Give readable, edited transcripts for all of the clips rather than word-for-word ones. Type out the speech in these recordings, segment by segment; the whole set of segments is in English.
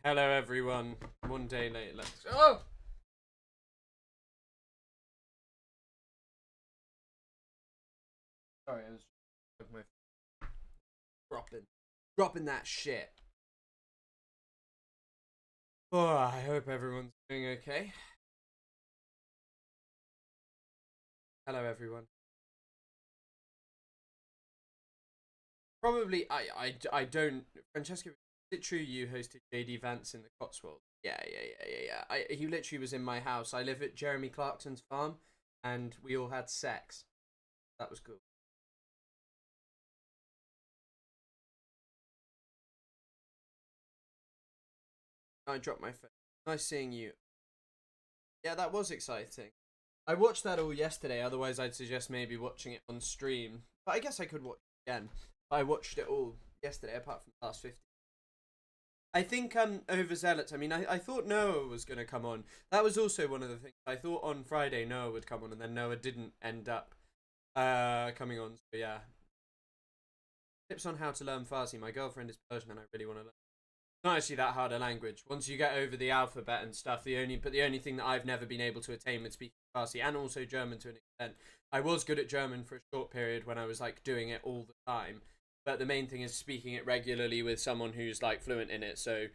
Hello everyone. One day late. Let's. Oh. Sorry, I was my dropping that shit. Oh, I hope everyone's doing okay. Hello everyone. Probably I don't. Francesco, is it true you hosted JD Vance in the Cotswolds? Yeah. He literally was in my house. I live at Jeremy Clarkson's farm, and we all had sex. That was cool. I dropped my phone. Nice seeing you. Yeah, that was exciting. I watched that all yesterday, otherwise I'd suggest maybe watching it on stream. But I guess I could watch it again. I watched it all yesterday, apart from the last 50. I think overzealous. I mean, I thought Noah was going to come on. That was also one of the things. I thought on Friday Noah would come on, and then Noah didn't end up coming on. So yeah. Tips on how to learn Farsi. My girlfriend is Persian, and I really want to learn. It's not actually that hard a language. Once you get over the alphabet and stuff, the only thing that I've never been able to attain with speaking Farsi, and also German to an extent. I was good at German for a short period when I was like doing it all the time, but the main thing is speaking it regularly with someone who's like fluent in it. So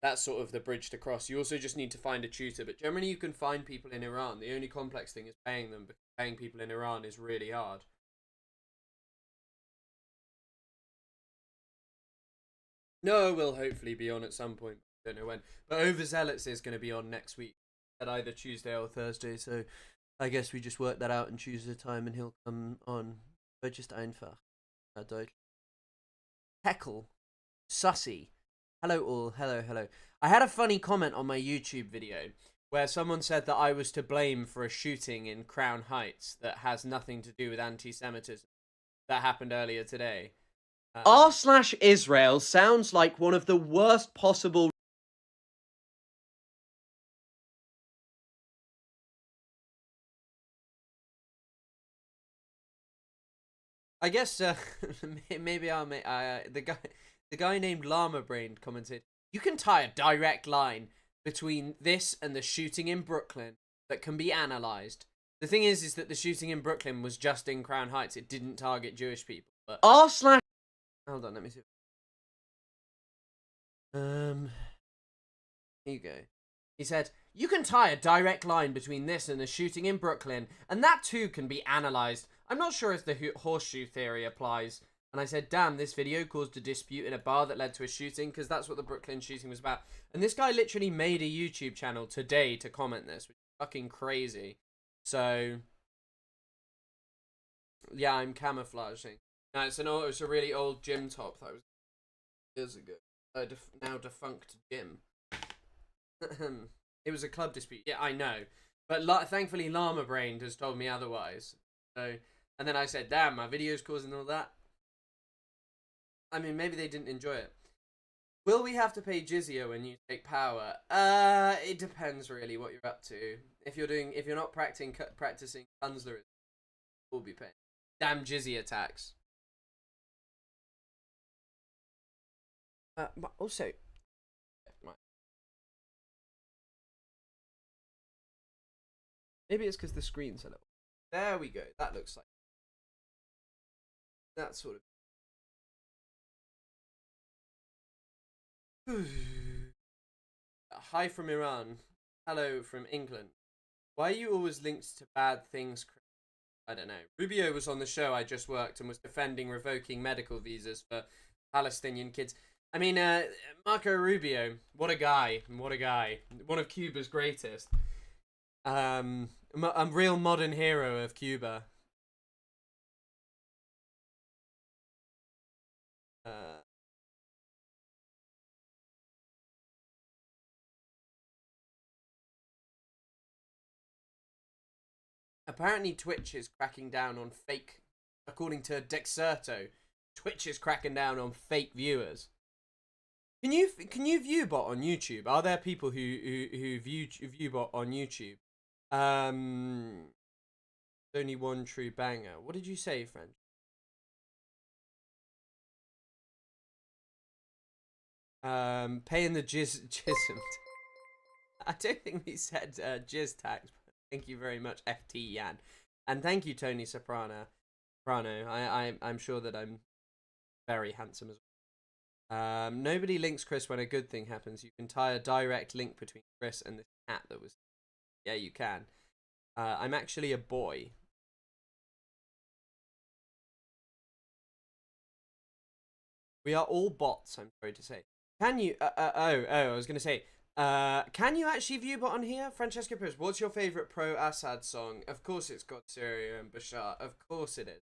that's sort of the bridge to cross. You also just need to find a tutor, but generally you can find people in Iran. The only complex thing is paying them, because paying people in Iran is really hard. No, we'll hopefully be on at some point. Don't know when. But Overzealots is going to be on next week at either Tuesday or Thursday. So I guess we just work that out and choose the time, and he'll come on. But just einfach. Deutsch. Heckle. Sussy. Hello all. Hello. I had a funny comment on my YouTube video where someone said that I was to blame for a shooting in Crown Heights that has nothing to do with anti-Semitism that happened earlier today. R/Israel sounds like one of the worst possible. I guess maybe I'll make the guy named Llama Brain commented, "You can tie a direct line between this and the shooting in Brooklyn that can be analyzed." The thing is that the shooting in Brooklyn was just in Crown Heights. It didn't target Jewish people. But hold on, let me see. Here you go. He said, "You can tie a direct line between this and the shooting in Brooklyn, and that too can be analysed. I'm not sure if the horseshoe theory applies." And I said, "Damn, this video caused a dispute in a bar that led to a shooting," because that's what the Brooklyn shooting was about. And this guy literally made a YouTube channel today to comment this, which is fucking crazy. So, yeah, I'm camouflaging. No, it's a really old gym top that was years ago. Now defunct gym. It was a club dispute. Yeah, I know. But thankfully Llama Brain has told me otherwise. So, and then I said, "Damn, my video's causing all that." I mean, maybe they didn't enjoy it. Will we have to pay jizya when you take power? It depends really what you're up to. If you're not practicing Kunzlerism, we'll be paying. Damn jizya tax. But also, maybe it's because the screen's a little. There we go. That looks like that sort of. Hi from Iran. Hello from England. Why are you always linked to bad things? I don't know. Rubio was on the show I just worked and was defending revoking medical visas for Palestinian kids. I mean, Marco Rubio, what a guy. What a guy. One of Cuba's greatest. A real modern hero of Cuba. Apparently Twitch is cracking down on fake, according to Dexerto, Twitch is cracking down on fake viewers. Can you view bot on YouTube? Are there people who view bot on YouTube? Only one true banger. What did you say, friend? Paying the jism. I don't think we said jizz tax. Thank you very much, FT Yan, and thank you, Tony Soprano. I'm sure that I'm very handsome as well. Nobody links Chris when a good thing happens. You can tie a direct link between Chris and this cat that was. Yeah, you can. I'm actually a boy. We are all bots, I'm sorry to say. Can you... I was going to say... can you actually view bot on here? Francesca Perez, what's your favourite pro-Assad song? Of course it's got Syria and Bashar. Of course it is.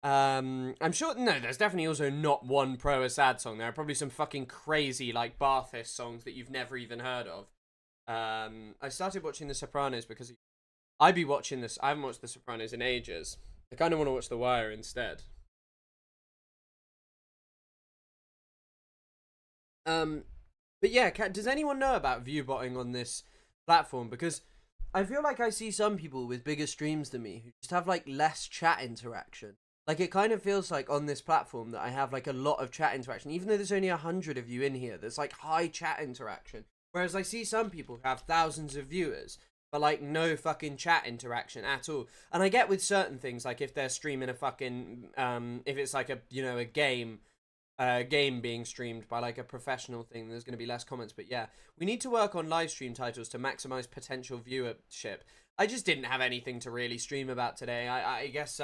I'm sure... No, there's definitely also not one pro-Assad song. There are probably some fucking crazy, like, Baathist songs that you've never even heard of. I started watching The Sopranos because... I'd be watching this... I haven't watched The Sopranos in ages. I kind of want to watch The Wire instead. But yeah, does anyone know about viewbotting on this platform? Because I feel like I see some people with bigger streams than me who just have like less chat interaction. Like it kind of feels like on this platform that I have like a lot of chat interaction, even though there's only 100 of you in here. There's like high chat interaction. Whereas I see some people who have thousands of viewers, but like no fucking chat interaction at all. And I get with certain things, like if they're streaming a fucking, if it's like a, you know, a game being streamed by like a professional thing, there's going to be less comments. But yeah, we need to work on live stream titles to maximize potential viewership. I just didn't have anything to really stream about today. I guess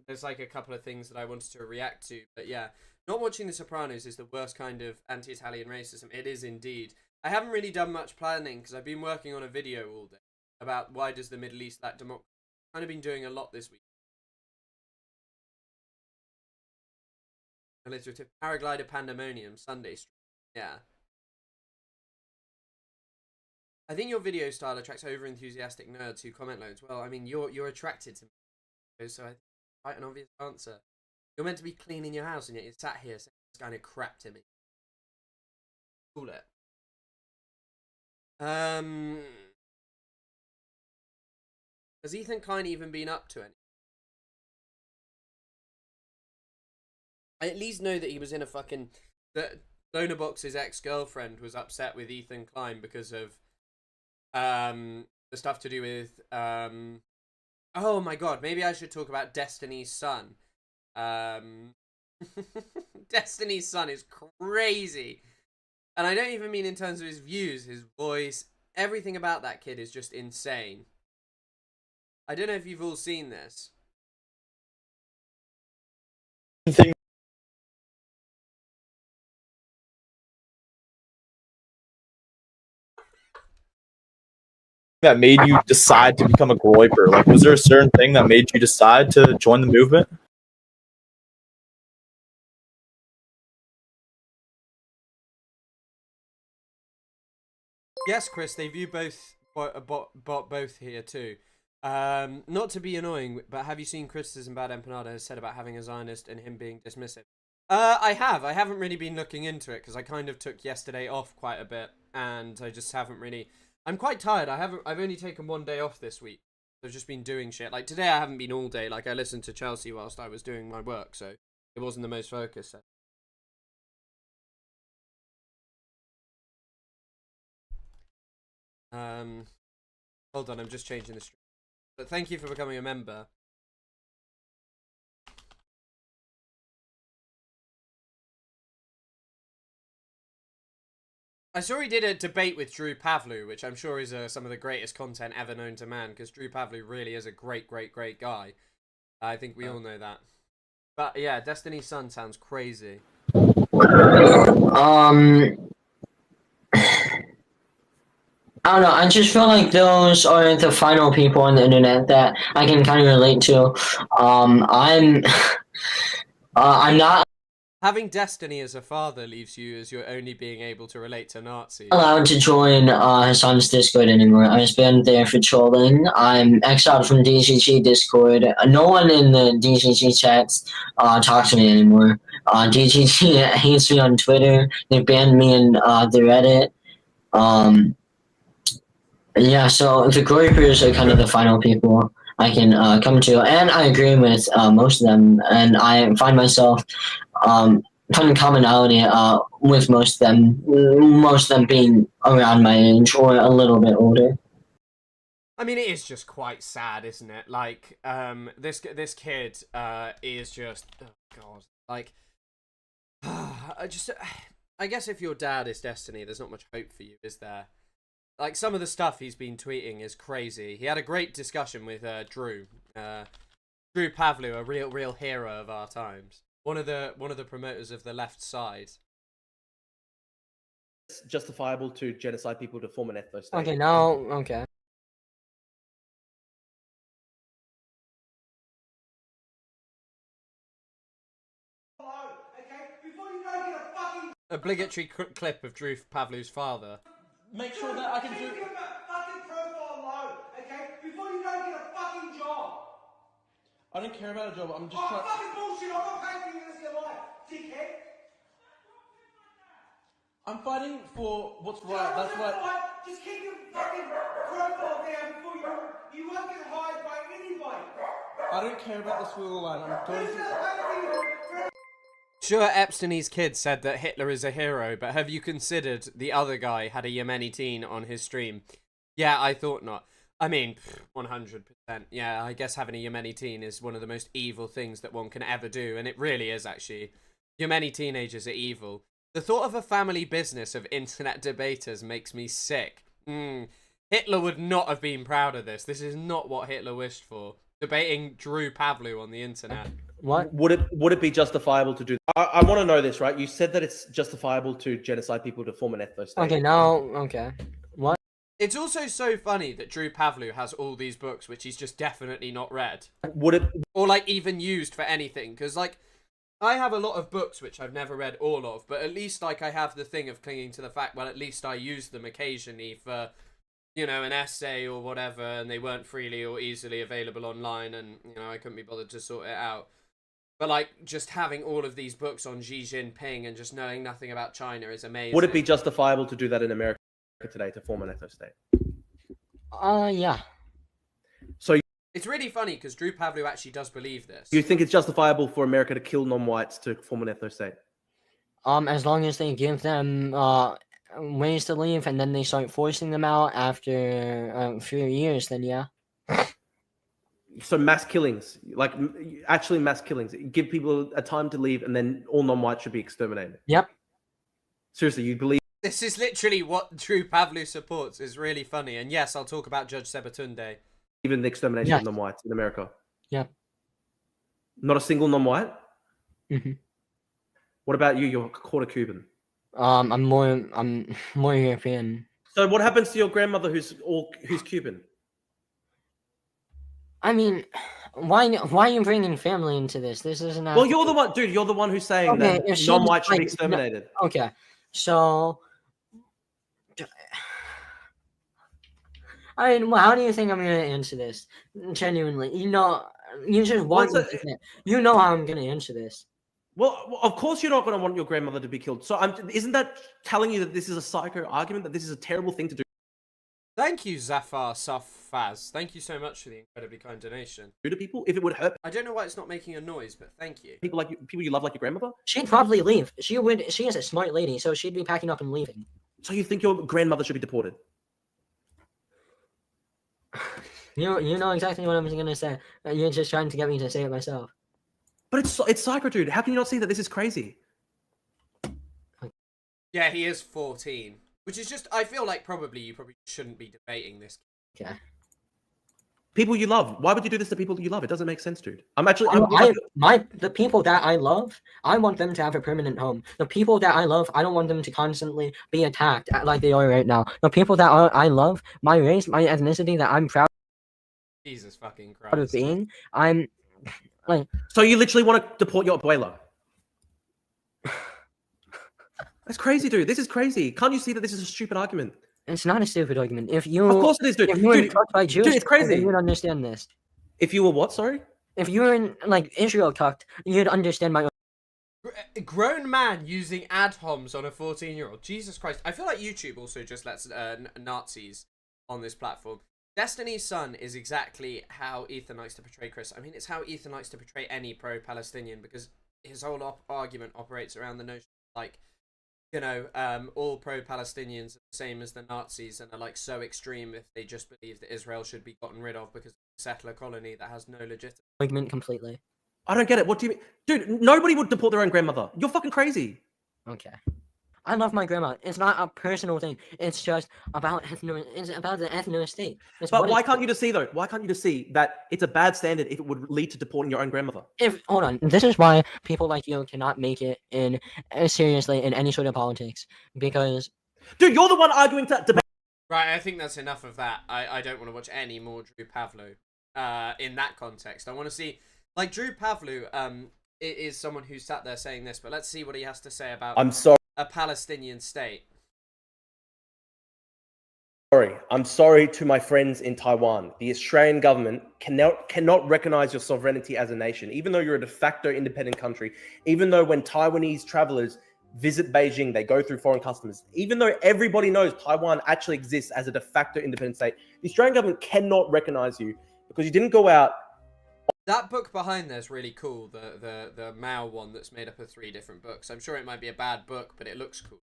there's like a couple of things that I wanted to react to, but yeah, not watching The Sopranos is the worst kind of anti-Italian racism. It is indeed. I haven't really done much planning because I've been working on a video all day about why does the Middle East lack democracy. Kind of been doing a lot this week. Alliterative Paraglider Pandamonium Sunday stream. Yeah. I think your video style attracts over-enthusiastic nerds who comment loads. Well, I mean, you're attracted to me, so I think it's quite an obvious answer. You're meant to be cleaning your house, and yet you're sat here saying this kind of crap to me. Cool it. Has Ethan Klein even been up to any? I at least know that he was in a fucking... That Lonabox's ex-girlfriend was upset with Ethan Klein because of the stuff to do with... oh my god, maybe I should talk about Destiny's son. Destiny's son is crazy. And I don't even mean in terms of his views, his voice. Everything about that kid is just insane. I don't know if you've all seen this. That made you decide to become a Groiper? Like, was there a certain thing that made you decide to join the movement? Yes, Chris, they view both here too. Not to be annoying, but have you seen criticism Bad Empanada has said about having a Zionist and him being dismissive? I have. I haven't really been looking into it because I kind of took yesterday off quite a bit, and I just haven't really... I'm quite tired. I've only taken one day off this week. I've just been doing shit. Like today I haven't been all day. Like I listened to Chelsea whilst I was doing my work, so it wasn't the most focused. Hold on, I'm just changing the stream. But thank you for becoming a member. I saw he did a debate with Drew Pavlu, which I'm sure is some of the greatest content ever known to man, because Drew Pavlu really is a great guy. I think we all know that. But yeah, Destiny's Son sounds crazy. I don't know, I just feel like those are the final people on the internet that I can kind of relate to. I'm not Having Destiny as a father leaves you as you're only being able to relate to Nazis. allowed to join Hassan's Discord anymore. I was banned there for trolling. I'm exiled from DCG Discord. No one in the DCG chats talks to me anymore. DCG hates me on Twitter. They banned me in the Reddit. Yeah, so the Groypers are kind of the final people I can come to, and I agree with most of them, and I find myself ton commonality with most of them being around my age or a little bit older. I mean, it is just quite sad, isn't it? Like, this kid is just, oh god, like, I guess if your dad is Destiny, there's not much hope for you, is there? Like, some of the stuff he's been tweeting is crazy. He had a great discussion with Drew Pavlu, a real hero of our times. One of the promoters of the left side. It's justifiable to genocide people to form an ethno state. Okay, now, okay. Obligatory clip of Drew Pavlu's father. Make sure that I can do. Fucking profile low, okay? Before you go get a fucking job. I don't care about a job. I'm just Oh, trying. fucking bullshit! I'm not paying for you this your life, dickhead. I'm fighting for what's right. That's why. Just keep your fucking profile down before you won't get hired by anybody. I don't care about the squiggle line. I'm going to. Sure, Epstein's kid said that Hitler is a hero, but have you considered the other guy had a Yemeni on his stream? Yeah, I thought not. I mean, 100%. Yeah, I guess having a Yemeni is one of the most evil things that one can ever do, and it really is, actually. Yemeni teenagers are evil. The thought of a family business of internet debaters makes me sick. Hitler would not have been proud of this. This is not what Hitler wished for. Debating Drew Pavlu on the internet. What? Would it be justifiable to do? I want to know this, right? You said that it's justifiable to genocide people to form an ethno state. Okay, now, okay. What? It's also so funny that Drew Pavlu has all these books which he's just definitely not read. Would it? Or, like, even used for anything. Because, like, I have a lot of books which I've never read all of, but at least, like, I have the thing of clinging to the fact, well, at least I use them occasionally for, you know, an essay or whatever, and they weren't freely or easily available online, and, you know, I couldn't be bothered to sort it out. But, like, just having all of these books on Xi Jinping and just knowing nothing about China is amazing. Would it be justifiable to do that in America today to form an ethno state? Yeah. So It's really funny because Drew Pavlu actually does believe this. you think it's justifiable for America to kill non-whites to form an ethno state? As long as they give them ways to leave and then they start forcing them out after a few years, then yeah. So mass killings, like actually mass killings, give people a time to leave, and then all non-whites should be exterminated. Yep. Seriously, you believe? This is literally what Drew Pavlu supports. Is really funny. And yes, I'll talk about Judge Sebatunde. Even the extermination Yes. of non-whites in America? Yep. Not a single non-white? Mm-hmm. What about you? You're a quarter Cuban. I'm more European. So what happens to your grandmother who's Cuban? I mean, why are you bringing family into this? This isn't. Well, you're the one, dude. You're the one who's saying Okay, if that she non-whites should be like- exterminated. Okay, so. I mean, well, how do you think I'm gonna answer this? Genuinely, you just want me to say- you know how I'm gonna answer this. Well, of course you're not going to want your grandmother to be killed. So isn't that telling you that this is a psycho argument, that this is a terrible thing to do Thank you, Zafar Safaz. Thank you so much for the incredibly kind donation. to people? If it would hurt I don't know why it's not making a noise, but thank you. people you love, like your grandmother? She'd probably leave. She would. She is a smart lady, so she'd be packing up and leaving. So you think your grandmother should be deported? You know exactly what I'm gonna say. You're just trying to get me to say it myself. But it's psycho, dude. How can you not see that this is crazy? Yeah, he is 14. Which is just, I feel like you probably shouldn't be debating this. Okay. People you love. Why would you do this to people you love? It doesn't make sense, dude. The people that I love, I want them to have a permanent home. The people that I love, I don't want them to constantly be attacked like they are right now. The people that I love, my race, my ethnicity that I'm proud Jesus fucking of Christ. being, I'm like. So you literally want to deport your abuela? That's crazy, dude. This is crazy. Can't you see that this is a stupid argument? It's not a stupid argument. If you, Of course it is, dude. if you were Dude, touched by Jews, it's crazy. then you would understand this. if you were what? Sorry. If you were in like Israel tucked, you'd understand my. A grown man using ad homs on a 14-year-old. Jesus Christ. I feel like YouTube also just lets Nazis on this platform. Destiny's son is exactly how Ethan likes to portray Chris. I mean, it's how Ethan likes to portray any pro-Palestinian, because his whole argument operates around the notion like, you know, all pro-Palestinians are the same as the Nazis and are like so extreme if they just believe that Israel should be gotten rid of because it's a settler colony that has no legitimate Argument completely. I don't get it. What do you mean? Dude, nobody would deport their own grandmother. You're fucking crazy. Okay. I love my grandma. It's not a personal thing. It's just about it's about the ethno state. It's But what why it- can't you just see, though? Why can't you just see that it's a bad standard if it would lead to deporting your own grandmother? If hold on, this is why people like you cannot make it in seriously in any sort of politics because Dude, you're the one arguing to debate. Right, I think that's enough of that. I don't want to watch any more Drew Pavlou in that context. I want to see, like, Drew Pavlou is someone who sat there saying this, but let's see what he has to say about I'm sorry. a Palestinian state. I'm sorry to my friends in Taiwan. The Australian government cannot recognize your sovereignty as a nation, even though you're a de facto independent country, even though when Taiwanese travelers visit Beijing, they go through foreign customs, even though everybody knows Taiwan actually exists as a de facto independent state, the Australian government cannot recognize you because you didn't go out. That book behind there's really cool, the Mao one that's made up of 3 different books. I'm sure it might be a bad book, but it looks cool.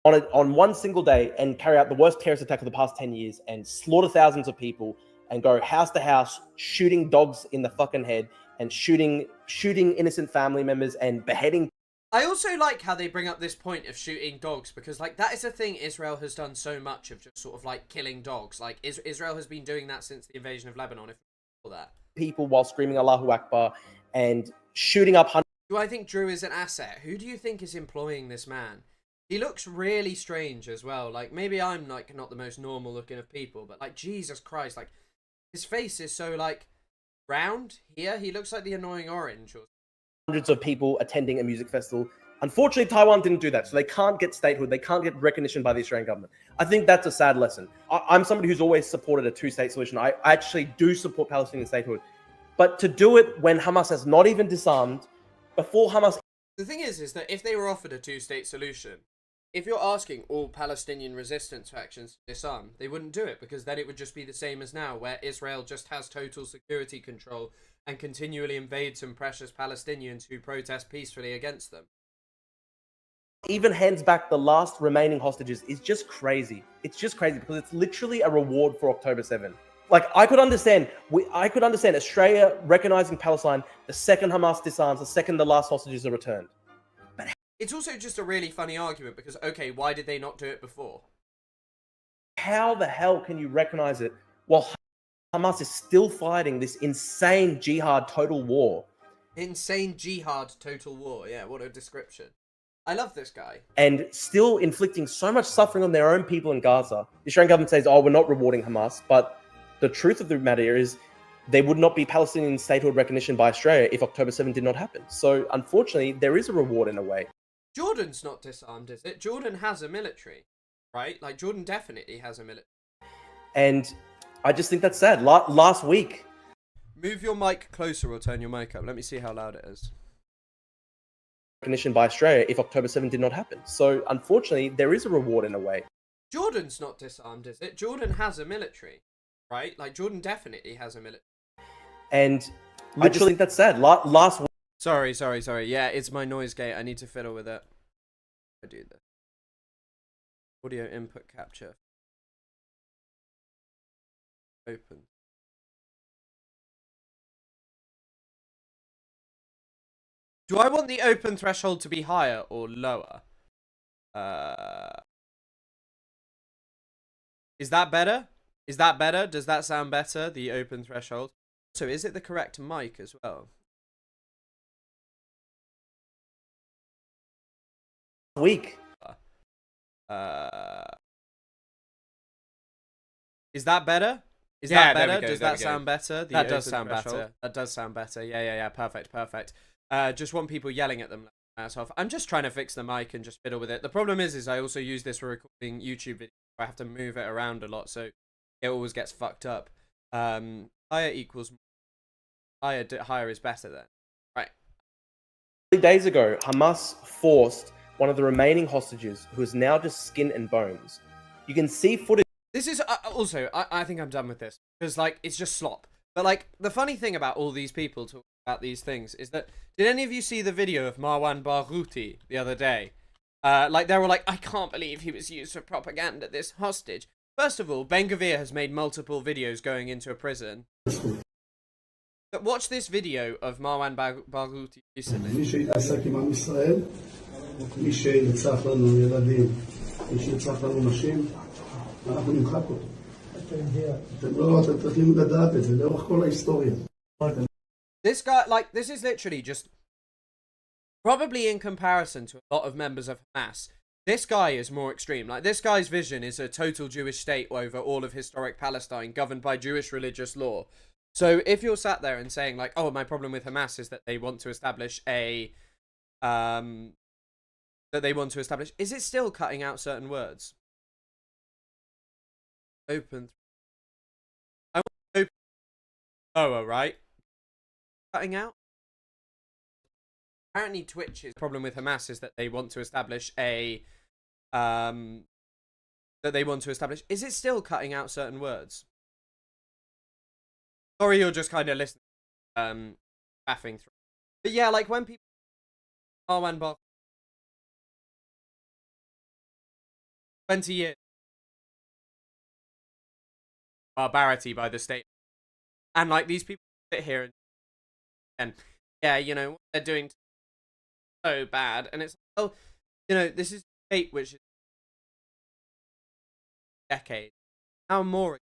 On one single day and carry out the worst terrorist attack of the past 10 years and slaughter thousands of people and go house to house, shooting dogs in the fucking head and shooting innocent family members and beheading. I also like how they bring up this point of shooting dogs because, like, that is a thing Israel has done so much of, just sort of like killing dogs. Like, Israel has been doing that since the invasion of Lebanon, if you know that. People while screaming Allahu Akbar and shooting up hundreds. Do I think Drew is an asset? Who do you think is employing this man? He looks really strange as well. Like, maybe I'm, like, not the most normal looking of people, but, like, Jesus Christ, like, his face is so, like, round here. He looks like the annoying orange. Or... Hundreds of people attending a music festival. Unfortunately, Taiwan didn't do that, so they can't get statehood. They can't get recognition by the Australian government. I think that's a sad lesson. I'm somebody who's always supported a 2-state solution. I actually do support Palestinian statehood. But to do it when Hamas has not even disarmed, before Hamas... The thing is that if they were offered a 2-state solution, if you're asking all Palestinian resistance factions to disarm, they wouldn't do it because then it would just be the same as now, where Israel just has total security control and continually invades some precious Palestinians who protest peacefully against them. even hands back the last remaining hostages is just crazy. It's just crazy because it's literally a reward for October 7. Like, I could understand Australia recognizing Palestine the second Hamas disarms, the second the last hostages are returned. It's also just a really funny argument because, okay, why did they not do it before? How the hell can you recognize it while Hamas is still fighting this insane jihad total war? Insane jihad total war. Yeah, what a description. I love this guy. And still inflicting so much suffering on their own people in Gaza. The Australian government says, oh, we're not rewarding Hamas. But the truth of the matter is there would not be Palestinian statehood recognition by Australia if October 7 did not happen. So unfortunately, there is a reward in a way. Jordan's not disarmed, is it? Jordan has a military, right? Like, Jordan definitely has a military. And I just think that's sad. Last week... Move your mic closer or turn your mic up. Let me see how loud it is. Recognition by Australia if October 7 did not happen. So unfortunately, there is a reward in a way. Jordan's not disarmed, is it? Jordan has a military, right? Like, Jordan definitely has a military. And I just think that's sad. Last week... Sorry. Yeah, it's my noise gate. I need to fiddle with it. I do this. Audio input capture. Open. Do I want the open threshold to be higher or lower? Is that better? Is that better? Does that sound better? The open threshold. So is it the correct mic as well? Week. Is that better? Is Yeah, that there we better? go, Does there we that go. sound better? That does sound better. That does sound better. Yeah. Perfect. Just want people yelling at them. I'm just trying to fix the mic and just fiddle with it. The problem is I also use this for recording YouTube videos. I have to move it around a lot, so it always gets fucked up. Higher equals higher is better then. Right. 3 days ago, Hamas forced one of the remaining hostages, who is now just skin and bones. You can see footage. This is also, I think I'm done with this because, like, it's just slop. But, like, the funny thing about all these people talking about these things is that, did any of you see the video of Marwan Barghouti the other day? Like, they were like, I can't believe he was used for propaganda, this hostage. First of all, Ben Gvir has made multiple videos going into a prison. But watch this video of Marwan Barghouti recently. מי שהתעסק עם עם ישראל, מי שירצח לנו ילדים, מי שירצח לנו נשים, אנחנו נמחק אותו. אתם צריכים לדעת את זה לאורך כל ההיסטוריה. This guy, like, this is literally just, probably in comparison to a lot of members of Hamas, this guy is more extreme. Like, this guy's vision is a total Jewish state over all of historic Palestine, governed by Jewish religious law. So if you're sat there and saying, like, oh, my problem with Hamas is that they want to establish a, is it still cutting out certain words? Open. I want to open. Oh, all right. Cutting out. Apparently Twitch's problem with Hamas is that they want to establish a, is it still cutting out certain words? Sorry, you're just kind of listening, laughing through. But yeah, like, when people, Marwan Bar, 20 years, barbarity by the state, and like, these people sit here and yeah, you know, what they're doing so bad, and it's like, oh, you know, this is hate which is decades. How more?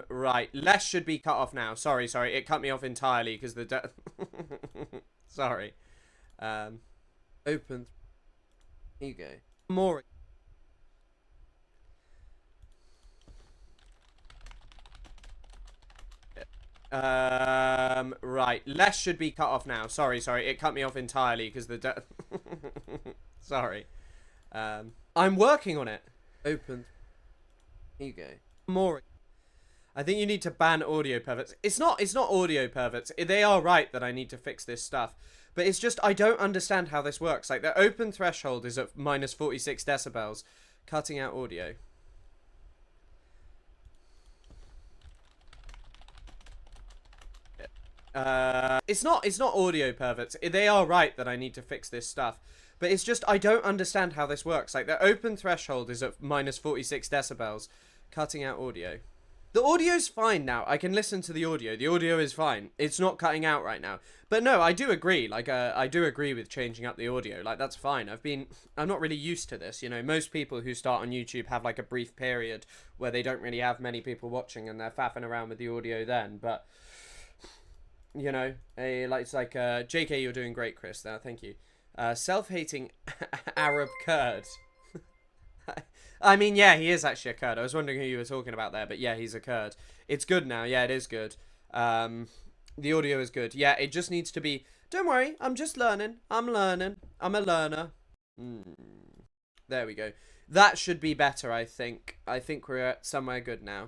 Right. Less should be cut off now. Sorry. It cut me off entirely because the sorry. Open. Here you go. More. Right. Less should be cut off now. Sorry. It cut me off entirely because the sorry. I'm working on it. Open. Here you go. More. I think you need to ban audio perverts. It's not audio perverts. They are right that I need to fix this stuff. But it's just, I don't understand how this works. Like, the open threshold is at minus 46 decibels. Cutting out audio. It's not audio perverts. They are right that I need to fix this stuff. But it's just, I don't understand how this works. Like, the open threshold is at minus 46 decibels. Cutting out audio. The audio's fine now. I can listen to the audio. The audio is fine. It's not cutting out right now. But no, I do agree. Like, I do agree with changing up the audio. Like, that's fine. I'm not really used to this. You know, most people who start on YouTube have, like, a brief period where they don't really have many people watching and they're faffing around with the audio then. But, you know, it's like, JK, you're doing great, Chris. Thank you. Self-hating Arab Kurd. I mean, yeah, he is actually a Kurd. I was wondering who you were talking about there, but yeah, he's a Kurd. It's good now. Yeah, it is good. The audio is good. Yeah, it just needs to be... Don't worry, I'm just learning. I'm learning. I'm a learner. There we go. That should be better, I think. I think we're at somewhere good now.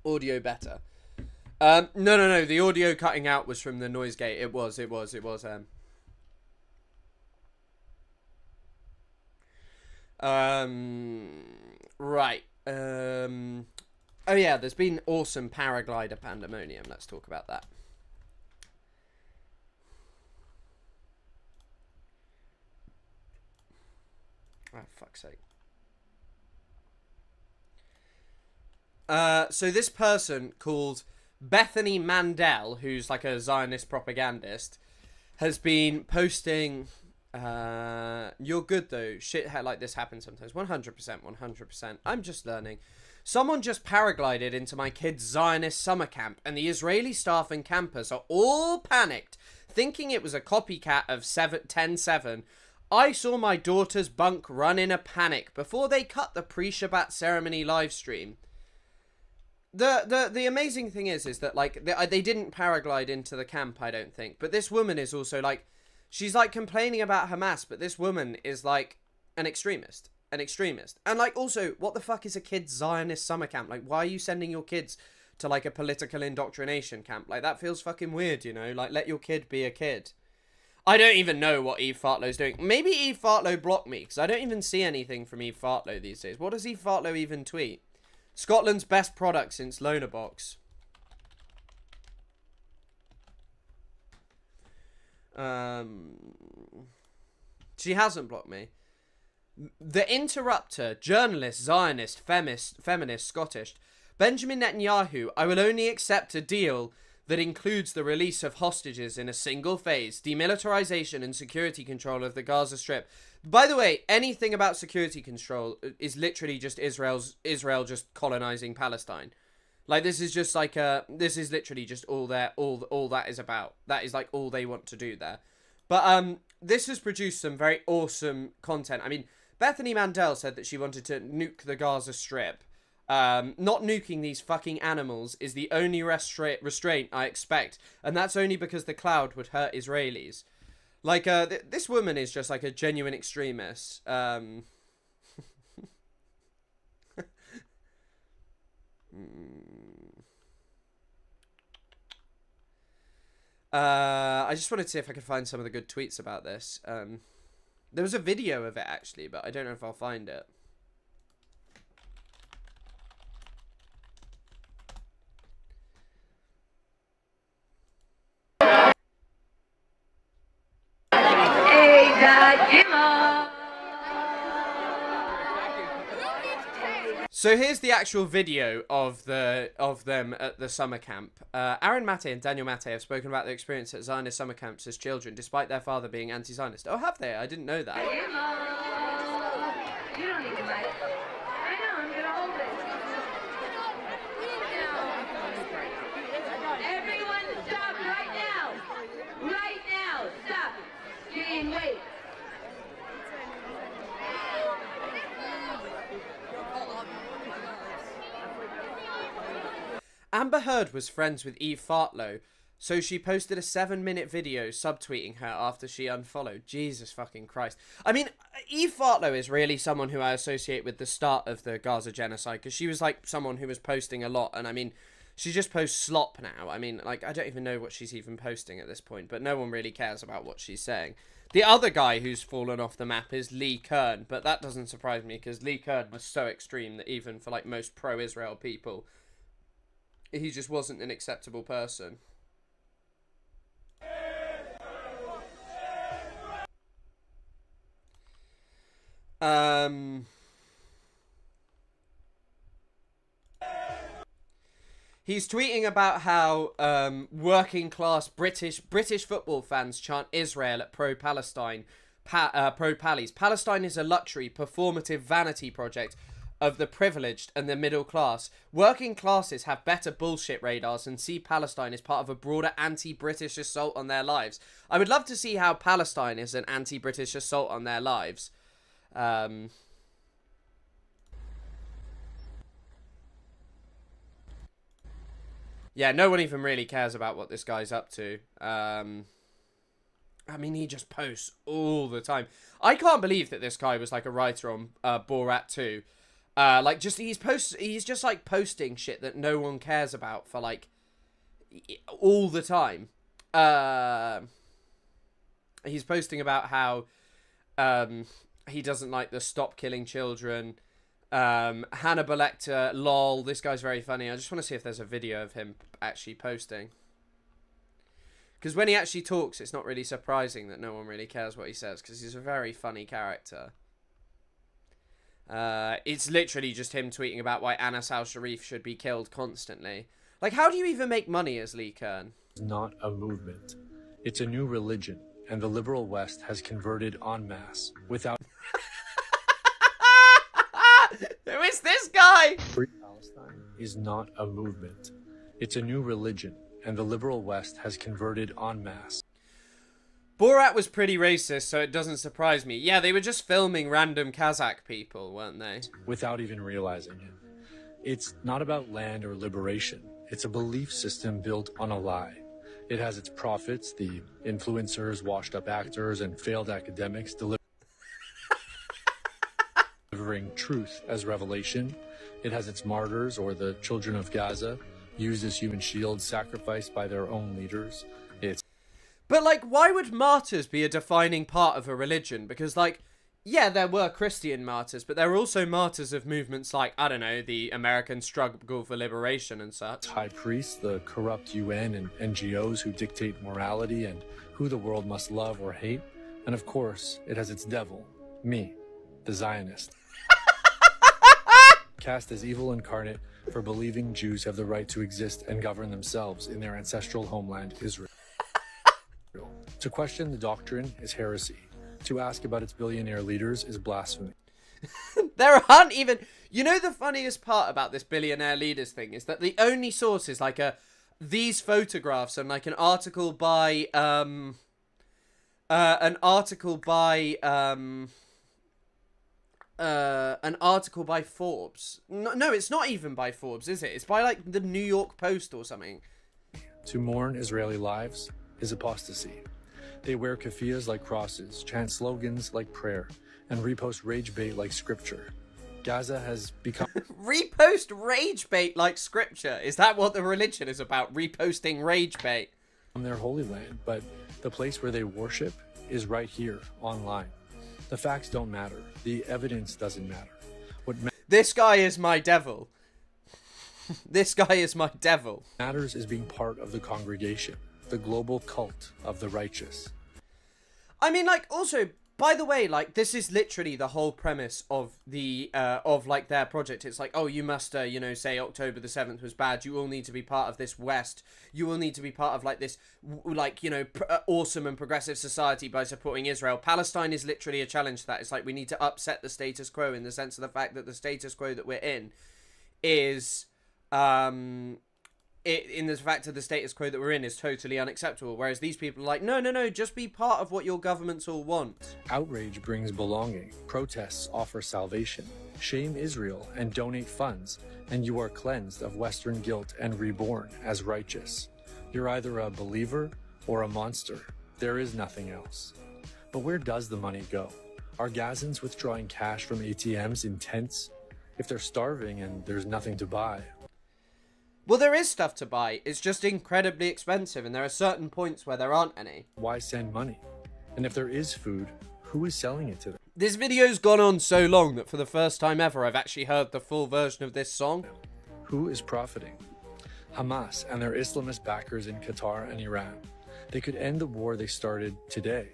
Audio better. No. The audio cutting out was from the noise gate. It was. Right. Oh yeah, there's been awesome Paraglider Pandamonium. Let's talk about that. Oh, fuck's sake. So this person called Bethany Mandel, who's like a Zionist propagandist, has been posting... you're good though. Shit like this happens sometimes. 100%. I'm just learning. Someone just paraglided into my kid's Zionist summer camp, and the Israeli staff and campers are all panicked, thinking it was a copycat of 10-7. I saw my daughter's bunk run in a panic before they cut the pre-Shabbat ceremony live stream. The amazing thing is that, like, they didn't paraglide into the camp, I don't think. But this woman is also, like, she's, like, complaining about Hamas, but this woman is, like, an extremist. And, like, also, what the fuck is a kid's Zionist summer camp? Like, why are you sending your kids to, like, a political indoctrination camp? Like, that feels fucking weird, you know? Like, let your kid be a kid. I don't even know what Eve Fartlow's doing. Maybe Eve Fartlow blocked me, because I don't even see anything from Eve Fartlow these days. What does Eve Fartlow even tweet? Scotland's best product since Lonabox. She hasn't blocked me. The Interrupter, journalist, Zionist, feminist, Scottish. Benjamin Netanyahu, I will only accept a deal that includes the release of hostages in a single phase, demilitarization and security control of the Gaza Strip. By the way, anything about security control is literally just Israel just colonizing Palestine. Like, this is just like this is literally just all that is about. That is like all they want to do there. But this has produced some very awesome content. I mean, Bethany Mandel said that she wanted to nuke the Gaza Strip. Not nuking these fucking animals is the only restraint I expect, and that's only because the cloud would hurt Israelis. Like, this woman is just like a genuine extremist. I just wanted to see if I could find some of the good tweets about this. There was a video of it, actually, but I don't know if I'll find it. So here's the actual video of them at the summer camp. Aaron Mate and Daniel Mate have spoken about their experience at Zionist summer camps as children, despite their father being anti-Zionist. Oh, have they? I didn't know that. You don't need the mic. I know, I'm gonna hold it. Everyone stop right now! Right now! Stop! Gene, wait! Amber Heard was friends with Eve Fartlow, so she posted a 7-minute video subtweeting her after she unfollowed. Jesus fucking Christ. I mean, Eve Fartlow is really someone who I associate with the start of the Gaza genocide, because she was like someone who was posting a lot, and I mean, she just posts slop now. I mean, like, I don't even know what she's even posting at this point, but no one really cares about what she's saying. The other guy who's fallen off the map is Lee Kern, but that doesn't surprise me, because Lee Kern was so extreme that even for, like, most pro-Israel people, he just wasn't an acceptable person. He's tweeting about how working class British football fans chant Israel at pro-Palestine, pro-Pallies. Palestine is a luxury, performative vanity project of the privileged and the middle class. Working classes have better bullshit radars and see Palestine as part of a broader anti-British assault on their lives. I would love to see how Palestine is an anti-British assault on their lives. Yeah, no one even really cares about what this guy's up to. I mean, he just posts all the time. I can't believe that this guy was like a writer on Borat 2. Like, just he's just like posting shit that no one cares about for like all the time. He's posting about how he doesn't like the Stop Killing Children. Hannibal Lecter, lol, this guy's very funny. I just want to see if there's a video of him actually posting. Because when he actually talks, it's not really surprising that no one really cares what he says, because he's a very funny character. It's literally just him tweeting about why Anas al-Sharif should be killed constantly. Like, how do you even make money as Lee Kern? Not a movement. It's a new religion, and the liberal West has converted en masse without... Who is this guy? Free Palestine is not a movement. It's a new religion, and the liberal West has converted en masse. Borat was pretty racist, so it doesn't surprise me. Yeah, they were just filming random Kazakh people, weren't they? Without even realizing it. It's not about land or liberation. It's a belief system built on a lie. It has its prophets, the influencers, washed-up actors, and failed academics delivering truth as revelation. It has its martyrs, or the children of Gaza, used as human shields, sacrificed by their own leaders. But, like, why would martyrs be a defining part of a religion? Because, like, yeah, there were Christian martyrs, but there were also martyrs of movements like, I don't know, the American struggle for liberation and such. High priests, the corrupt UN and NGOs who dictate morality and who the world must love or hate. And of course, it has its devil, me, the Zionist. Cast as evil incarnate for believing Jews have the right to exist and govern themselves in their ancestral homeland, Israel. To question the doctrine is heresy. To ask about its billionaire leaders is blasphemy. There aren't even... You know, the funniest part about this billionaire leaders thing is that the only source is like these photographs and like an article by Forbes. No, it's not even by Forbes, is it? It's by like the New York Post or something. To mourn Israeli lives is apostasy. They wear keffiyehs like crosses, chant slogans like prayer, and repost rage bait like scripture. Gaza has become... Repost rage bait like scripture? Is that what the religion is about? Reposting rage bait? their holy land, but the place where they worship is right here, online. The facts don't matter. The evidence doesn't matter. This guy is my devil. This guy is my devil. Matters is being part of the congregation, the global cult of the righteous. I mean, like, also, by the way, like, this is literally the whole premise of the, like, their project. It's like, oh, you must, you know, say October the 7th was bad. You all need to be part of this West. You all need to be part of, like, this, like, you know, awesome and progressive society by supporting Israel. Palestine is literally a challenge to that. It's like, we need to upset the status quo in the sense of the fact that the status quo that we're in is, in the fact of the status quo that we're in is totally unacceptable. Whereas these people are like, no, no, no, just be part of what your governments all want. Outrage brings belonging. Protests offer salvation. Shame Israel and donate funds, and you are cleansed of Western guilt and reborn as righteous. You're either a believer or a monster. There is nothing else. But where does the money go? Are Gazans withdrawing cash from ATMs in tents? If they're starving and there's nothing to buy, well, there is stuff to buy. It's just incredibly expensive, and there are certain points where there aren't any. Why send money? And if there is food, who is selling it to them? This video's gone on so long that for the first time ever, I've actually heard the full version of this song. Who is profiting? Hamas and their Islamist backers in Qatar and Iran. They could end the war they started today.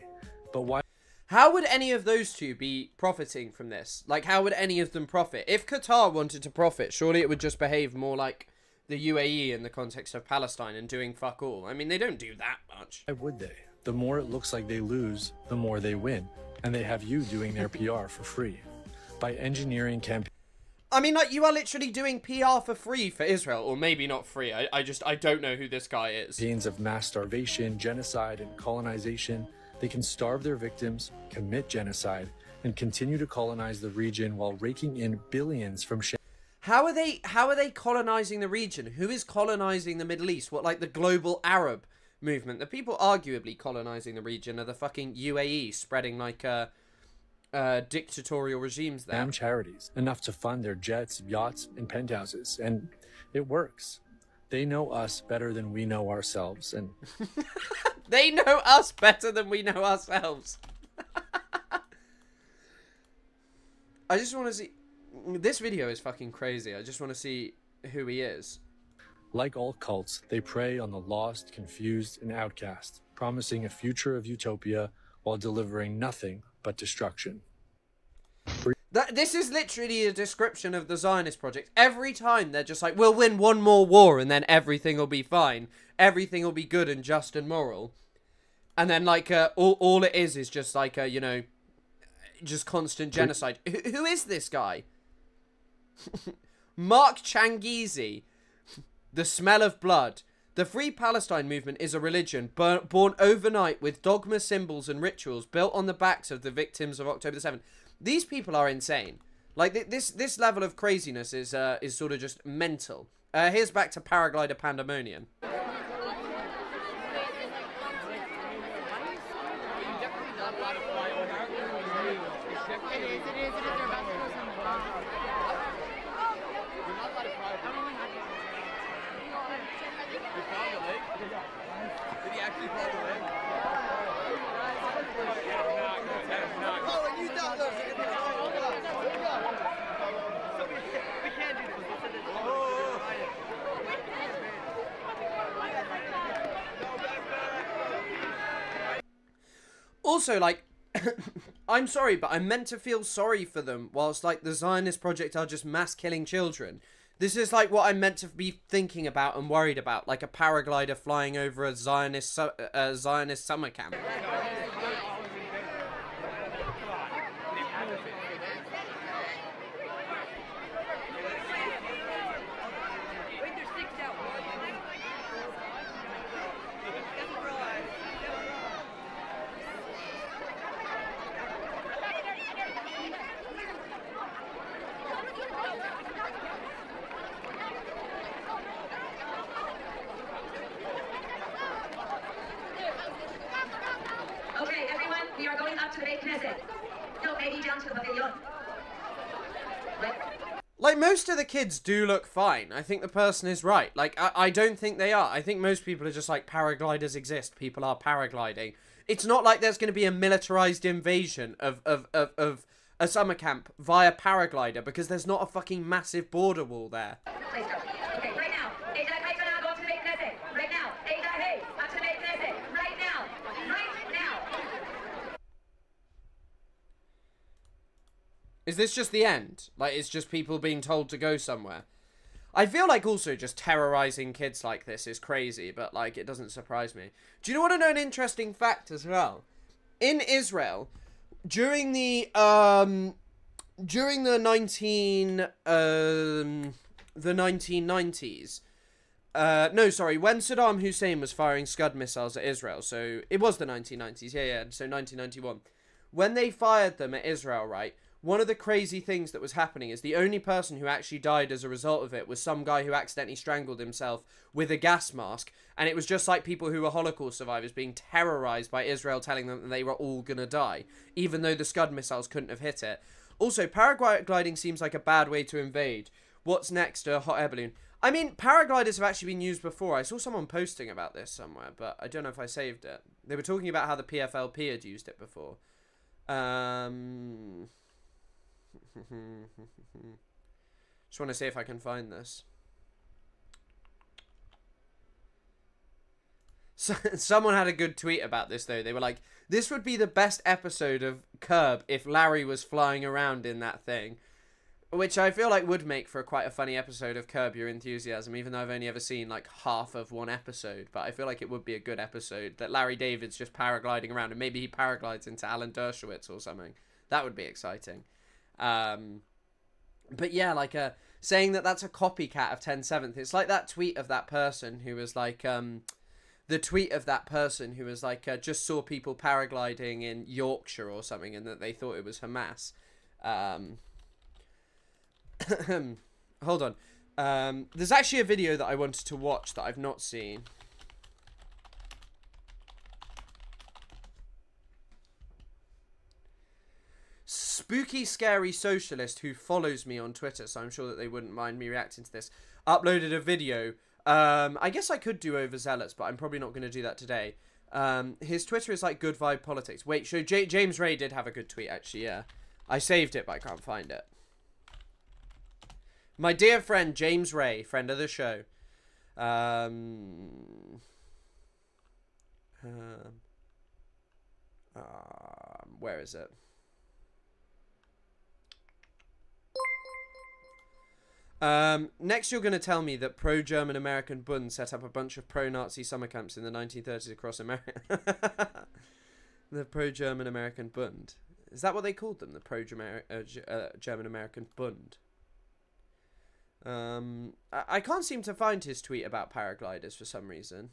But why? How would any of those two be profiting from this? Like, how would any of them profit? If Qatar wanted to profit, surely it would just behave more like the UAE in the context of Palestine and doing fuck all. I mean, they don't do that much. Why would they? The more it looks like they lose, the more they win. And they have you doing their PR for free. By engineering campaigns. I mean, like, you are literally doing PR for free for Israel. Or maybe not free. I don't know who this guy is. Campaigns of mass starvation, genocide, and colonization. They can starve their victims, commit genocide, and continue to colonize the region while raking in billions from How are they colonizing the region? Who is colonizing the Middle East? What, like the global Arab movement? The people arguably colonizing the region are the fucking UAE, spreading like dictatorial regimes there. Damn charities, enough to fund their jets, yachts, and penthouses, and it works. They know us better than we know ourselves, and they know us better than we know ourselves. I just want to see. This video is fucking crazy. I just want to see who he is. Like all cults, they prey on the lost, confused, and outcast, promising a future of utopia while delivering nothing but destruction. This is literally a description of the Zionist project. Every time they're just like, we'll win one more war and then everything will be fine. Everything will be good and just and moral. And then like all it is just like you know, just constant genocide. Who is this guy? Mark Changizi. The smell of blood. The Free Palestine movement is a religion born overnight with dogma, symbols, and rituals built on the backs of the victims of October the 7th. These people are insane. Like, this level of craziness is sort of just mental. Here's back to Paraglider Pandamonium. Did he actually fall away? Also, like, I'm sorry, but I'm meant to feel sorry for them whilst, like, the Zionist project are just mass killing children. This is, like, what I'm meant to be thinking about and worried about, like a paraglider flying over a Zionist summer camp. Okay, everyone, we are going up to the main Knesset. No, maybe down to the pavilion. Like, most of the kids do look fine. I think the person is right. Like, I don't think they are. I think most people are just like, paragliders exist. People are paragliding. It's not like there's going to be a militarized invasion of a summer camp via paraglider because there's not a fucking massive border wall there. Please go. Okay, right now. Hey, that kite's gonna go up to the main Knesset. Right now. Hey, that hey, up to the main Knesset. Right now. Right now. Is this just the end? Like, it's just people being told to go somewhere? I feel like also just terrorizing kids like this is crazy, but, like, it doesn't surprise me. Do you want to know an interesting fact as well? In Israel, during the 1990s, no, sorry, when Saddam Hussein was firing Scud missiles at Israel, so it was the 1990s, yeah, so 1991. When they fired them at Israel, right, one of the crazy things that was happening is the only person who actually died as a result of it was some guy who accidentally strangled himself with a gas mask. And it was just like people who were Holocaust survivors being terrorized by Israel telling them that they were all gonna die, even though the Scud missiles couldn't have hit it. Also, paragliding seems like a bad way to invade. What's next? A hot air balloon. I mean, paragliders have actually been used before. I saw someone posting about this somewhere, but I don't know if I saved it. They were talking about how the PFLP had used it before. Just want to see if I can find this. So, someone had a good tweet about this, though. They were like, this would be the best episode of Curb if Larry was flying around in that thing. Which I feel like would make for quite a funny episode of Curb Your Enthusiasm, even though I've only ever seen like half of one episode. But I feel like it would be a good episode that Larry David's just paragliding around and maybe he paraglides into Alan Dershowitz or something. That would be exciting. But yeah, like saying that that's a copycat of 10/7. It's like that tweet of that person who was like, the tweet of that person who was like, just saw people paragliding in Yorkshire or something and that they thought it was Hamas. Hold on. There's actually a video that I wanted to watch that I've not seen. Spooky Scary Socialist, who follows me on Twitter, so I'm sure that they wouldn't mind me reacting to this, uploaded a video. I guess I could do Overzealous, but I'm probably not going to do that today. His Twitter is like Good Vibe Politics. Wait, so James Ray did have a good tweet, actually, yeah. I saved it, but I can't find it. My dear friend, James Ray, friend of the show. Where is it? Next you're going to tell me that pro-German American Bund set up a bunch of pro-Nazi summer camps in the 1930s across America. The pro-German American Bund. Is that what they called them? The pro-German American Bund. I can't seem to find his tweet about paragliders for some reason.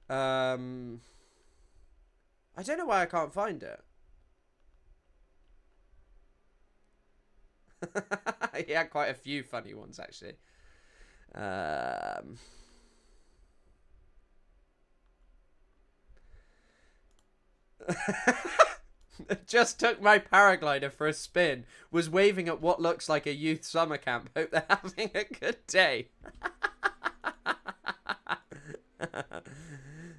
I don't know why I can't find it. He had quite a few funny ones, actually. Just took my paraglider for a spin. Was waving at what looks like a youth summer camp. Hope they're having a good day.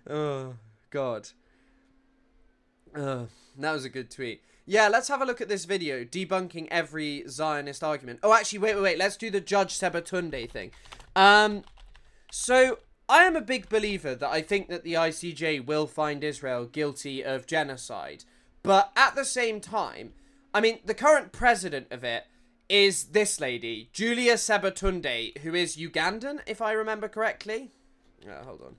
Oh, God. That was a good tweet. Yeah, let's have a look at this video debunking every Zionist argument. Oh, actually, wait. Let's do the Judge Sebatunde thing. So I am a big believer that I think that the ICJ will find Israel guilty of genocide. But at the same time, I mean, the current president of it is this lady, Julia Sebatunde, who is Ugandan, if I remember correctly. Hold on.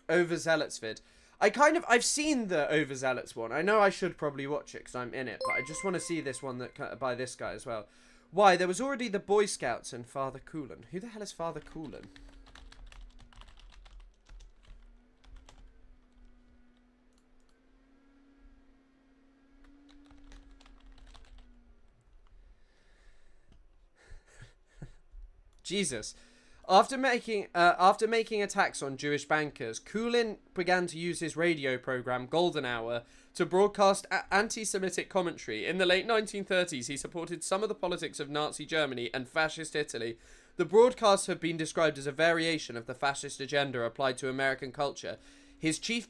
Overzealots vid. I've seen the Overzealots one. I know I should probably watch it because I'm in it, but I just want to see this one that by this guy as well. Why? There was already the Boy Scouts and Father Coolan. Who the hell is Father Coolan? Jesus. After making attacks on Jewish bankers, Kulin began to use his radio program Golden Hour to broadcast anti-Semitic commentary. In the late 1930s, he supported some of the politics of Nazi Germany and fascist Italy. The broadcasts have been described as a variation of the fascist agenda applied to American culture. His chief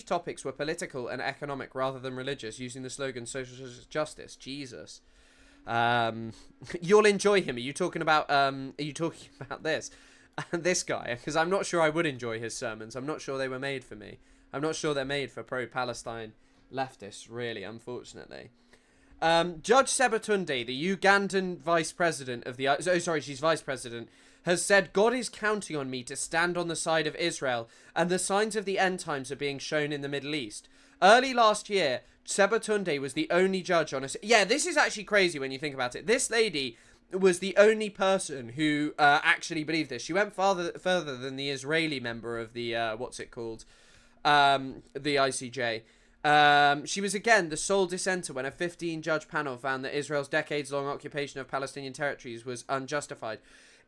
topics were political and economic rather than religious, using the slogan social justice. Jesus. You'll enjoy him. Are you talking about this? This guy? Because I'm not sure I would enjoy his sermons. I'm not sure they were made for me. I'm not sure they're made for pro-Palestine leftists, really, unfortunately. Judge Sebatunde, the Ugandan vice president of the... Oh, sorry, she's vice president, has said, God is counting on me to stand on the side of Israel, and the signs of the end times are being shown in the Middle East. Early last year, Sebatunde was the only judge on a... Yeah, this is actually crazy when you think about it. This lady was the only person who actually believed this. She went further than the Israeli member of the... what's it called? The ICJ. She was again the sole dissenter when a 15-judge panel found that Israel's decades-long occupation of Palestinian territories was unjustified.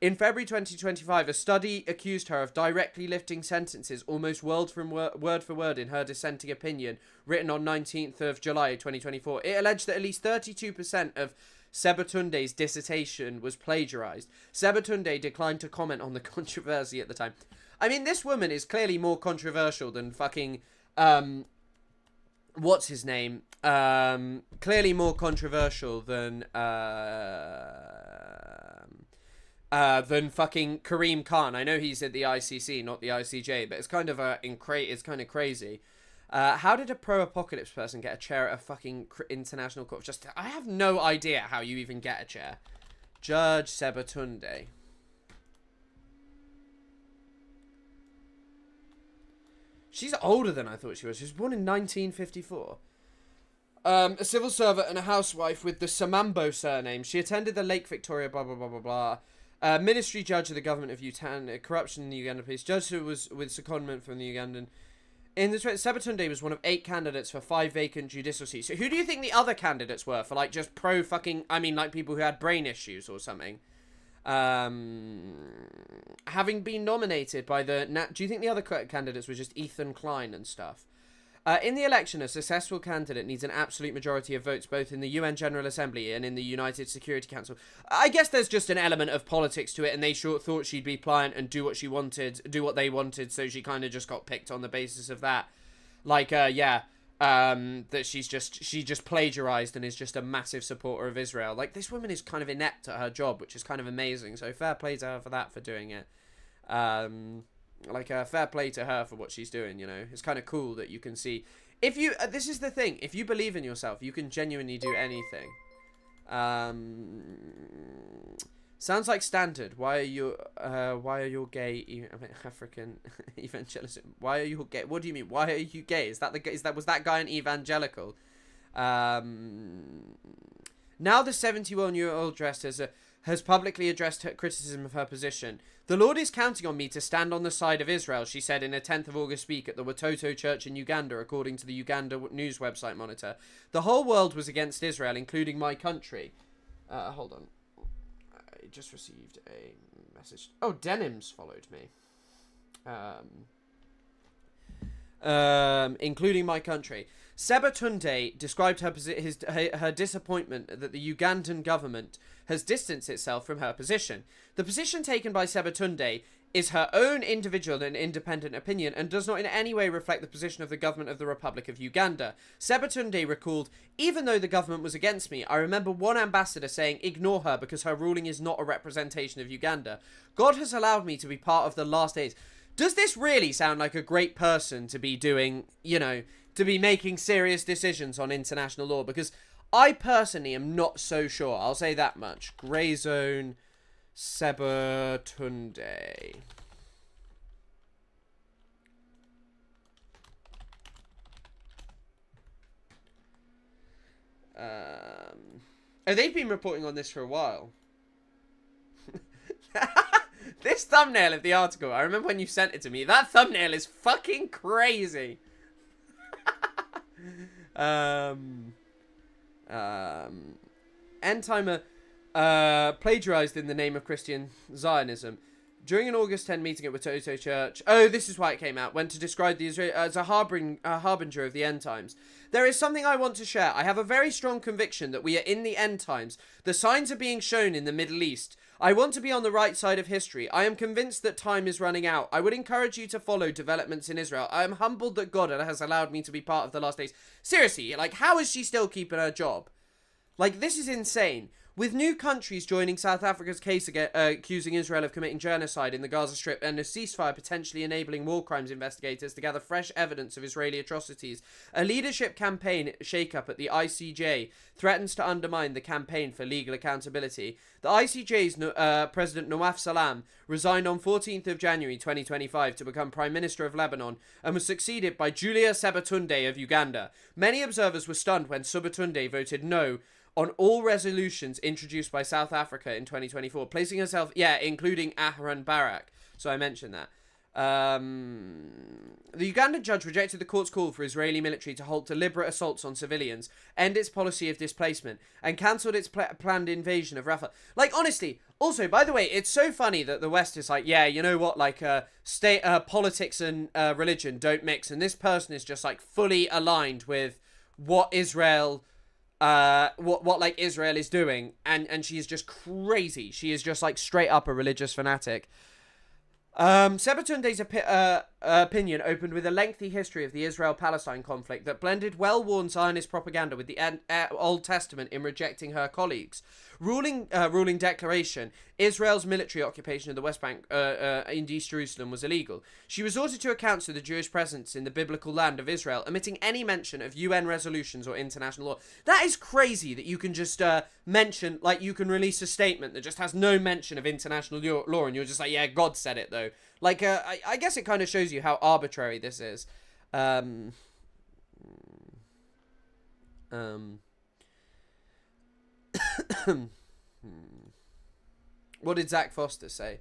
In February 2025, a study accused her of directly lifting sentences almost word for word in her dissenting opinion, written on 19th of July 2024. It alleged that at least 32% of Sebatunde's dissertation was plagiarized. Sebatunde declined to comment on the controversy at the time. I mean, this woman is clearly more controversial than fucking... what's his name? Clearly more controversial than fucking Kareem Khan. I know he's at the ICC, not the ICJ, but it's kind of crazy. How did a pro-apocalypse person get a chair at a fucking international court of justice? I have no idea how you even get a chair. Judge Sebatunde. She's older than I thought she was. She was born in 1954. A civil servant and a housewife with the Samambo surname. She attended the Lake Victoria, blah, blah, blah, blah, blah. Ministry judge of the government of Uganda, corruption in the Uganda police. Judge who was with secondment from the Ugandan. In the Sebatunde was one of 8 candidates for 5 vacant judicial seats. So who do you think the other candidates were for, like, just like people who had brain issues or something? Having been nominated by the... do you think the other candidates were just Ethan Klein and stuff? In the election, a successful candidate needs an absolute majority of votes both in the UN General Assembly and in the United Security Council. I guess there's just an element of politics to it, and they thought she'd be pliant and do what they wanted, so she kind of just got picked on the basis of that. Like, that she just plagiarized and is just a massive supporter of Israel. Like, this woman is kind of inept at her job, which is kind of amazing, so fair play to her for that, for doing it. Fair play to her for what she's doing, you know. It's kind of cool that you can see... If you... this is the thing. If you believe in yourself, you can genuinely do anything. Sounds like standard. Why are you gay... African evangelism? Why are you gay? What do you mean? Why are you gay? Was that guy an evangelical? Now the 71-year-old has publicly addressed her criticism of her position. The Lord is counting on me to stand on the side of Israel, she said in a 10th of August speak at the Watoto Church in Uganda, according to the Uganda news website Monitor. The whole world was against Israel, including my country. Hold on. I just received a message. Oh, Denims followed me. Including my country. Sebatunde described her disappointment that the Ugandan government has distanced itself from her position. The position taken by Sebatunde is her own individual and independent opinion and does not in any way reflect the position of the government of the Republic of Uganda. Sebatunde recalled, even though the government was against me, I remember one ambassador saying, ignore her because her ruling is not a representation of Uganda. God has allowed me to be part of the last days. Does this really sound like a great person to be doing, you know, to be making serious decisions on international law? Because I personally am not so sure. I'll say that much. Grey Zone Sebatunde. Oh, they've been reporting on this for a while. This thumbnail of the article, I remember when you sent it to me. That thumbnail is fucking crazy. End timer plagiarized in the name of Christian Zionism. During an August 10 meeting at Watoto Church, oh, this is why it came out, went to describe the Israel as a harbinger of the end times. There is something I want to share. I have a very strong conviction that we are in the end times. The signs are being shown in the Middle East. I want to be on the right side of history. I am convinced that time is running out. I would encourage you to follow developments in Israel. I am humbled that God has allowed me to be part of the last days. Seriously, like, how is she still keeping her job? Like, this is insane. With new countries joining South Africa's case accusing Israel of committing genocide in the Gaza Strip and a ceasefire potentially enabling war crimes investigators to gather fresh evidence of Israeli atrocities, a leadership campaign shake-up at the ICJ threatens to undermine the campaign for legal accountability. The ICJ's President Nawaf Salam resigned on 14th of January 2025 to become Prime Minister of Lebanon and was succeeded by Julia Sebatunde of Uganda. Many observers were stunned when Sebatunde voted no on all resolutions introduced by South Africa in 2024, placing herself, including Ahran Barak. So I mentioned that. The Ugandan judge rejected the court's call for Israeli military to halt deliberate assaults on civilians, end its policy of displacement, and cancelled its planned invasion of Rafah. Like, honestly, also, by the way, it's so funny that the West is like, yeah, you know what, like, state, politics and religion don't mix, and this person is just, like, fully aligned with what Israel... what like Israel is doing, and she is just crazy. She is just like straight up a religious fanatic. Sebatunde's opinion opened with a lengthy history of the Israel-Palestine conflict that blended well-worn Zionist propaganda with the Old Testament in rejecting her colleagues. Ruling declaration, Israel's military occupation of the West Bank in East Jerusalem was illegal. She resorted to accounts of the Jewish presence in the biblical land of Israel, omitting any mention of UN resolutions or international law. That is crazy that you can just mention, like, you can release a statement that just has no mention of international law, and you're just like, yeah, God said it, though. Like, I guess it kind of shows you how arbitrary this is. What did Zach Foster say?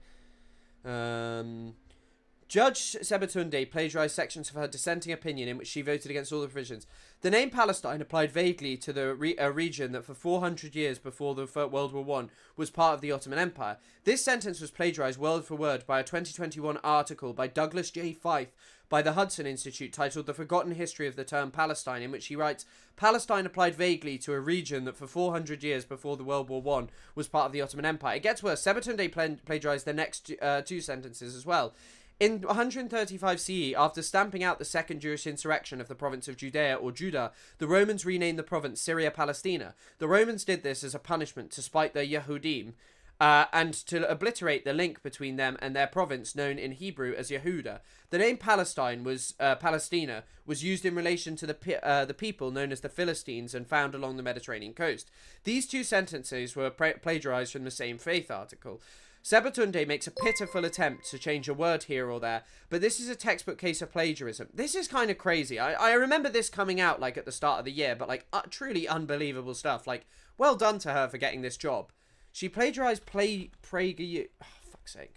Judge Sebatunde plagiarized sections of her dissenting opinion in which she voted against all the provisions. The name Palestine applied vaguely to the region that for 400 years before the World War I was part of the Ottoman Empire. This sentence was plagiarized word for word by a 2021 article by Douglas J. Fife by the Hudson Institute titled The Forgotten History of the Term Palestine, in which he writes, Palestine applied vaguely to a region that for 400 years before the World War I was part of the Ottoman Empire. It gets worse. Sebatunde plagiarized the next two sentences as well. In 135 CE, after stamping out the second Jewish insurrection of the province of Judea or Judah, the Romans renamed the province Syria Palestina. The Romans did this as a punishment to spite the Yehudim, and to obliterate the link between them and their province known in Hebrew as Yehuda. The name Palestine was Palestina was used in relation to the people known as the Philistines and found along the Mediterranean coast. These two sentences were plagiarized from the same Faith article. Sebatunde makes a pitiful attempt to change a word here or there, but this is a textbook case of plagiarism. This is kind of crazy. I remember this coming out like at the start of the year, but like truly unbelievable stuff. Like, well done to her for getting this job. She plagiarized PragerU. Oh, fuck's sake.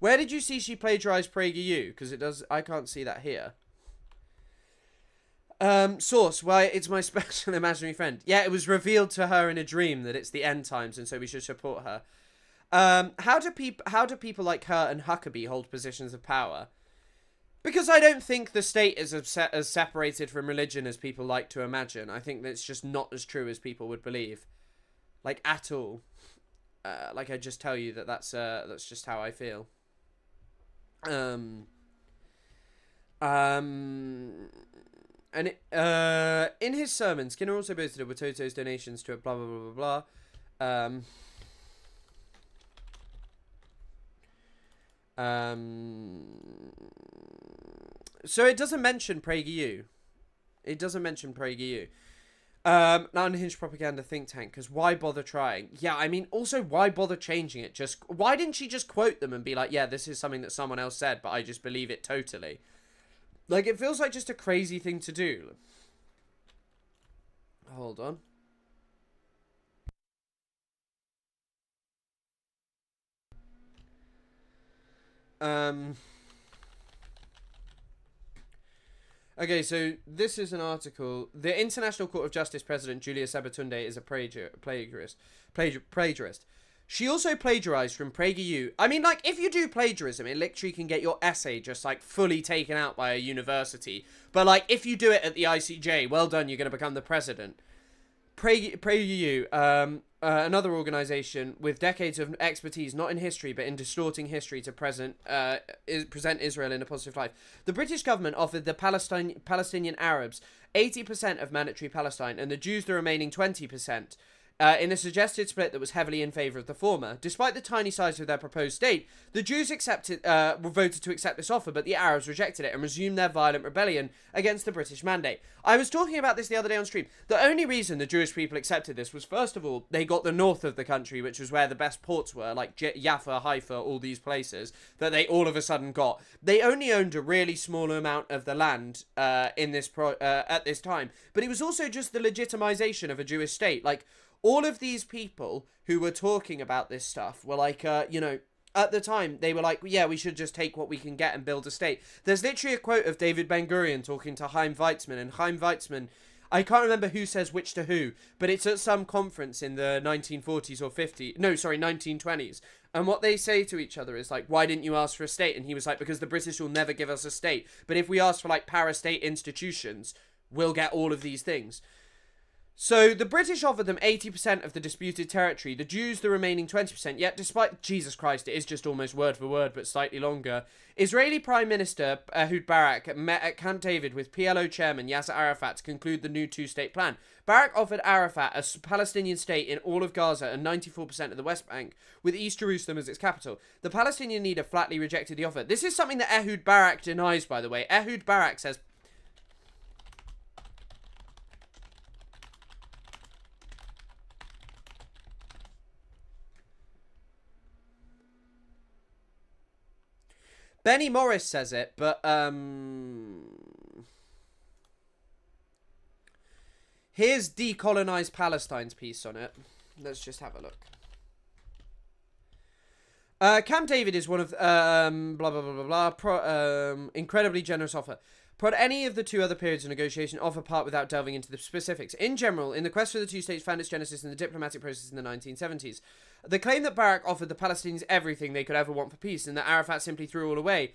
Where did you see she plagiarized PragerU? Because it does. I can't see that here. Source, why it's my special imaginary friend. Yeah, it was revealed to her in a dream that it's the end times, and so we should support her. How do people like her and Huckabee hold positions of power? Because I don't think the state is as separated from religion as people like to imagine. I think that it's just not as true as people would believe. Like, at all. like I just tell you that's just how I feel. And in his sermon, Skinner also boasted of Watoto's donations to a blah blah blah blah blah. So it doesn't mention PragerU. It doesn't mention PragerU. An unhinged propaganda think tank, because why bother trying? Yeah, I mean, also, why bother changing it? Just why didn't she just quote them and be like, yeah, this is something that someone else said, but I just believe it totally? Like, it feels like just a crazy thing to do. Hold on. Okay, so this is an article. The International Court of Justice President Julia Sabatunde is a plagiarist. She also plagiarized from PragerU. I mean, like, if you do plagiarism, it literally can get your essay just, like, fully taken out by a university. But, like, if you do it at the ICJ, well done, you're going to become the president. PragerU, another organization with decades of expertise, not in history, but in distorting history to present Israel in a positive light. The British government offered the Palestinian Arabs 80% of mandatory Palestine and the Jews the remaining 20%. In a suggested split that was heavily in favour of the former. Despite the tiny size of their proposed state, the Jews voted to accept this offer, but the Arabs rejected it and resumed their violent rebellion against the British mandate. I was talking about this the other day on stream. The only reason the Jewish people accepted this was, first of all, they got the north of the country, which was where the best ports were, like Jaffa, Haifa, all these places, that they all of a sudden got. They only owned a really small amount of the land at this time, but it was also just the legitimization of a Jewish state. Like, all of these people who were talking about this stuff were like, you know, at the time, they were like, yeah, we should just take what we can get and build a state. There's literally a quote of David Ben-Gurion talking to Chaim Weizmann, and Chaim Weizmann, I can't remember who says which to who, but it's at some conference in the 1940s or 50s, no, sorry, 1920s. And what they say to each other is like, why didn't you ask for a state? And he was like, because the British will never give us a state. But if we ask for like para-state institutions, we'll get all of these things. So the British offered them 80% of the disputed territory, the Jews the remaining 20%, yet despite, Jesus Christ, it is just almost word for word, but slightly longer. Israeli Prime Minister Ehud Barak met at Camp David with PLO chairman Yasser Arafat to conclude the new two-state plan. Barak offered Arafat a Palestinian state in all of Gaza and 94% of the West Bank, with East Jerusalem as its capital. The Palestinian leader flatly rejected the offer. This is something that Ehud Barak denies, by the way. Ehud Barak says, Benny Morris says it, but here's Decolonize Palestine's piece on it. Let's just have a look. Camp David is one of blah blah blah blah blah. Incredibly generous offer. Prod any of the two other periods of negotiation off apart without delving into the specifics. In general, in the quest for the two states found its genesis in the diplomatic process in the 1970s. The claim that Barak offered the Palestinians everything they could ever want for peace and that Arafat simply threw all away.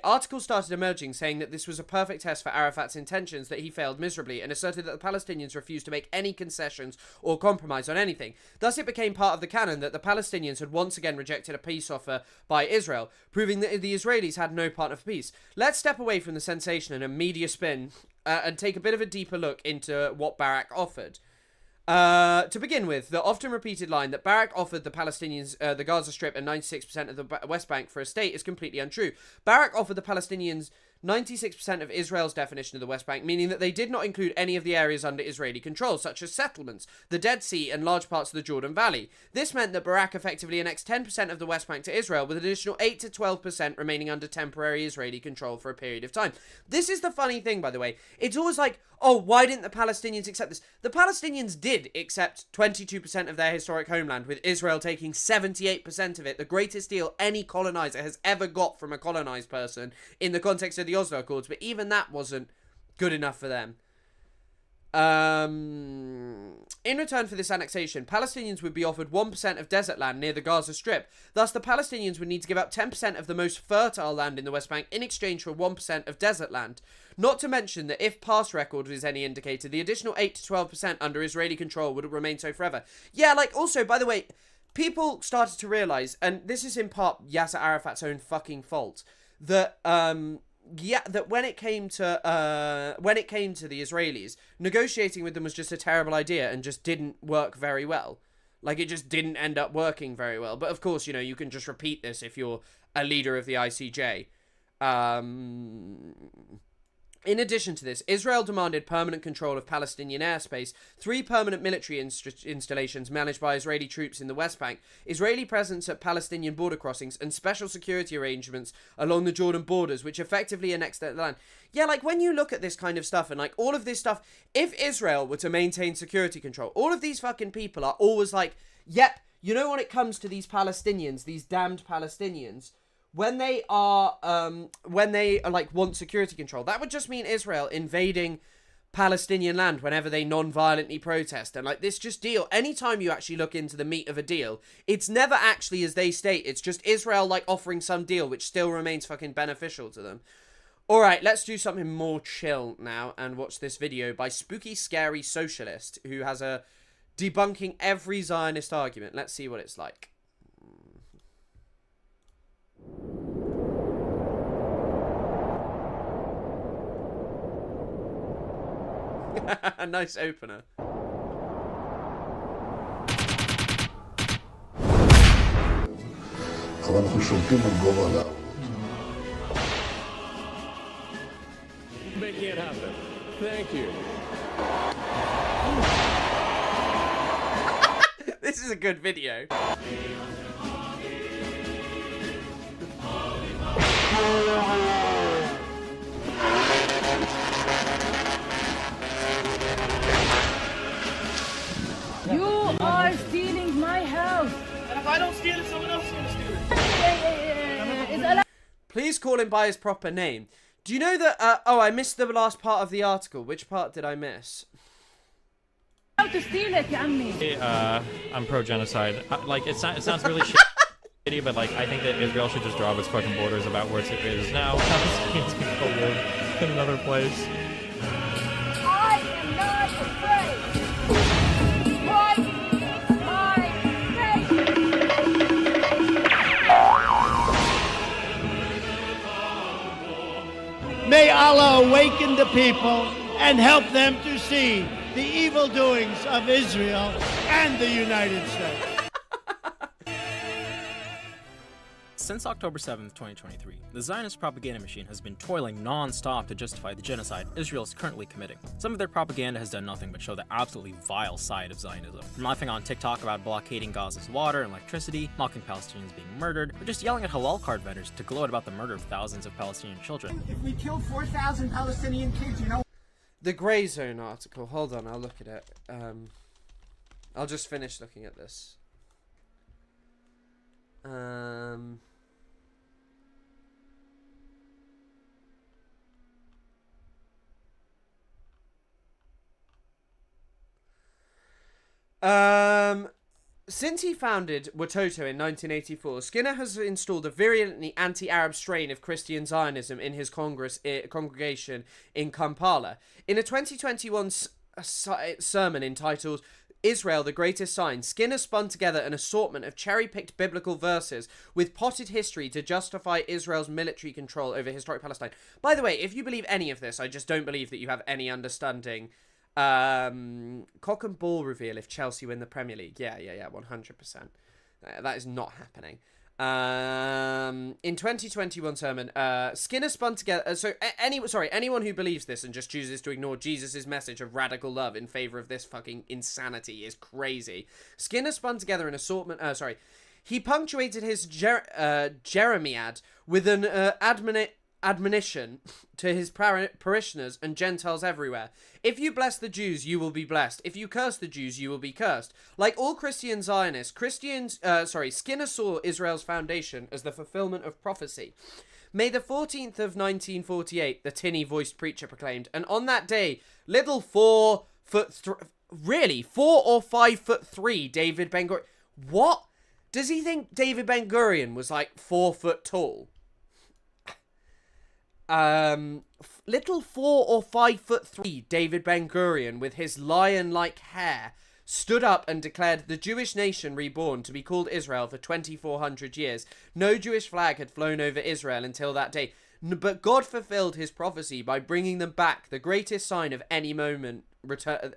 Articles started emerging saying that this was a perfect test for Arafat's intentions, that he failed miserably, and asserted that the Palestinians refused to make any concessions or compromise on anything. Thus it became part of the canon that the Palestinians had once again rejected a peace offer by Israel, proving that the Israelis had no partner for peace. Let's step away from the sensation and a media spin and take a bit of a deeper look into what Barak offered. To begin with, the often repeated line that Barak offered the Palestinians the Gaza Strip and 96% of the West Bank for a state is completely untrue. Barak offered the Palestinians 96% of Israel's definition of the West Bank, meaning that they did not include any of the areas under Israeli control, such as settlements, the Dead Sea, and large parts of the Jordan Valley. This meant that Barak effectively annexed 10% of the West Bank to Israel, with an additional 8 to 12% remaining under temporary Israeli control for a period of time. This is the funny thing, by the way. It's always like, oh, why didn't the Palestinians accept this? The Palestinians did accept 22% of their historic homeland, with Israel taking 78% of it, the greatest deal any colonizer has ever got from a colonized person in the context of the Oslo Accords, but even that wasn't good enough for them. In return for this annexation, Palestinians would be offered 1% of desert land near the Gaza Strip. Thus, the Palestinians would need to give up 10% of the most fertile land in the West Bank in exchange for 1% of desert land. Not to mention that if past record is any indicator, the additional 8 to 12% under Israeli control would remain so forever. Yeah, like, also, by the way, people started to realize, and this is in part Yasser Arafat's own fucking fault, that that when it came to the Israelis, negotiating with them was just a terrible idea and just didn't work very well. Like, it just didn't end up working very well. But of course, you know, you can just repeat this if you're a leader of the ICJ. In addition to this, Israel demanded permanent control of Palestinian airspace, 3 permanent military installations managed by Israeli troops in the West Bank, Israeli presence at Palestinian border crossings, and special security arrangements along the Jordan borders, which effectively annexed the land. Yeah, like, when you look at this kind of stuff, and, like, all of this stuff, if Israel were to maintain security control, all of these fucking people are always like, yep, you know, when it comes to these Palestinians, these damned Palestinians, when they like want security control, that would just mean Israel invading Palestinian land whenever they non-violently protest. And like, this just deal, anytime you actually look into the meat of a deal, it's never actually as they state. It's just Israel like offering some deal which still remains fucking beneficial to them. Alright, let's do something more chill now and watch this video by Spooky Scary Socialist, who has a debunking every Zionist argument. Let's see what it's like. Nice opener. Making it happen. Thank you. This is a good video. You are stealing my house. And if I don't steal it, someone else is going to steal it. Please call him by his proper name. Do you know that, oh, I missed the last part of the article. Which part did I miss? How to steal it, يا عمي. I'm pro-genocide. Like, it sounds really shitty, but, like, I think that Israel should just draw up its fucking borders about where it is now. Palestinians can go live in another place. I am not afraid. What is my faith? May Allah awaken the people and help them to see the evil doings of Israel and the United States. Since October 7th, 2023, the Zionist propaganda machine has been toiling non-stop to justify the genocide Israel is currently committing. Some of their propaganda has done nothing but show the absolutely vile side of Zionism. From laughing on TikTok about blockading Gaza's water and electricity, mocking Palestinians being murdered, or just yelling at halal card vendors to gloat about the murder of thousands of Palestinian children. If we killed 4,000 Palestinian kids, you know. The Grey Zone article. Hold on, I'll look at it. I'll just finish looking at this. Since he founded Watoto in 1984, Skinner has installed a virulently anti-Arab strain of Christian Zionism in his congregation in Kampala. In a 2021 sermon entitled Israel, the Greatest Sign, Skinner spun together an assortment of cherry-picked biblical verses with potted history to justify Israel's military control over historic Palestine. By the way, if you believe any of this, I just don't believe that you have any understanding. Cock and ball reveal if Chelsea win the Premier League. Yeah, 100%. That is not happening. In 2021 sermon, Skinner spun together. Anyone who believes this and just chooses to ignore Jesus' message of radical love in favor of this fucking insanity is crazy. Skinner spun together an assortment. He punctuated his Jeremiad with an admonition to his parishioners and Gentiles everywhere. If you bless the Jews, you will be blessed. If you curse the Jews, you will be cursed. Like all Christian Zionists, Skinner saw Israel's foundation as the fulfillment of prophecy. May the 14th of 1948, the tinny-voiced preacher proclaimed, and on that day, little 4 or 5 foot 3 David Ben-Gurion. What? Does he think David Ben-Gurion was like 4 foot tall? Little 4 or 5 foot 3 David Ben-Gurion with his lion-like hair stood up and declared the Jewish nation reborn to be called Israel for 2,400 years. No Jewish flag had flown over Israel until that day. But God fulfilled his prophecy by bringing them back, the greatest sign of any moment return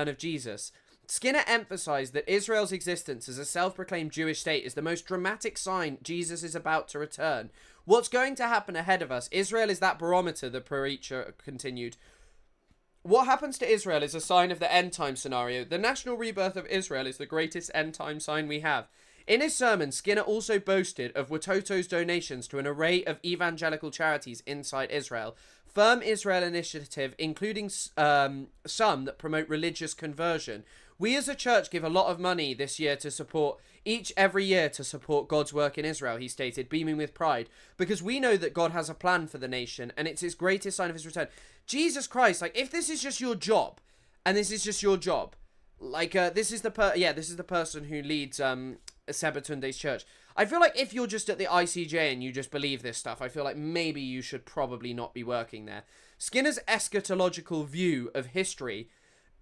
of Jesus. Skinner emphasized that Israel's existence as a self-proclaimed Jewish state is the most dramatic sign Jesus is about to return. What's going to happen ahead of us? Israel is that barometer, the preacher continued. What happens to Israel is a sign of the end-time scenario. The national rebirth of Israel is the greatest end-time sign we have. In his sermon, Skinner also boasted of Watoto's donations to an array of evangelical charities inside Israel. Firm Israel Initiative, including some that promote religious conversion. We as a church give a lot of money this year to support, every year to support God's work in Israel, he stated, beaming with pride, because we know that God has a plan for the nation, and it's his greatest sign of his return. Jesus Christ, like, if this is just your job, and this is just your job, like, this is the person who leads, Sebatunde's church. I feel like if you're just at the ICJ and you just believe this stuff, I feel like maybe you should probably not be working there. Skinner's eschatological view of history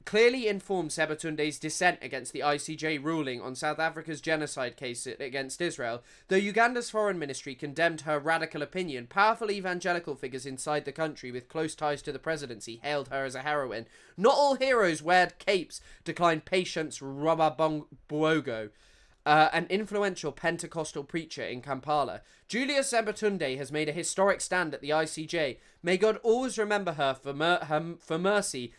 clearly informed Sebatunde's dissent against the ICJ ruling on South Africa's genocide case against Israel. Though Uganda's foreign ministry condemned her radical opinion, powerful evangelical figures inside the country with close ties to the presidency hailed her as a heroine. Not all heroes wear capes, declined Patience Rubabongogo, an influential Pentecostal preacher in Kampala. Julia Sebatunde has made a historic stand at the ICJ. May God always remember her for mercy,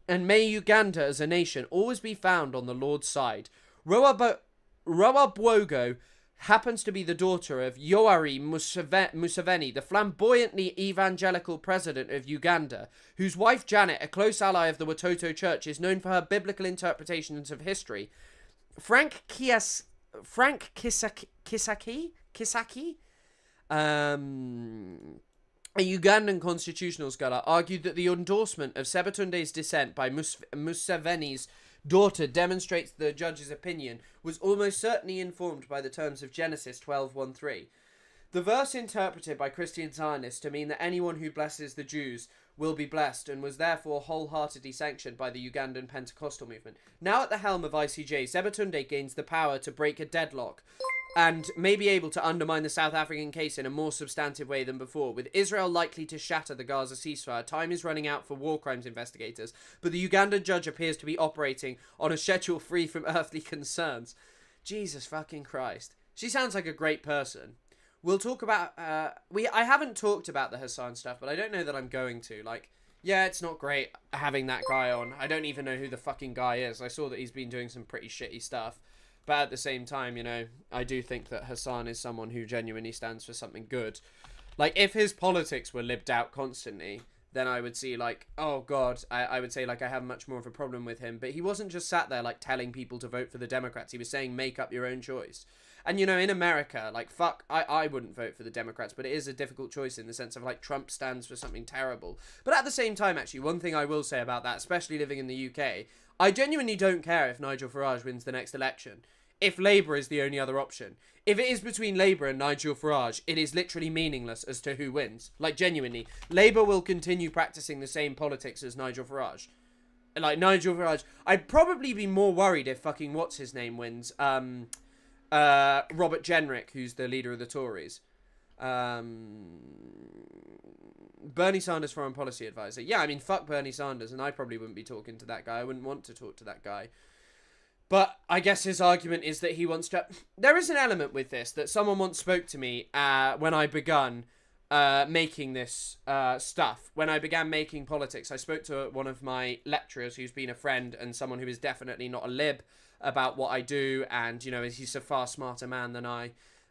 and may Uganda as a nation always be found on the Lord's side. Rubabongogo happens to be the daughter of Yoweri Museveni, the flamboyantly evangelical president of Uganda, whose wife Janet, a close ally of the Watoto Church, is known for her biblical interpretations of history. Frank Kisaki, a Ugandan constitutional scholar, argued that the endorsement of Sebatunde's dissent by Museveni's daughter demonstrates the judge's opinion was almost certainly informed by the terms of Genesis 12:1-3. The verse interpreted by Christian Zionists to mean that anyone who blesses the Jews will be blessed, and was therefore wholeheartedly sanctioned by the Ugandan Pentecostal movement. Now at the helm of ICJ, Sebatunde gains the power to break a deadlock and may be able to undermine the South African case in a more substantive way than before. With Israel likely to shatter the Gaza ceasefire, time is running out for war crimes investigators, but the Ugandan judge appears to be operating on a schedule free from earthly concerns. Jesus fucking Christ. She sounds like a great person. We'll talk about, I haven't talked about the Hassan stuff, but I don't know that I'm going to. Like, yeah, it's not great having that guy on. I don't even know who the fucking guy is. I saw that he's been doing some pretty shitty stuff. But at the same time, you know, I do think that Hassan is someone who genuinely stands for something good. Like, if his politics were lived out constantly, then I would see, like, oh God, I would say, like, I have much more of a problem with him. But he wasn't just sat there, like, telling people to vote for the Democrats. He was saying, make up your own choice. And, you know, in America, like, fuck, I wouldn't vote for the Democrats, but it is a difficult choice in the sense of, like, Trump stands for something terrible. But at the same time, actually, one thing I will say about that, especially living in the UK, I genuinely don't care if Nigel Farage wins the next election, if Labour is the only other option. If it is between Labour and Nigel Farage, it is literally meaningless as to who wins. Like, genuinely. Labour will continue practicing the same politics as Nigel Farage. Like, Nigel Farage, I'd probably be more worried if fucking what's-his-name wins, Robert Jenrick, who's the leader of the Tories. Bernie Sanders foreign policy advisor. Yeah, I mean, fuck Bernie Sanders, and I probably wouldn't be talking to that guy. I wouldn't want to talk to that guy. But I guess his argument is that he wants to... There is an element with this that someone once spoke to me when I begun making this stuff. When I began making politics, I spoke to one of my lecturers who's been a friend and someone who is definitely not a lib about what I do, and, you know, he's a far smarter man than I,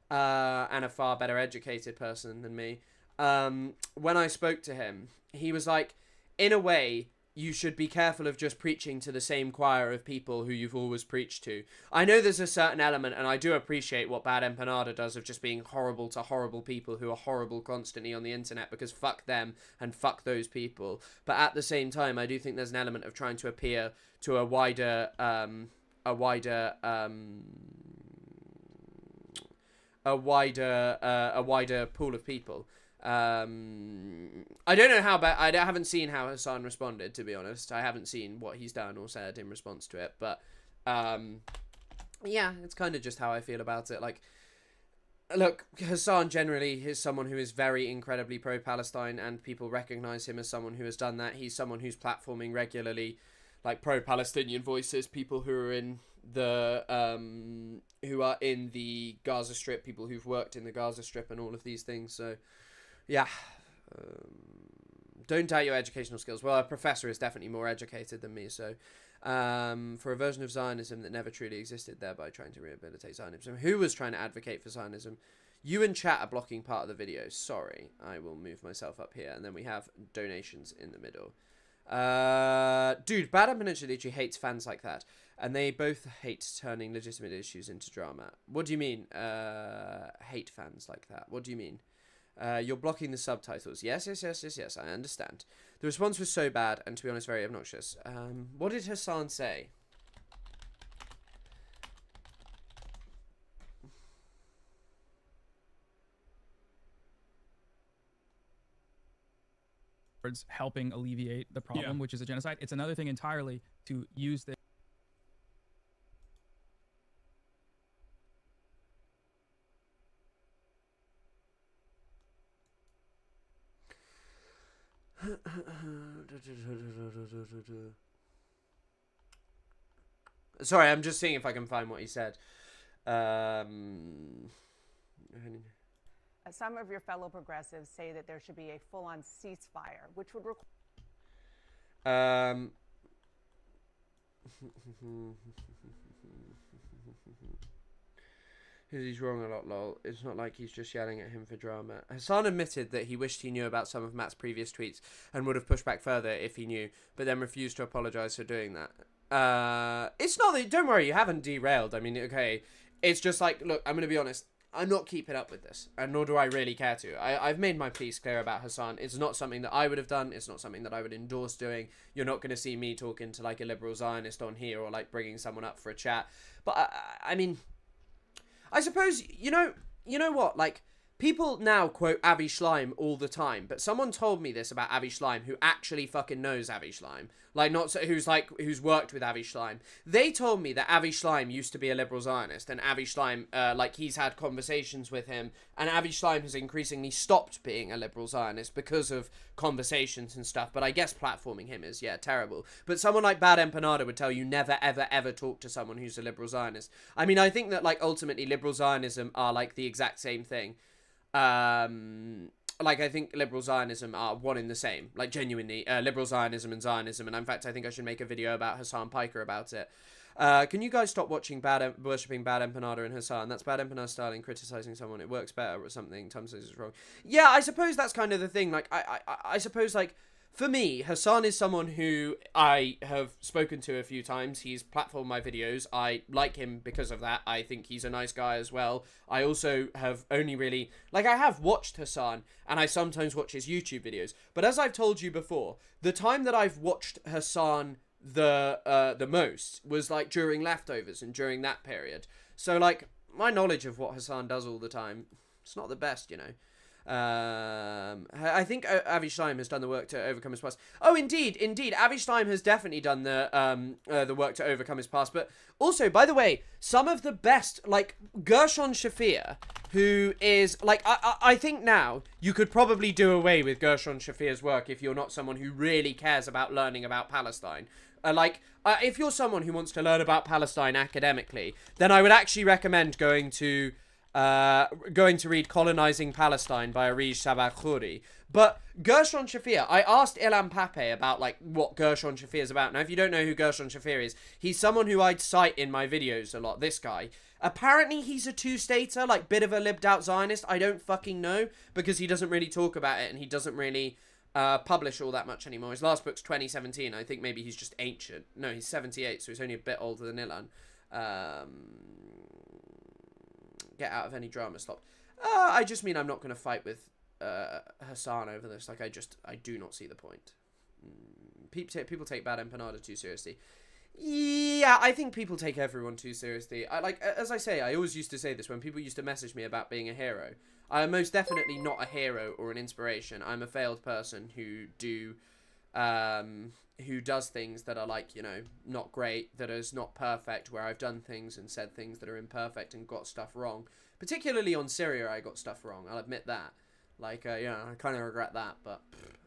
and a far better educated person than me. When I spoke to him, he was like, in a way, you should be careful of just preaching to the same choir of people who you've always preached to. I know there's a certain element, and I do appreciate what Bad Empanada does of just being horrible to horrible people who are horrible constantly on the internet, because fuck them and fuck those people. But at the same time, I do think there's an element of trying to appear to a wider pool of people. I don't know how bad. I haven't seen how Hassan responded, to be honest. I haven't seen what he's done or said in response to it, but yeah, it's kind of just how I feel about it. Like, look, Hassan generally is someone who is very incredibly pro-Palestine, and people recognize him as someone who has done that. He's someone who's platforming regularly, like, pro-Palestinian voices, people who are in the Gaza Strip, people who've worked in the Gaza Strip and all of these things. So yeah, don't doubt your educational skills. Well, a professor is definitely more educated than me, so for a version of Zionism that never truly existed, thereby trying to rehabilitate Zionism. Who was trying to advocate for Zionism? You and chat are blocking part of the video. Sorry, I will move myself up here, and then we have donations in the middle. Dude, Bad Peninsula literally hates fans like that, and they both hate turning legitimate issues into drama. What do you mean, hate fans like that? What do you mean? You're blocking the subtitles. Yes, I understand. The response was so bad, and to be honest, very obnoxious. What did Hassan say? Towards helping alleviate the problem, which is a genocide. It's another thing entirely to use this. Sorry, I'm just seeing if I can find what he said. Some of your fellow progressives say that there should be a full-on ceasefire, which would require... He's wrong a lot, lol. It's not like he's just yelling at him for drama. Hassan admitted that he wished he knew about some of Matt's previous tweets and would have pushed back further if he knew, but then refused to apologize for doing that. It's not that... Don't worry, you haven't derailed. I mean, okay. It's just like, look, I'm going to be honest. I'm not keeping up with this, and nor do I really care to. I've made my piece clear about Hassan. It's not something that I would have done. It's not something that I would endorse doing. You're not going to see me talking to, like, a liberal Zionist on here or, like, bringing someone up for a chat. But, I mean... I suppose, you know what, like, people now quote Avi Schleim all the time, but someone told me this about Avi Schleim who actually fucking knows Avi Schleim. Like, not who's worked with Avi Schleim. They told me that Avi Schleim used to be a liberal Zionist, and Avi Schleim, like, he's had conversations with him, and Avi Schleim has increasingly stopped being a liberal Zionist because of conversations and stuff, but I guess platforming him is, yeah, terrible. But someone like Bad Empanada would tell you never, ever, ever talk to someone who's a liberal Zionist. I mean, I think that, like, ultimately liberal Zionism are, like, the exact same thing. Like, I think liberal Zionism are one in the same. Like, genuinely, liberal Zionism and Zionism. And in fact, I think I should make a video about Hassan Piker about it. Can you guys stop watching worshipping Bad Empanada and Hassan? That's Bad Empanada style in criticizing someone. It works better or something. Tom says it's wrong. Yeah, I suppose that's kind of the thing. Like, I suppose, like, for me, Hassan is someone who I have spoken to a few times. He's platformed my videos. I like him because of that. I think he's a nice guy as well. I also have only really... Like, I have watched Hassan, and I sometimes watch his YouTube videos. But as I've told you before, the time that I've watched Hassan the most was, like, during Leftovers and during that period. So, like, my knowledge of what Hassan does all the time, it's not the best, you know. I think Avi Schleim has done the work to overcome his past. Oh, indeed. Avi Schleim has definitely done the work to overcome his past. But also, by the way, some of the best, like, Gershon Shafir, who is, like, I think now you could probably do away with Gershon Shafir's work if you're not someone who really cares about learning about Palestine. If you're someone who wants to learn about Palestine academically, then I would actually recommend going to read Colonizing Palestine by Arij Sabah-Khouri. But Gershon Shafir, I asked Ilan Pape about, like, what Gershon Shafir is about. Now, if you don't know who Gershon Shafir is, he's someone who I'd cite in my videos a lot, this guy. Apparently, he's a two-stater, like, bit of a libbed-out Zionist. I don't fucking know, because he doesn't really talk about it, and he doesn't really publish all that much anymore. His last book's 2017. I think maybe he's just ancient. No, he's 78, so he's only a bit older than Ilan. Get out of any drama slot. I just mean I'm not going to fight with Hassan over this. Like, I do not see the point. People take Bad Empanada too seriously. Yeah, I think people take everyone too seriously. As I say, I always used to say this when people used to message me about being a hero. I am most definitely not a hero or an inspiration. I'm a failed person who does things that are like, you know, not great, that is not perfect, where I've done things and said things that are imperfect and got stuff wrong. Particularly on Syria, I got stuff wrong. I'll admit that. Like, I kind of regret that, but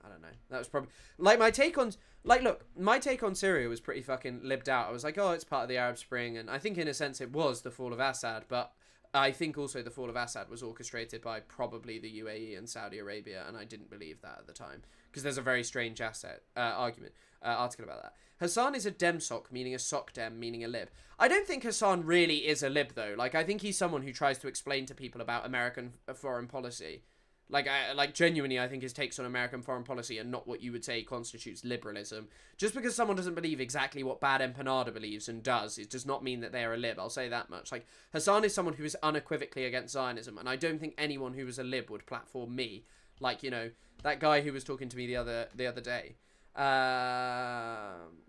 I don't know. That was probably like my take on Syria was pretty fucking libbed out. I was like, oh, it's part of the Arab Spring, and I think in a sense it was the fall of Assad, but I think also the fall of Assad was orchestrated by probably the UAE and Saudi Arabia, and I didn't believe that at the time because there's a very strange article about that. Hassan is a demsoc, meaning a sock dem, meaning a lib. I don't think Hassan really is a lib though. Like, I think he's someone who tries to explain to people about American foreign policy. Like genuinely, I think his takes on American foreign policy are not what you would say constitutes liberalism. Just because someone doesn't believe exactly what Bad Empanada believes and does, it does not mean that they are a lib. I'll say that much. Like, Hassan is someone who is unequivocally against Zionism, and I don't think anyone who was a lib would platform me. Like, you know, that guy who was talking to me the other day.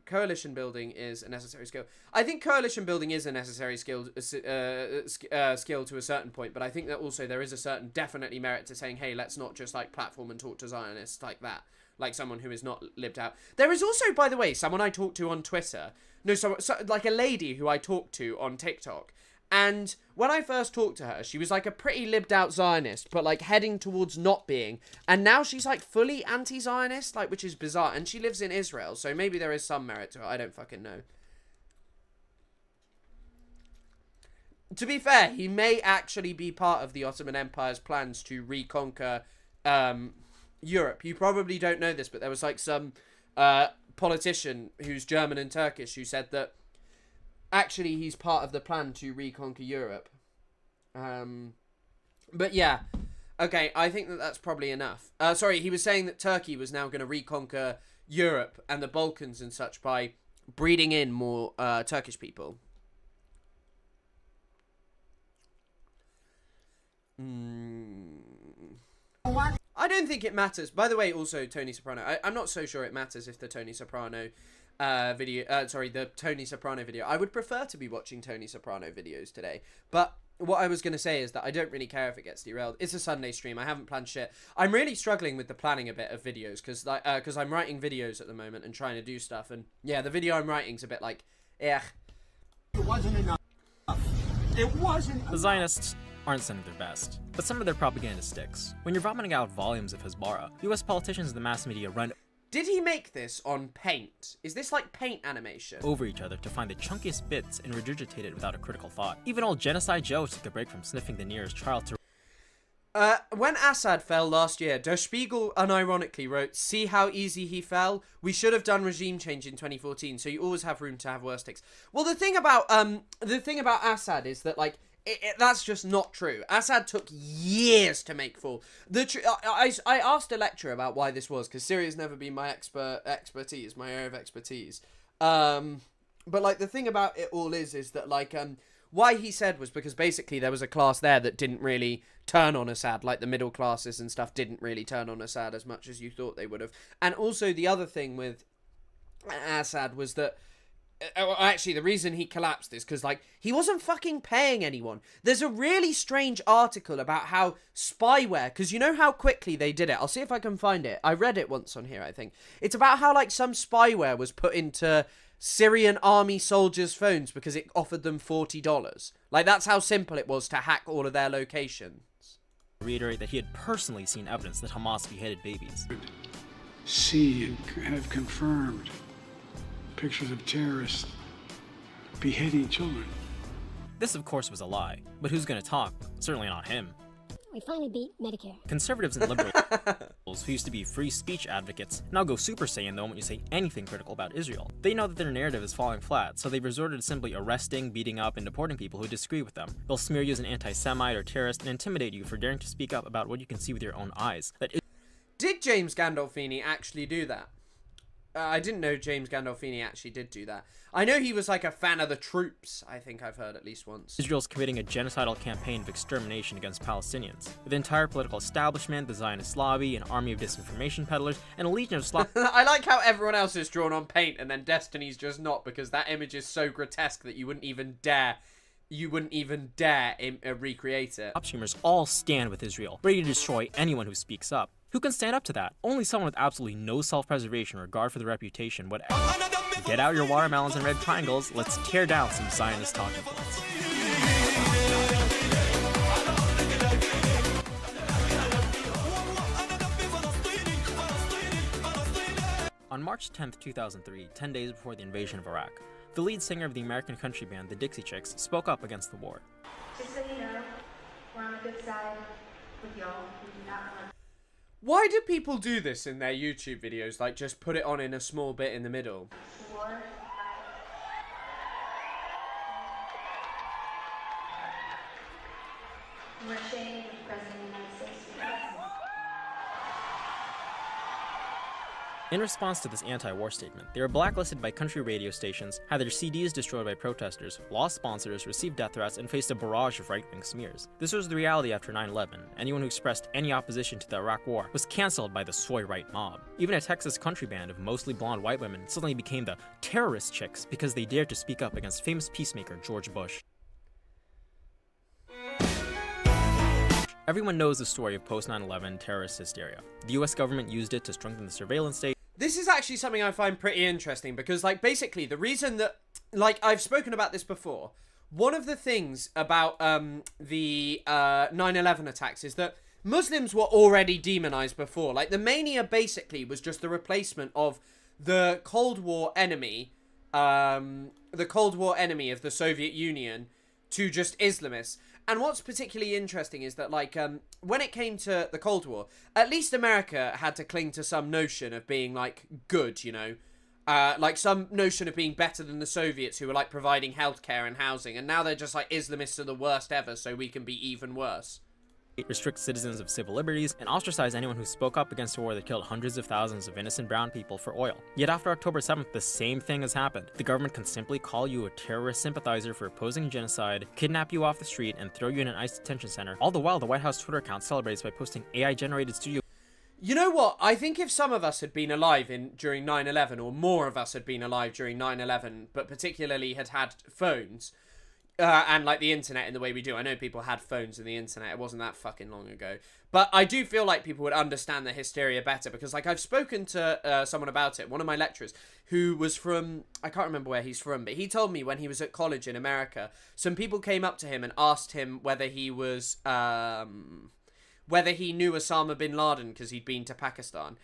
Coalition building is a necessary skill. I think coalition building is a necessary skill to a certain point, but I think that also there is a certain definitely merit to saying, hey, let's not just like platform and talk to Zionists like that, like someone who is not lived out. There is also, by the way, someone I talked to on Twitter, like a lady who I talked to on TikTok. And when I first talked to her, she was like a pretty libbed out Zionist, but like heading towards not being. And now she's like fully anti-Zionist, like, which is bizarre. And she lives in Israel, so maybe there is some merit to it. I don't fucking know. To be fair, he may actually be part of the Ottoman Empire's plans to reconquer Europe. You probably don't know this, but there was like some politician who's German and Turkish who said that actually he's part of the plan to reconquer Europe. But yeah, okay, I think that that's probably enough. Sorry, he was saying that Turkey was now going to reconquer Europe and the Balkans and such by breeding in more Turkish people. I don't think it matters. By the way, also Tony Soprano. I'm not so sure it matters if the Tony Soprano the Tony Soprano video. I would prefer to be watching Tony Soprano videos today. But what I was going to say is that I don't really care if it gets derailed. It's a Sunday stream. I haven't planned shit. I'm really struggling with the planning a bit of videos because I'm writing videos at the moment and trying to do stuff. And yeah, the video I'm writing's a bit like, It wasn't enough. It wasn't enough. The Zionists aren't sending their best, but some of their propaganda sticks. When you're vomiting out volumes of Hezbollah, US politicians and the mass media run Did he make this on Paint? Is this like Paint animation? Over each other to find the chunkiest bits and regurgitate it without a critical thought. Even old Genocide Joe took a break from sniffing the nearest child to when Assad fell last year, Der Spiegel unironically wrote, "See how easy he fell? We should have done regime change in 2014, so you always have room to have worse takes." Well, the thing about Assad is that, like, that's just not true. Assad took years to make fall. I asked a lecturer about why this was, because Syria's never been my expertise, my area of expertise. But, like, the thing about it all is that, like, why he said was because basically there was a class there that didn't really turn on Assad, like the middle classes and stuff didn't really turn on Assad as much as you thought they would have. And also the other thing with Assad was that, actually the reason he collapsed is because, like, he wasn't fucking paying anyone. There's a really strange article about how spyware, because you know how quickly they did it. I'll see if I can find it. I read it once on here, I think. It's about how, like, some spyware was put into Syrian army soldiers' phones because it offered them $40. Like, that's how simple it was to hack all of their locations. Reiterate that he had personally seen evidence that Hamas beheaded babies. See and have confirmed pictures of terrorists beheading children. This, of course, was a lie. But who's going to talk? Certainly not him. We finally beat Medicare. Conservatives and liberals who used to be free speech advocates now go Super Saiyan the moment you say anything critical about Israel. They know that their narrative is falling flat, so they've resorted to simply arresting, beating up, and deporting people who disagree with them. They'll smear you as an anti-Semite or terrorist and intimidate you for daring to speak up about what you can see with your own eyes. Did James Gandolfini actually do that? I didn't know James Gandolfini actually did do that. I know he was like a fan of the troops, I think I've heard at least once. Israel's committing a genocidal campaign of extermination against Palestinians. The entire political establishment, the Zionist lobby, an army of disinformation peddlers, and a legion of I like how everyone else is drawn on paint and then Destiny's just not, because that image is so grotesque that you wouldn't even dare recreate it. Upstreamers all stand with Israel, ready to destroy anyone who speaks up. Who can stand up to that? Only someone with absolutely no self-preservation or regard for the reputation, whatever. Get out your watermelons and red triangles, let's tear down some Zionist talking points. On March 10th, 2003, 10 days before the invasion of Iraq, the lead singer of the American country band the Dixie Chicks spoke up against the war. Just so you know, we're on the good side with y'all. We do not want. Why do people do this in their YouTube videos? Like, just put it on in a small bit in the middle. War. We're ashamed of the President of the United States. In response to this anti-war statement, they were blacklisted by country radio stations, had their CDs destroyed by protesters, lost sponsors, received death threats, and faced a barrage of right-wing smears. This was the reality after 9/11. Anyone who expressed any opposition to the Iraq War was cancelled by the soy right mob. Even a Texas country band of mostly blonde white women suddenly became the terrorist chicks because they dared to speak up against famous peacemaker George Bush. Everyone knows the story of post-9/11 terrorist hysteria. The US government used it to strengthen the surveillance state. This is actually something I find pretty interesting because, like, basically the reason that, like, I've spoken about this before, one of the things about the 9/11 attacks is that Muslims were already demonized before. Like, the mania basically was just the replacement of the Cold War enemy, of the Soviet Union to just Islamists. And what's particularly interesting is that, like, when it came to the Cold War, at least America had to cling to some notion of being, like, good, you know? Like, some notion of being better than the Soviets who were, like, providing healthcare and housing. And now they're just like, Islamists are the worst ever, so we can be even worse. It restricts citizens of civil liberties and ostracized anyone who spoke up against a war that killed hundreds of thousands of innocent brown people for oil. Yet after October 7th, the same thing has happened. The government can simply call you a terrorist sympathizer for opposing genocide, kidnap you off the street, and throw you in an ICE detention center. All the while, the White House Twitter account celebrates by posting AI-generated studio. You know what? I think if some of us had been alive during 9/11, or more of us had been alive during 9/11, but particularly had had phones, and like the internet in the way we do. I know people had phones and the internet. It wasn't that fucking long ago. But I do feel like people would understand the hysteria better because, like, I've spoken to someone about it. One of my lecturers who was from, I can't remember where he's from, but he told me when he was at college in America, some people came up to him and asked him whether he was, whether he knew Osama bin Laden because he'd been to Pakistan.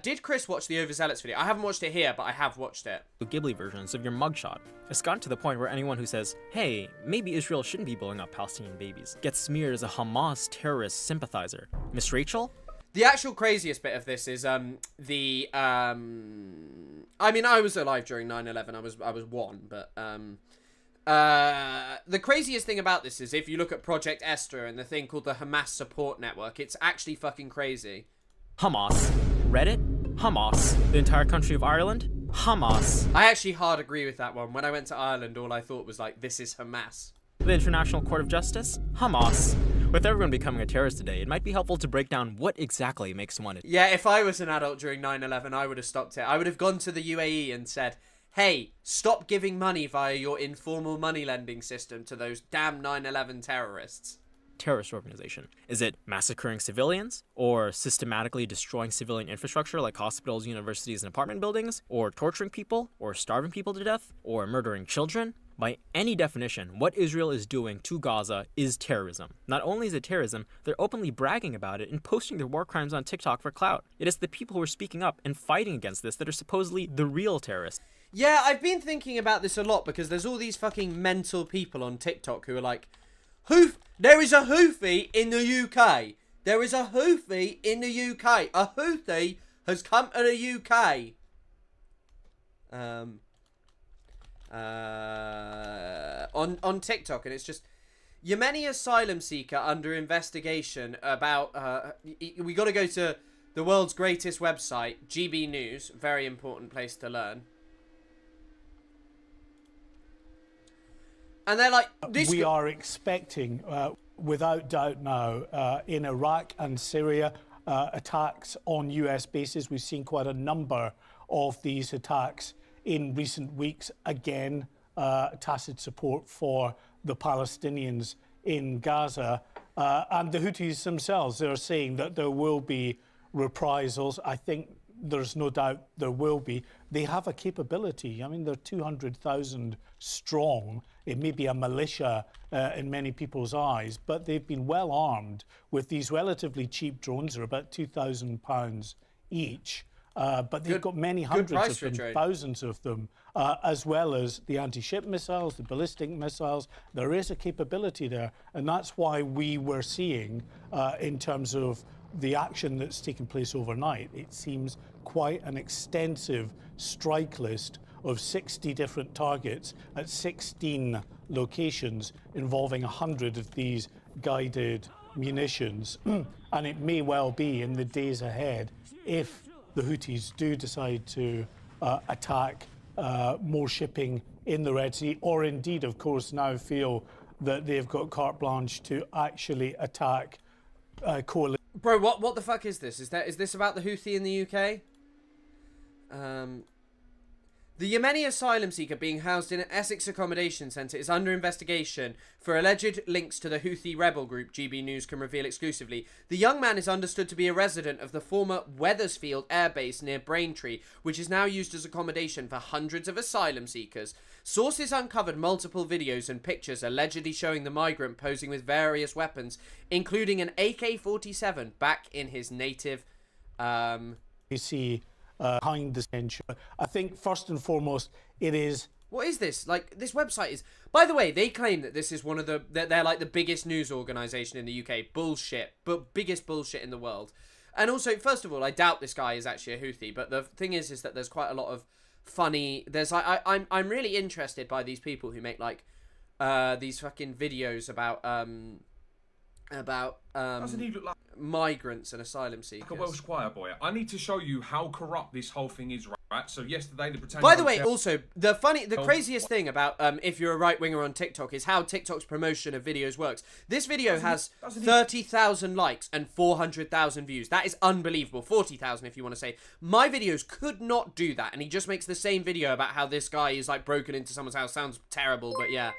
Did Chris watch the Overzealots video? I haven't watched it here, but I have watched it. Ghibli versions of your mugshot. It's gotten to the point where anyone who says, hey, maybe Israel shouldn't be blowing up Palestinian babies, gets smeared as a Hamas terrorist sympathizer. Miss Rachel? The actual craziest bit of this is I mean, I was alive during 9/11. I was one, but the craziest thing about this is if you look at Project Esther and the thing called the Hamas Support Network, it's actually fucking crazy. Hamas. Reddit? Hamas. The entire country of Ireland? Hamas. I actually hard agree with that one. When I went to Ireland, all I thought was like, this is Hamas. The International Court of Justice? Hamas. With everyone becoming a terrorist today, it might be helpful to break down what exactly makes one. Yeah, if I was an adult during 9/11, I would have stopped it. I would have gone to the UAE and said, hey, stop giving money via your informal money lending system to those damn 9/11 terrorists. Terrorist organization? Is it massacring civilians? Or systematically destroying civilian infrastructure like hospitals, universities, and apartment buildings? Or torturing people? Or starving people to death? Or murdering children? By any definition, what Israel is doing to Gaza is terrorism. Not only is it terrorism, they're openly bragging about it and posting their war crimes on TikTok for clout. It is the people who are speaking up and fighting against this that are supposedly the real terrorists. Yeah, I've been thinking about this a lot because there's all these fucking mental people on TikTok who are like, there is a Houthi in the UK. There is a Houthi in the UK. A Houthi has come to the UK. On TikTok, and it's just Yemeni asylum seeker under investigation about we got to go to the world's greatest website, GB News, very important place to learn. And they're like, we are expecting, without doubt now, in Iraq and Syria, attacks on US bases. We've seen quite a number of these attacks in recent weeks. Again, tacit support for the Palestinians in Gaza. And the Houthis themselves, they're saying that there will be reprisals. I think there's no doubt there will be. They have a capability. I mean, they're 200,000 strong. It may be a militia in many people's eyes, but they've been well armed with these relatively cheap drones. They're about £2,000 each. But they've got many hundreds of them, thousands of them, as well as the anti-ship missiles, the ballistic missiles. There is a capability there, and that's why we were seeing, in terms of the action that's taken place overnight, it seems quite an extensive strike list of 60 different targets at 16 locations involving 100 of these guided munitions. And it may well be in the days ahead, if the Houthis do decide to attack more shipping in the Red Sea, or indeed, of course, now feel that they've got carte blanche to actually attack coalition. Bro, what the fuck is this? Is this about the Houthi in the UK? The Yemeni asylum seeker being housed in an Essex accommodation centre is under investigation for alleged links to the Houthi rebel group, GB News can reveal exclusively. The young man is understood to be a resident of the former Wethersfield Air Base near Braintree, which is now used as accommodation for hundreds of asylum seekers. Sources uncovered multiple videos and pictures allegedly showing the migrant posing with various weapons, including an AK-47 back in his native... You see... behind the censure. I think first and foremost, it is. What is this? Like, this website is. By the way, they claim that this is one of the. They're like the biggest news organisation in the UK. Bullshit, but biggest bullshit in the world. And also, first of all, I doubt this guy is actually a Houthi. But the thing is that there's quite a lot of funny. There's I'm really interested by these people who make like these fucking videos about Doesn't he look like migrants and asylum seekers? like a Welsh choir boy? I need to show you how corrupt this whole thing is, right? So yesterday the Britannia... By the way, also, the craziest thing about if you're a right-winger on TikTok is how TikTok's promotion of videos works. This video has 30,000 likes and 400,000 views. That is unbelievable. 40,000 if you want to say. My videos could not do that, and he just makes the same video about how this guy is like broken into someone's house. Sounds terrible, but yeah.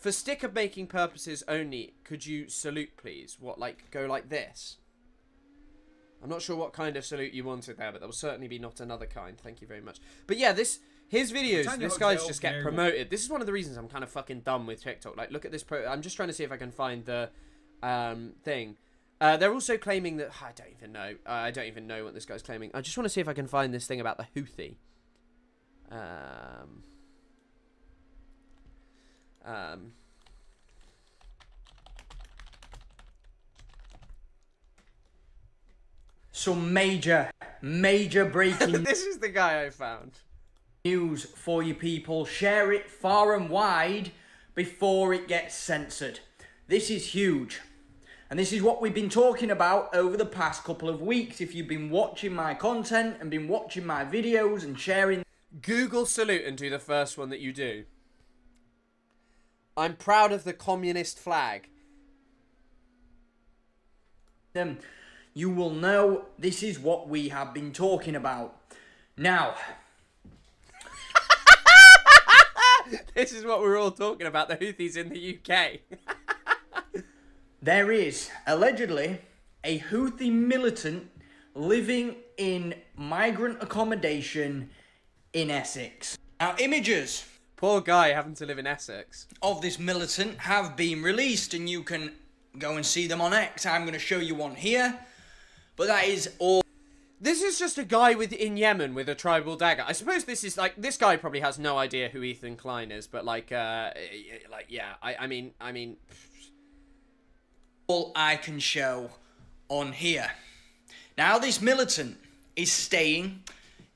For sticker making purposes only, could you salute please? What, like, go like this? I'm not sure what kind of salute you wanted there, but there will certainly be not another kind. Thank you very much. But yeah, his videos, this guy's just get promoted. This is one of the reasons I'm kind of fucking done with TikTok. Like, look at this I'm just trying to see if I can find the thing. They're also claiming that... I don't even know. I don't even know what this guy's claiming. I just want to see if I can find this thing about the Houthi. Some major breaking This is the guy I found. News for you people. Share it far and wide before it gets censored. This is huge. And this is what we've been talking about over the past couple of weeks. If you've been watching my content and been watching my videos and sharing... Google salute and do the first one that you do. I'm proud of the communist flag. You will know this is what we have been talking about. Now... This is what we're all talking about, the Houthis in the UK. There is, allegedly, a Houthi militant living in migrant accommodation in Essex. Now, images... Poor guy having to live in Essex. ...of this militant have been released, and you can go and see them on X. I'm going to show you one here. But that is all... This is just a guy in Yemen with a tribal dagger. I suppose this is like... This guy probably has no idea who Ethan Klein is, but like yeah, I mean... All I can show on here. Now, this militant is staying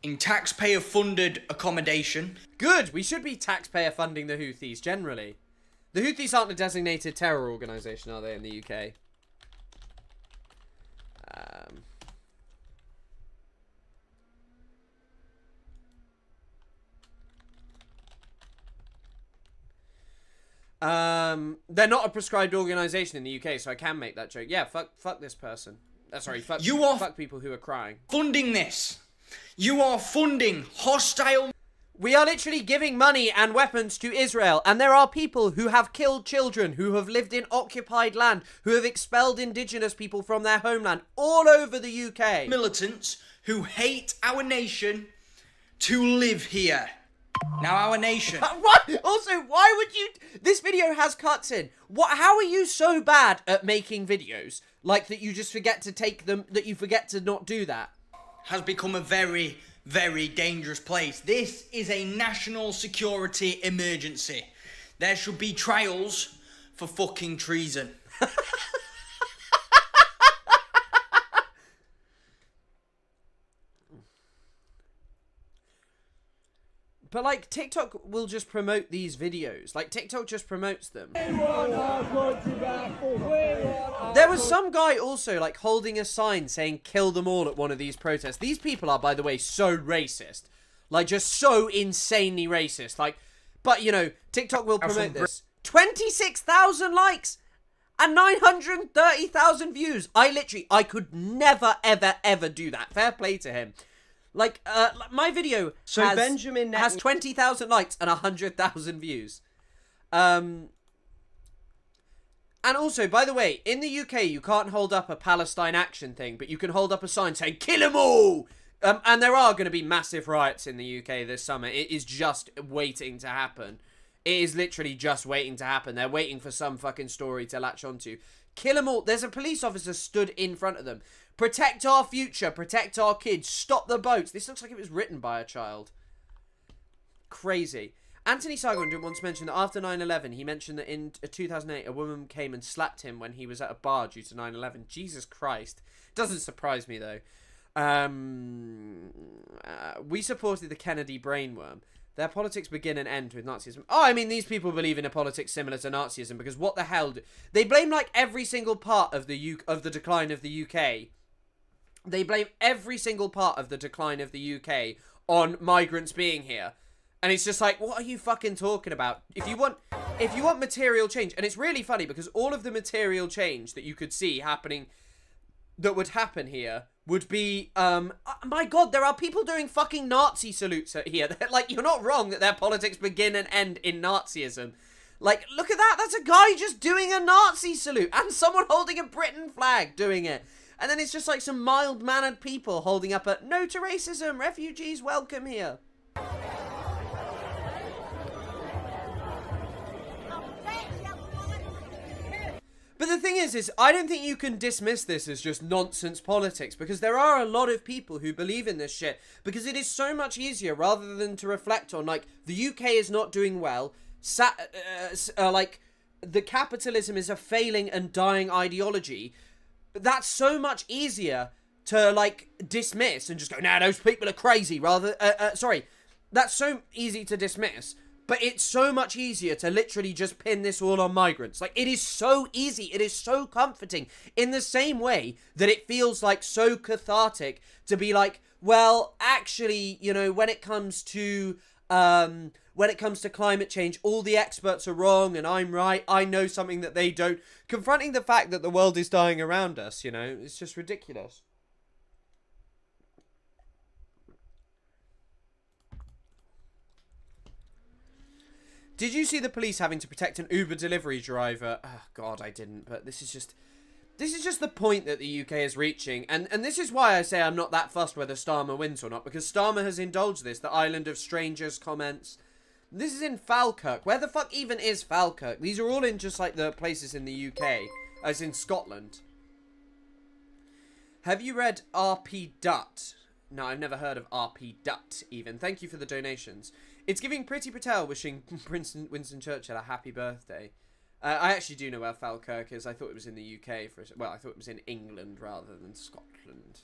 in taxpayer-funded accommodation. Good! We should be taxpayer funding the Houthis, generally. The Houthis aren't a designated terror organisation, are they, in the UK? They're not a prescribed organisation in the UK, so I can make that joke. Yeah, fuck this person. Sorry, fuck people who are crying. Funding this. You are funding hostile... We are literally giving money and weapons to Israel, and there are people who have killed children, who have lived in occupied land, who have expelled indigenous people from their homeland all over the UK. Militants who hate our nation to live here. Now our nation... What? Also, why would you... This video has cuts in. How are you so bad at making videos? Like that you just forget to take them, that you forget to not do that? Has become a very, very dangerous place. This is a national security emergency. There should be trials for fucking treason. But, like, TikTok will just promote these videos. Like, TikTok just promotes them. There was some guy also, like, holding a sign saying, kill them all at one of these protests. These people are, by the way, so racist. Like, just so insanely racist. Like, but, you know, TikTok will promote this. 26,000 likes and 930,000 views. I could never, ever, ever do that. Fair play to him. Like, my video has 20,000 likes and 100,000 views. And also, by the way, in the UK, you can't hold up a Palestine action thing, but you can hold up a sign saying, kill them all! And there are going to be massive riots in the UK this summer. It is just waiting to happen. It is literally just waiting to happen. They're waiting for some fucking story to latch onto. Kill them all. There's a police officer stood in front of them. Protect our future. Protect our kids. Stop the boats. This looks like it was written by a child. Crazy. Anthony Sargon once mentioned that after 9/11, he mentioned that in 2008, a woman came and slapped him when he was at a bar due to 9/11. Jesus Christ. Doesn't surprise me, though. We supported the Kennedy brainworm. Their politics begin and end with Nazism. Oh, I mean, these people believe in a politics similar to Nazism because what the hell? They blame, like, every single part of the decline of the UK. They blame every single part of the decline of the UK on migrants being here. And it's just like, what are you fucking talking about? If you want material change, and it's really funny because all of the material change that you could see happening, that would happen here, would be, my God, there are people doing fucking Nazi salutes here. Like, you're not wrong that their politics begin and end in Nazism. Like, look at that. That's a guy just doing a Nazi salute and someone holding a Britain flag doing it. And then it's just like some mild-mannered people holding up a no to racism, refugees welcome here. But the thing is I don't think you can dismiss this as just nonsense politics, because there are a lot of people who believe in this shit, because it is so much easier rather than to reflect on, like, the UK is not doing well, like, the capitalism is a failing and dying ideology. That's so much easier to, like, dismiss and just go, nah, those people are crazy, rather, sorry, that's so easy to dismiss. But it's so much easier to literally just pin this all on migrants. Like, it is so easy. It is so comforting. In the same way that it feels like so cathartic to be like, well, actually, you know, when it comes to climate change, all the experts are wrong and I'm right. I know something that they don't. Confronting the fact that the world is dying around us, you know, it's just ridiculous. Did you see the police having to protect an Uber delivery driver? Oh, God, I didn't. But this is just the point that the UK is reaching. And this is why I say I'm not that fussed whether Starmer wins or not. Because Starmer has indulged this. The Island of Strangers comments. This is in Falkirk. Where the fuck even is Falkirk? These are all in just like the places in the UK. As in Scotland. Have you read R.P. Dutt? No, I've never heard of R.P. Dutt even. Thank you for the donations. It's giving Priti Patel wishing Winston Churchill a happy birthday. I actually do know where Falkirk is. I thought it was in the UK. Well, I thought it was in England rather than Scotland.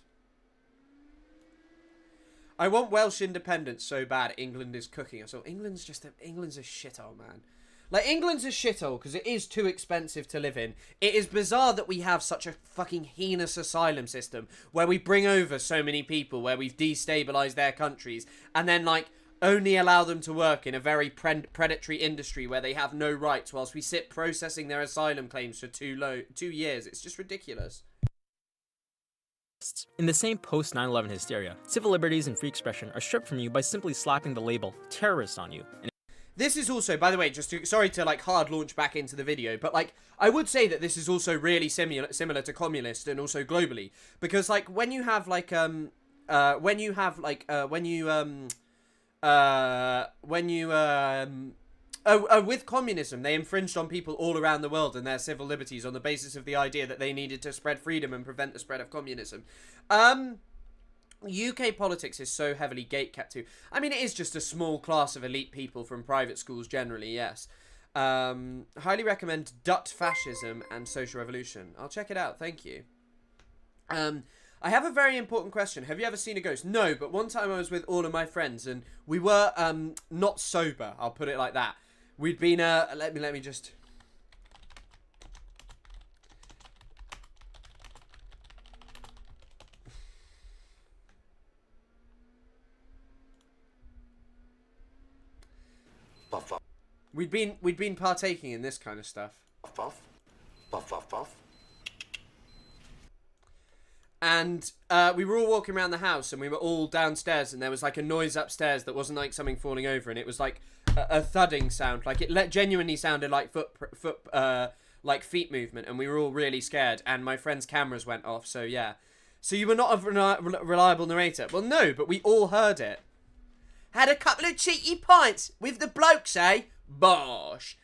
I want Welsh independence so bad. England is cooking us all. England's a shithole, man. Like, England's a shithole because it is too expensive to live in. It is bizarre that we have such a fucking heinous asylum system where we bring over so many people, where we've destabilised their countries, and then, like, only allow them to work in a very predatory industry where they have no rights whilst we sit processing their asylum claims for 2 years. It's just ridiculous. In the same post 9/11 hysteria, civil liberties and free expression are stripped from you by simply slapping the label terrorist on you. This is also, by the way, sorry to like hard launch back into the video, but like I would say that this is also really similar to communist and also globally, because like when you have like with communism, they infringed on people all around the world and their civil liberties on the basis of the idea that they needed to spread freedom and prevent the spread of communism. UK politics is so heavily gatekept to. I mean, it is just a small class of elite people from private schools generally, yes. Highly recommend Dut Fascism and Social Revolution. I'll check it out, thank you. I have a very important question. Have you ever seen a ghost? No, but one time I was with all of my friends and we were not sober, I'll put it like that. We'd been, let me just... We'd been partaking in this kind of stuff. And we were all walking around the house and we were all downstairs and there was like a noise upstairs that wasn't like something falling over, and it was like a thudding sound. Like it genuinely sounded like feet movement, and we were all really scared and my friend's cameras went off, so yeah. So you were not a reliable narrator. Well, no, but we all heard it. Had a couple of cheeky pints with the blokes, eh? Bosh.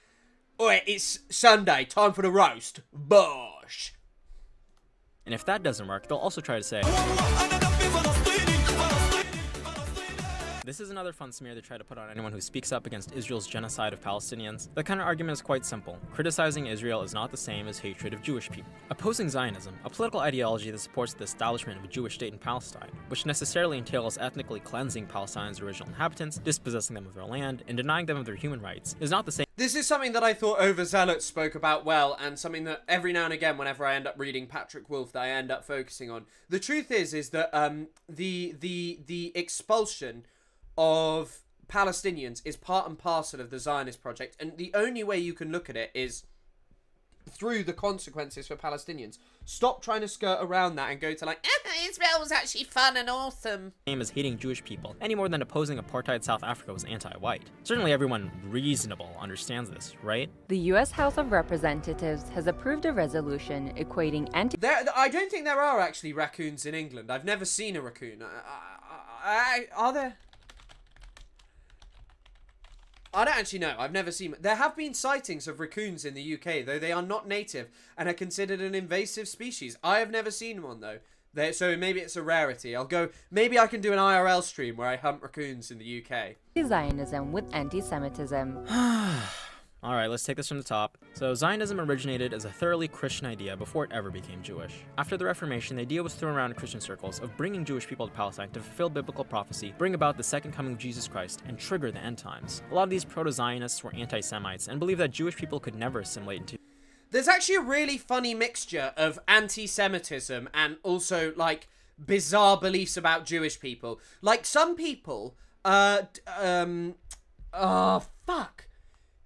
Oi, it's Sunday, time for the roast. Bosh. And if that doesn't work, they'll also try to say, this is another fun smear they try to put on anyone who speaks up against Israel's genocide of Palestinians. The counter argument is quite simple. Criticizing Israel is not the same as hatred of Jewish people. Opposing Zionism, a political ideology that supports the establishment of a Jewish state in Palestine, which necessarily entails ethnically cleansing Palestine's original inhabitants, dispossessing them of their land, and denying them of their human rights, is not the same. This is something that I thought Overzealot spoke about well, and something that every now and again, whenever I end up reading Patrick Wolf, that I end up focusing on. The truth is that the expulsion of Palestinians is part and parcel of the Zionist project, and the only way you can look at it is through the consequences for Palestinians. Stop trying to skirt around that and go to like, Israel was actually fun and awesome. Same as hating Jewish people, any more than opposing apartheid South Africa was anti-white. Certainly everyone reasonable understands this, right? The U.S. House of Representatives has approved a resolution equating I don't think there are actually raccoons in England. I've never seen a raccoon. Are there? I don't actually know. I've never seen... There have been sightings of raccoons in the UK, though they are not native and are considered an invasive species. I have never seen one, though. So maybe it's a rarity. I'll go... Maybe I can do an IRL stream where I hunt raccoons in the UK. Zionism with anti-Semitism. Alright, let's take this from the top. So, Zionism originated as a thoroughly Christian idea before it ever became Jewish. After the Reformation, the idea was thrown around in Christian circles of bringing Jewish people to Palestine to fulfill biblical prophecy, bring about the second coming of Jesus Christ, and trigger the end times. A lot of these proto-Zionists were anti-Semites and believed that Jewish people could never assimilate into... There's actually a really funny mixture of anti-Semitism and also, like, bizarre beliefs about Jewish people. Like, some people,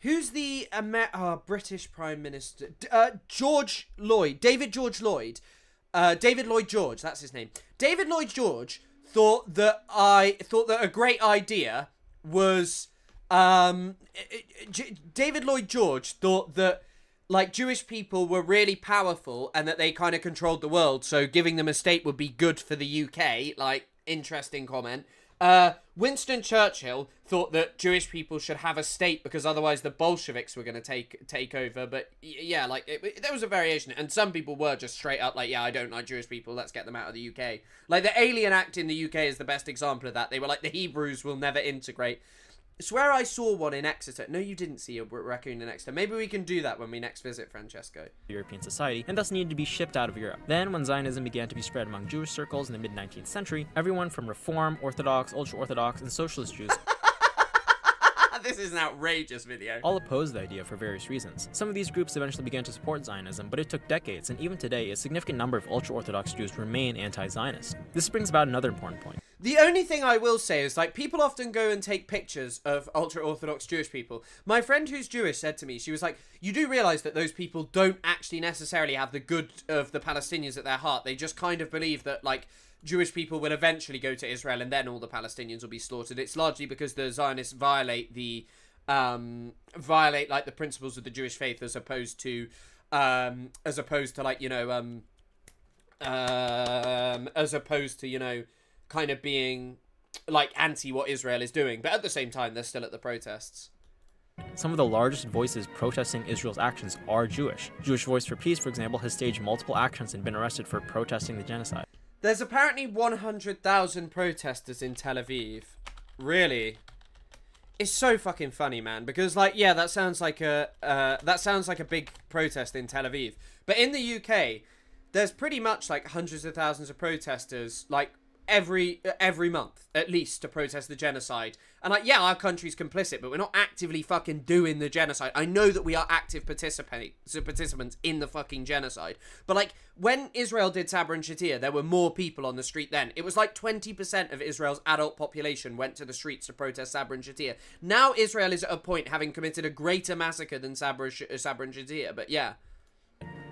who's the British Prime Minister? George Lloyd. David George Lloyd. David Lloyd George, that's his name. David Lloyd George thought that a great idea was... David Lloyd George thought that, like, Jewish people were really powerful and that they kind of controlled the world, so giving them a state would be good for the UK. Like, interesting comment. Winston Churchill thought that Jewish people should have a state because otherwise the Bolsheviks were going to take over. But yeah, like there was a variation, and some people were just straight up like, yeah, I don't like Jewish people, let's get them out of the UK. Like the Alien Act in the UK is the best example of that. They were like, the Hebrews will never integrate. I swear I saw one in Exeter. No, you didn't see a raccoon in Exeter. Maybe we can do that when we next visit, Francesco. European society, and thus needed to be shipped out of Europe. Then, when Zionism began to be spread among Jewish circles in the mid-19th century, everyone from Reform, Orthodox, Ultra-Orthodox, and Socialist Jews This is an outrageous video. all opposed the idea for various reasons. Some of these groups eventually began to support Zionism, but it took decades, and even today, a significant number of ultra-Orthodox Jews remain anti-Zionist. This brings about another important point. The only thing I will say is, like, people often go and take pictures of ultra-Orthodox Jewish people. My friend who's Jewish said to me, she was like, you do realise that those people don't actually necessarily have the good of the Palestinians at their heart. They just kind of believe that, like, Jewish people will eventually go to Israel and then all the Palestinians will be slaughtered. It's largely because the Zionists violate the, like, the principles of the Jewish faith as opposed to, like, you know, as opposed to, you know, kind of being like anti what Israel is doing, but at the same time they're still at the protests. Some of the largest voices protesting Israel's actions are Jewish. Jewish Voice for Peace, for example, has staged multiple actions and been arrested for protesting the genocide. There's apparently 100,000 protesters in Tel Aviv. Really? It's so fucking funny, man, because, like, yeah, that sounds like a big protest in Tel Aviv, but in the UK there's pretty much like hundreds of thousands of protesters, like, every month at least, to protest the genocide. And, like, yeah, our country's complicit, but we're not actively fucking doing the genocide. I know that we are active participants in the fucking genocide, but, like, when Israel did Sabra and Shatila, there were more people on the street then. It was like 20% of Israel's adult population went to the streets to protest Sabra and Shatila. Now Israel is at a point having committed a greater massacre than Sabra and Shatila, but yeah.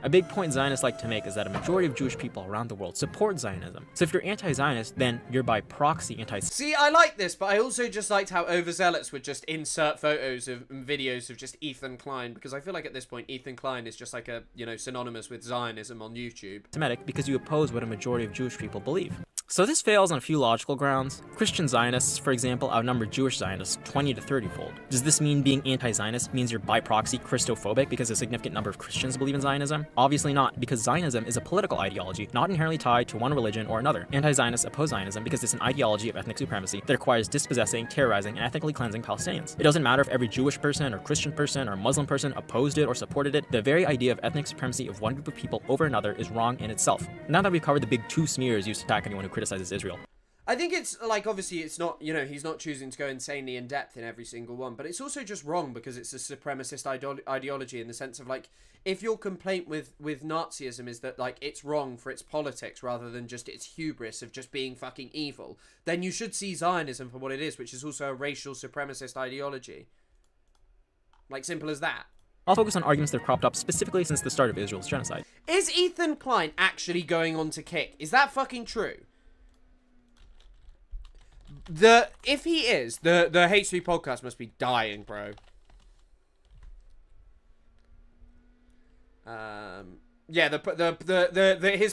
A big point Zionists like to make is that a majority of Jewish people around the world support Zionism. So if you're anti-Zionist, then you're by proxy See, I like this, but I also just liked how overzealots would just insert photos of and videos of just Ethan Klein, because I feel like at this point Ethan Klein is just like a, you know, synonymous with Zionism on YouTube. Semitic because you oppose what a majority of Jewish people believe. So this fails on a few logical grounds. Christian Zionists, for example, outnumber Jewish Zionists 20 to 30-fold. Does this mean being anti-Zionist means you're by proxy Christophobic because a significant number of Christians believe in Zionism? Obviously not, because Zionism is a political ideology, not inherently tied to one religion or another. Anti-Zionists oppose Zionism because it's an ideology of ethnic supremacy that requires dispossessing, terrorizing, and ethnically cleansing Palestinians. It doesn't matter if every Jewish person or Christian person or Muslim person opposed it or supported it. The very idea of ethnic supremacy of one group of people over another is wrong in itself. Now that we've covered the big two smears used to attack anyone who criticizes Israel, I think it's, like, obviously it's not, you know, he's not choosing to go insanely in depth in every single one, but it's also just wrong because it's a supremacist ideology in the sense of, like, if your complaint with Nazism is that, like, it's wrong for its politics rather than just its hubris of just being fucking evil, then you should see Zionism for what it is, which is also a racial supremacist ideology. Like, simple as that. I'll focus on arguments that have cropped up specifically since the start of Israel's genocide. Is Ethan Klein actually going on to kick? Is that fucking true? If he is, the H3 podcast must be dying, bro. Yeah, his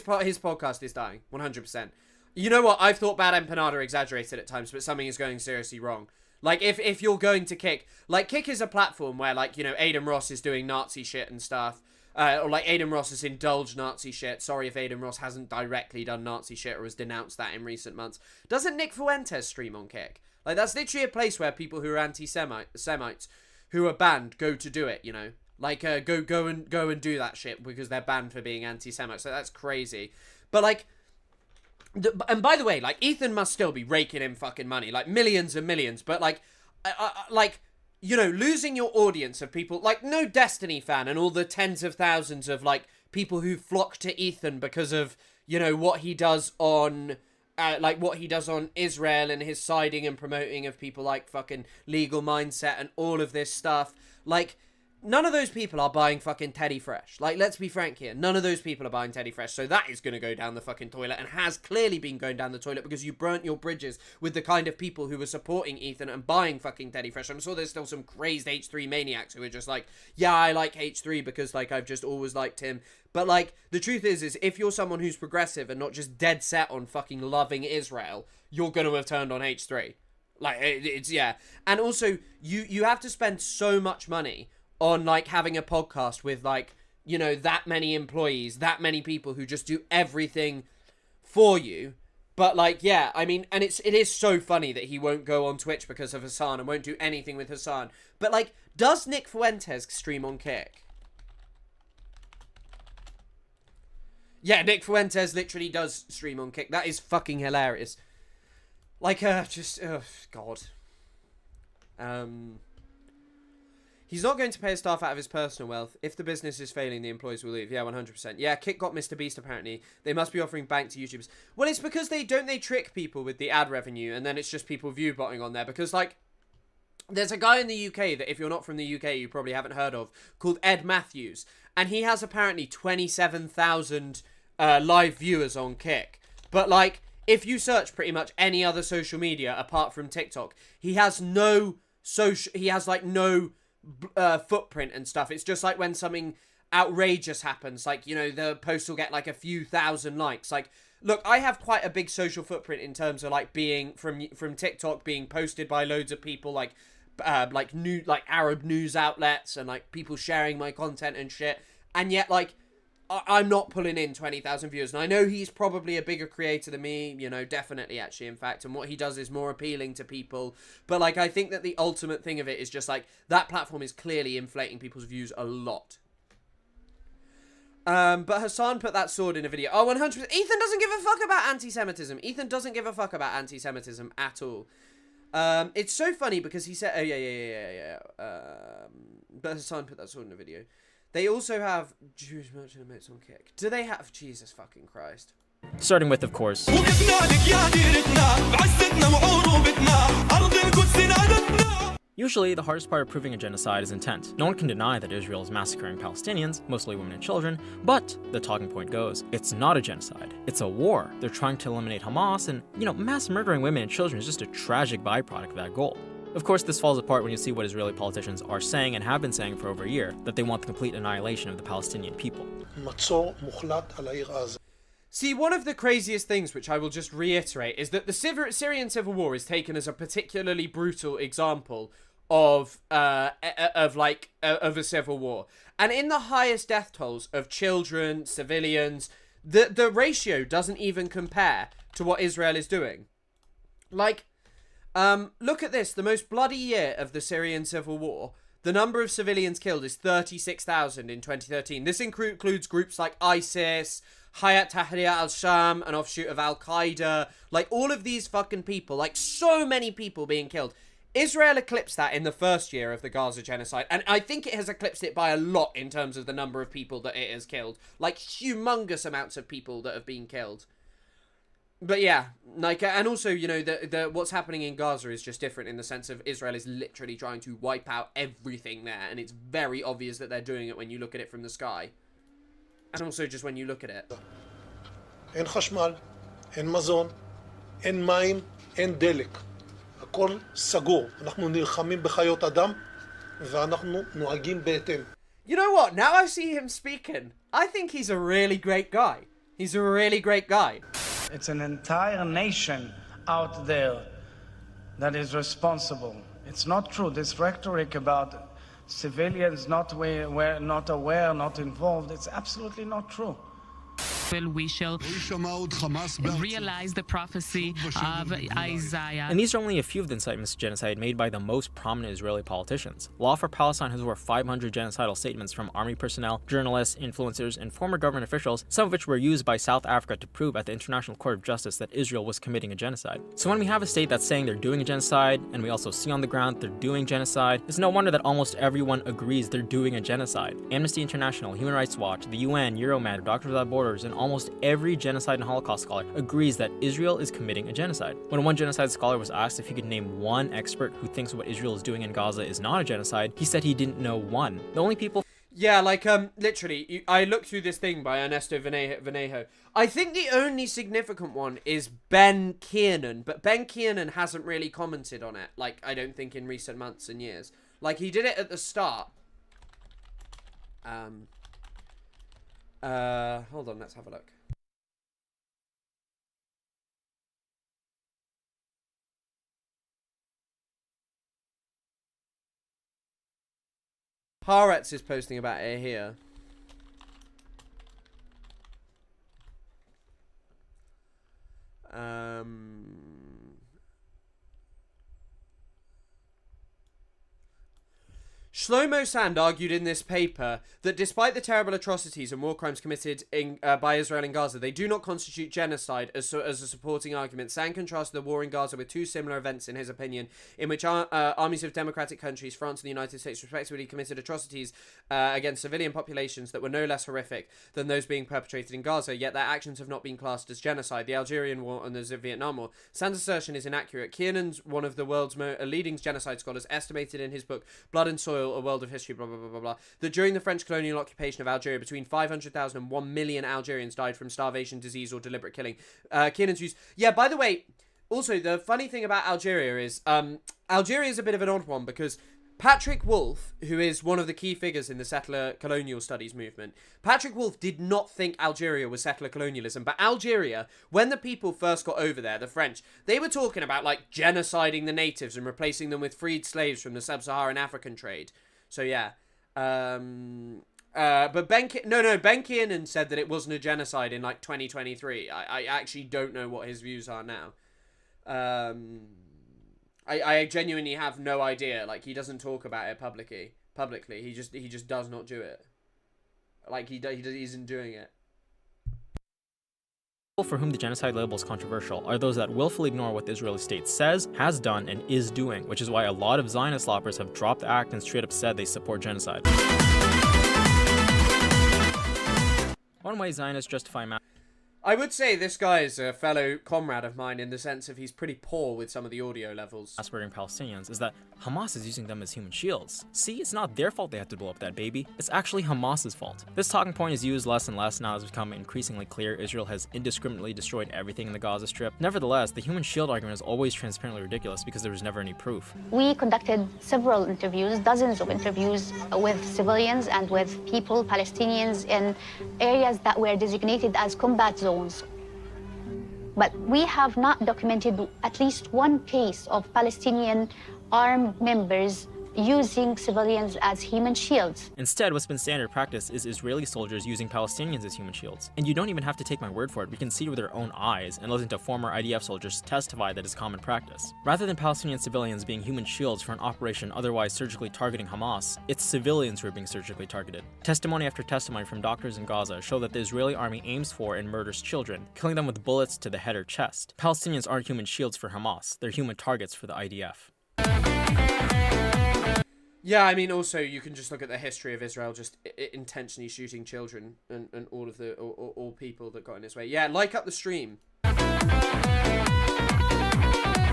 podcast is dying, 100%. You know what? I've thought Bad Empanada exaggerated at times, but something is going seriously wrong. Like, if you're going to Kick, like, Kick is a platform where, like, you know, Aiden Ross is doing Nazi shit and stuff. Or, like, Aiden Ross has indulged Nazi shit. Sorry if Aiden Ross hasn't directly done Nazi shit or has denounced that in recent months. Doesn't Nick Fuentes stream on Kick? Like, that's literally a place where people who are anti-Semites who are banned go to do it, you know? Like, go and do that shit because they're banned for being anti-Semites. So that's crazy. But, like, and by the way, like, Ethan must still be raking in fucking money. Like, millions and millions. But, like, you know, losing your audience of people, like, no Destiny fan and all the tens of thousands of, like, people who flock to Ethan because of, you know, what he does on, like, what he does on Israel and his siding and promoting of people like fucking Legal Mindset and all of this stuff. Like, none of those people are buying fucking Teddy Fresh. Like, let's be frank here. None of those people are buying Teddy Fresh. So that is going to go down the fucking toilet and has clearly been going down the toilet because you burnt your bridges with the kind of people who were supporting Ethan and buying fucking Teddy Fresh. I'm sure there's still some crazed H3 maniacs who are just like, yeah, I like H3 because, like, I've just always liked him. But, like, the truth is if you're someone who's progressive and not just dead set on fucking loving Israel, you're going to have turned on H3. Like, it's, yeah. And also, you have to spend so much money on, like, having a podcast with, like, you know, that many employees, that many people who just do everything for you. But, like, yeah, I mean, and it is so funny that he won't go on Twitch because of Hassan and won't do anything with Hassan. But, like, does Nick Fuentes stream on Kick? Yeah, Nick Fuentes literally does stream on Kick. That is fucking hilarious. Like, just, oh, God. He's not going to pay his staff out of his personal wealth. If the business is failing, the employees will leave. Yeah, 100%. Yeah, Kit got Mr. Beast, apparently. They must be offering bank to YouTubers. Well, it's because they trick people with the ad revenue, and then it's just people view botting on there. Because, like, there's a guy in the UK that if you're not from the UK, you probably haven't heard of, called Ed Matthews. And he has apparently 27,000 live viewers on Kick. But, like, if you search pretty much any other social media apart from TikTok, he has no footprint and stuff. It's just like when something outrageous happens, like, you know, the post will get like a few thousand likes. Like, look, I have quite a big social footprint in terms of like being from TikTok, being posted by loads of people, like Arab news outlets and like people sharing my content and shit. And yet, like, I'm not pulling in 20,000 viewers. And I know he's probably a bigger creator than me, you know, definitely, actually, in fact. And what he does is more appealing to people. But, like, I think that the ultimate thing of it is just, like, that platform is clearly inflating people's views a lot. But Hassan put that sword in a video. Oh, 100%. Ethan doesn't give a fuck about anti-Semitism. Ethan doesn't give a fuck about anti-Semitism at all. It's so funny because he said... Oh, yeah. But Hassan put that sword in a video. They also have Jewish merchant emotes on Kick. Do they have... Jesus fucking Christ. Starting with, of course... Usually, the hardest part of proving a genocide is intent. No one can deny that Israel is massacring Palestinians, mostly women and children, but the talking point goes, it's not a genocide. It's a war. They're trying to eliminate Hamas, and, you know, mass murdering women and children is just a tragic byproduct of that goal. Of course, this falls apart when you see what Israeli politicians are saying and have been saying for over a year, that they want the complete annihilation of the Palestinian people. See, one of the craziest things, which I will just reiterate, is that the Syrian civil war is taken as a particularly brutal example of a civil war. And in the highest death tolls of children, civilians, the ratio doesn't even compare to what Israel is doing. Like, look at this. The most bloody year of the Syrian civil war, the number of civilians killed is 36,000 in 2013. This includes groups like ISIS, Hayat Tahrir al-Sham, an offshoot of Al-Qaeda, like all of these fucking people, like so many people being killed. Israel eclipsed that in the first year of the Gaza genocide, and I think it has eclipsed it by a lot in terms of the number of people that it has killed. Like, humongous amounts of people that have been killed. But yeah, like, and also, you know, the what's happening in Gaza is just different in the sense of Israel is literally trying to wipe out everything there, and it's very obvious that they're doing it when you look at it from the sky. And also just when you look at it. אין חשמל, אין מזון, אין מים, אין דלק. הכל סגור. אנחנו נלחמים בחיות אדם, ואנחנו נוהגים בהתאם. You know what? Now I see him speaking, I think he's a really great guy. He's a really great guy. It's an entire nation out there that is responsible. It's not true. This rhetoric about civilians not aware, not involved, it's absolutely not true. We shall realize the prophecy of Isaiah. And these are only a few of the incitements to genocide made by the most prominent Israeli politicians. Law for Palestine has over 500 genocidal statements from army personnel, journalists, influencers, and former government officials, some of which were used by South Africa to prove at the International Court of Justice that Israel was committing a genocide. So when we have a state that's saying they're doing a genocide, and we also see on the ground they're doing genocide, it's no wonder that almost everyone agrees they're doing a genocide. Amnesty International, Human Rights Watch, the UN, Euromed, Doctors Without Borders, and almost every genocide and Holocaust scholar agrees that Israel is committing a genocide. When one genocide scholar was asked if he could name one expert who thinks what Israel is doing in Gaza is not a genocide, he said he didn't know one. The only people... Yeah, like, literally, I looked through this thing by Ernesto Venejo. I think the only significant one is Ben Kiernan, but Ben Kiernan hasn't really commented on it, like, I don't think in recent months and years. Like, he did it at the start. Hold on, let's have a look. Haaretz is posting about it here. Shlomo Sand argued in this paper that despite the terrible atrocities and war crimes committed by Israel in Gaza, they do not constitute genocide as a supporting argument. Sand contrasted the war in Gaza with two similar events, in his opinion, in which armies of democratic countries, France and the United States, respectively, committed atrocities against civilian populations that were no less horrific than those being perpetrated in Gaza, yet their actions have not been classed as genocide. The Algerian War and the Vietnam War. Sand's assertion is inaccurate. Kiernan's, one of the world's leading genocide scholars, estimated in his book Blood and Soil, A World of History, blah, blah, blah, blah, blah, that during the French colonial occupation of Algeria, between 500,000 and 1 million Algerians died from starvation, disease, or deliberate killing. Kiernan's views... Yeah, by the way, also, the funny thing about Algeria is... Algeria is a bit of an odd one, because Patrick Wolf, who is one of the key figures in the settler colonial studies movement, Patrick Wolf did not think Algeria was settler colonialism, but Algeria, when the people first got over there, the French, they were talking about, like, genociding the natives and replacing them with freed slaves from the sub-Saharan African trade. So, yeah. But Ben Kiernan said that it wasn't a genocide in, like, 2023. I actually don't know what his views are now. I genuinely have no idea. Like, he doesn't talk about it publicly. He just does not do it. Like, he isn't doing it. For whom the genocide label is controversial are those that willfully ignore what the Israeli state says, has done, and is doing, which is why a lot of Zionist loppers have dropped the act and straight up said they support genocide. One way Zionists justify I would say this guy is a fellow comrade of mine in the sense of he's pretty poor with some of the audio levels. massacring Palestinians is that Hamas is using them as human shields. See, it's not their fault they have to blow up that baby. It's actually Hamas's fault. This talking point is used less and less now as it's become increasingly clear Israel has indiscriminately destroyed everything in the Gaza Strip. Nevertheless, the human shield argument is always transparently ridiculous because there was never any proof. We conducted several interviews, dozens of interviews with civilians and with people, Palestinians, in areas that were designated as combat zones. But we have not documented at least one case of Palestinian armed members using civilians as human shields. Instead, what's been standard practice is Israeli soldiers using Palestinians as human shields. And you don't even have to take my word for it, we can see with our own eyes and listen to former IDF soldiers testify that it's common practice. Rather than Palestinian civilians being human shields for an operation otherwise surgically targeting Hamas, it's civilians who are being surgically targeted. Testimony after testimony from doctors in Gaza show that the Israeli army aims for and murders children, killing them with bullets to the head or chest. Palestinians aren't human shields for Hamas, they're human targets for the IDF. Yeah, I mean, also, you can just look at the history of Israel just intentionally shooting children and all of the all people that got in its way. Yeah, like up the stream.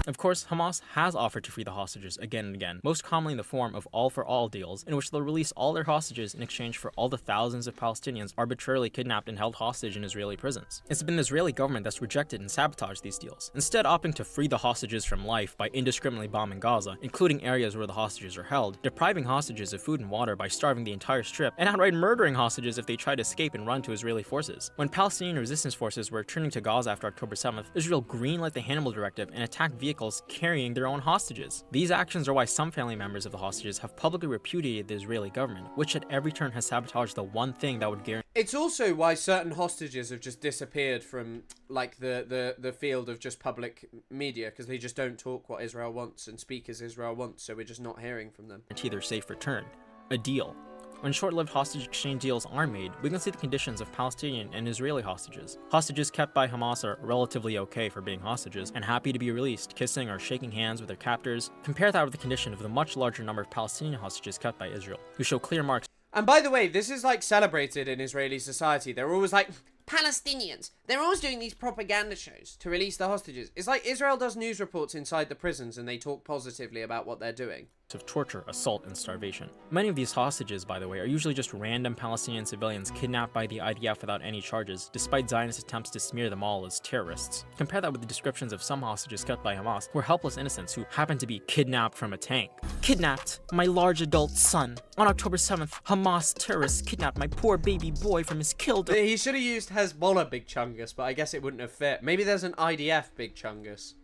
Of course, Hamas has offered to free the hostages again and again, most commonly in the form of all-for-all deals, in which they'll release all their hostages in exchange for all the thousands of Palestinians arbitrarily kidnapped and held hostage in Israeli prisons. It's been the Israeli government that's rejected and sabotaged these deals, instead opting to free the hostages from life by indiscriminately bombing Gaza, including areas where the hostages are held, depriving hostages of food and water by starving the entire strip, and outright murdering hostages if they try to escape and run to Israeli forces. When Palestinian resistance forces were returning to Gaza after October 7th, Israel greenlit the Hannibal Directive and attacked vehicles carrying their own hostages. These actions are why some family members of the hostages have publicly repudiated the Israeli government, which at every turn has sabotaged the one thing that would guarantee. It's also why certain hostages have just disappeared from, like, the field of just public media, because they just don't talk what Israel wants and speak as Israel wants, so we're just not hearing from them. Their safe return. A deal. When short-lived hostage exchange deals are made, we can see the conditions of Palestinian and Israeli hostages. Hostages kept by Hamas are relatively okay for being hostages and happy to be released, kissing or shaking hands with their captors. Compare that with the condition of the much larger number of Palestinian hostages kept by Israel, who show clear marks. And by the way, this is like celebrated in Israeli society. They're always like, Palestinians. They're always doing these propaganda shows to release the hostages. It's like Israel does news reports inside the prisons and they talk positively about what they're doing. Of torture, assault, and starvation. Many of these hostages, by the way, are usually just random Palestinian civilians kidnapped by the IDF without any charges, despite Zionist attempts to smear them all as terrorists. Compare that with the descriptions of some hostages kept by Hamas, who are helpless innocents who happen to be kidnapped from a tank. Kidnapped my large adult son. On October 7th, Hamas terrorists kidnapped my poor baby boy from his killed. He should have used Hezbollah Big Chungus, but I guess it wouldn't have fit. Maybe there's an IDF Big Chungus.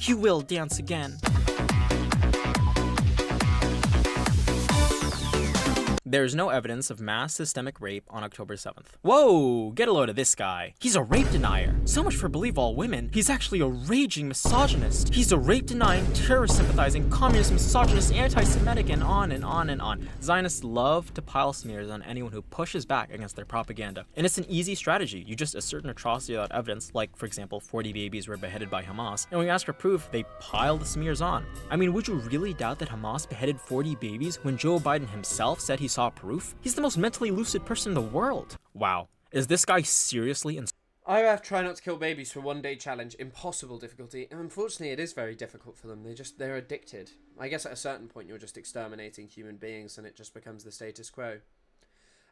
You will dance again. There's no evidence of mass systemic rape on October 7th. Whoa, get a load of this guy. He's a rape denier. So much for believe all women. He's actually a raging misogynist. He's a rape denying, terrorist sympathizing, communist, misogynist, anti-Semitic, and on and on and on. Zionists love to pile smears on anyone who pushes back against their propaganda. And it's an easy strategy. You just assert an atrocity without evidence, like, for example, 40 babies were beheaded by Hamas, and when you ask for proof, they pile the smears on. I mean, would you really doubt that Hamas beheaded 40 babies when Joe Biden himself said he saw proof? He's the most mentally lucid person in the world. Wow. Is this guy seriously IOF try not to kill babies for 1 day challenge, impossible difficulty. And unfortunately, it is very difficult for them. They're addicted. I guess at a certain point, you're just exterminating human beings and it just becomes the status quo.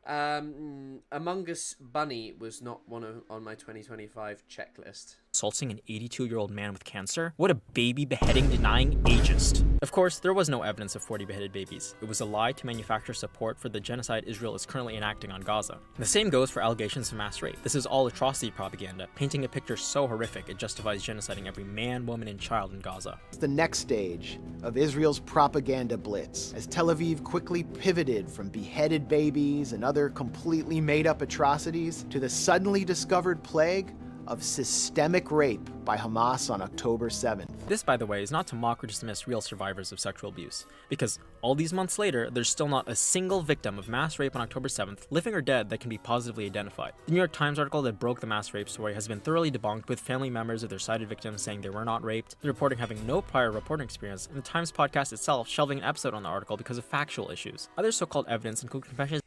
Among Us Bunny was not on my 2025 checklist. assaulting an 82-year-old man with cancer? What a baby beheading denying ageist. Of course, there was no evidence of 40 beheaded babies. It was a lie to manufacture support for the genocide Israel is currently enacting on Gaza. The same goes for allegations of mass rape. This is all atrocity propaganda, painting a picture so horrific it justifies genociding every man, woman, and child in Gaza. It's the next stage of Israel's propaganda blitz, as Tel Aviv quickly pivoted from beheaded babies and other completely made-up atrocities to the suddenly discovered plague of systemic rape by Hamas on October 7th. This, by the way, is not to mock or dismiss real survivors of sexual abuse, because all these months later, there's still not a single victim of mass rape on October 7th, living or dead, that can be positively identified. The New York Times article that broke the mass rape story has been thoroughly debunked, with family members of their cited victims saying they were not raped, the reporting having no prior reporting experience, and the Times podcast itself shelving an episode on the article because of factual issues. Other so-called evidence include confessions.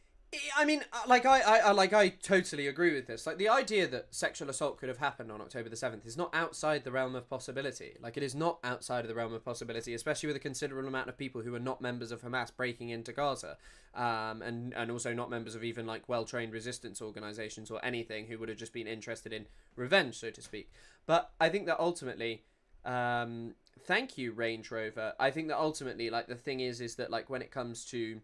I mean, I totally agree with this. Like, the idea that sexual assault could have happened on October the 7th is not outside the realm of possibility. Like, it is not outside of the realm of possibility, especially with a considerable amount of people who are not members of Hamas breaking into Gaza, and also not members of even, like, well-trained resistance organizations or anything, who would have just been interested in revenge, so to speak. But I think that ultimately, thank you, Range Rover. I think that ultimately, like, the thing is that, like, when it comes to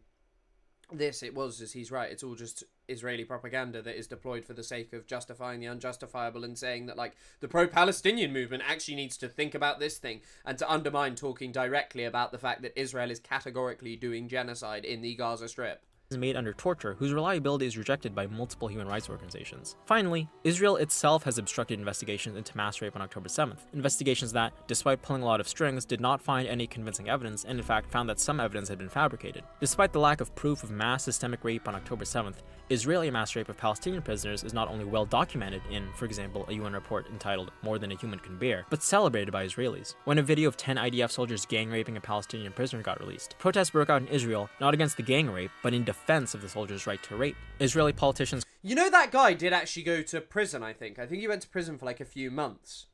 this, it was, as he's right, it's all just Israeli propaganda that is deployed for the sake of justifying the unjustifiable and saying that, like, the pro-Palestinian movement actually needs to think about this thing, and to undermine talking directly about the fact that Israel is categorically doing genocide in the Gaza Strip. Made under torture, whose reliability is rejected by multiple human rights organizations. Finally, Israel itself has obstructed investigations into mass rape on October 7th. Investigations that, despite pulling a lot of strings, did not find any convincing evidence, and in fact found that some evidence had been fabricated. Despite the lack of proof of mass systemic rape on October 7th, Israeli mass rape of Palestinian prisoners is not only well documented in, for example, a UN report entitled More Than a Human Can Bear, but celebrated by Israelis. When a video of 10 IDF soldiers gang raping a Palestinian prisoner got released, protests broke out in Israel, not against the gang rape, but in defense of the soldiers' right to rape. Israeli politicians... You know, that guy did actually go to prison, I think. I think he went to prison for like a few months.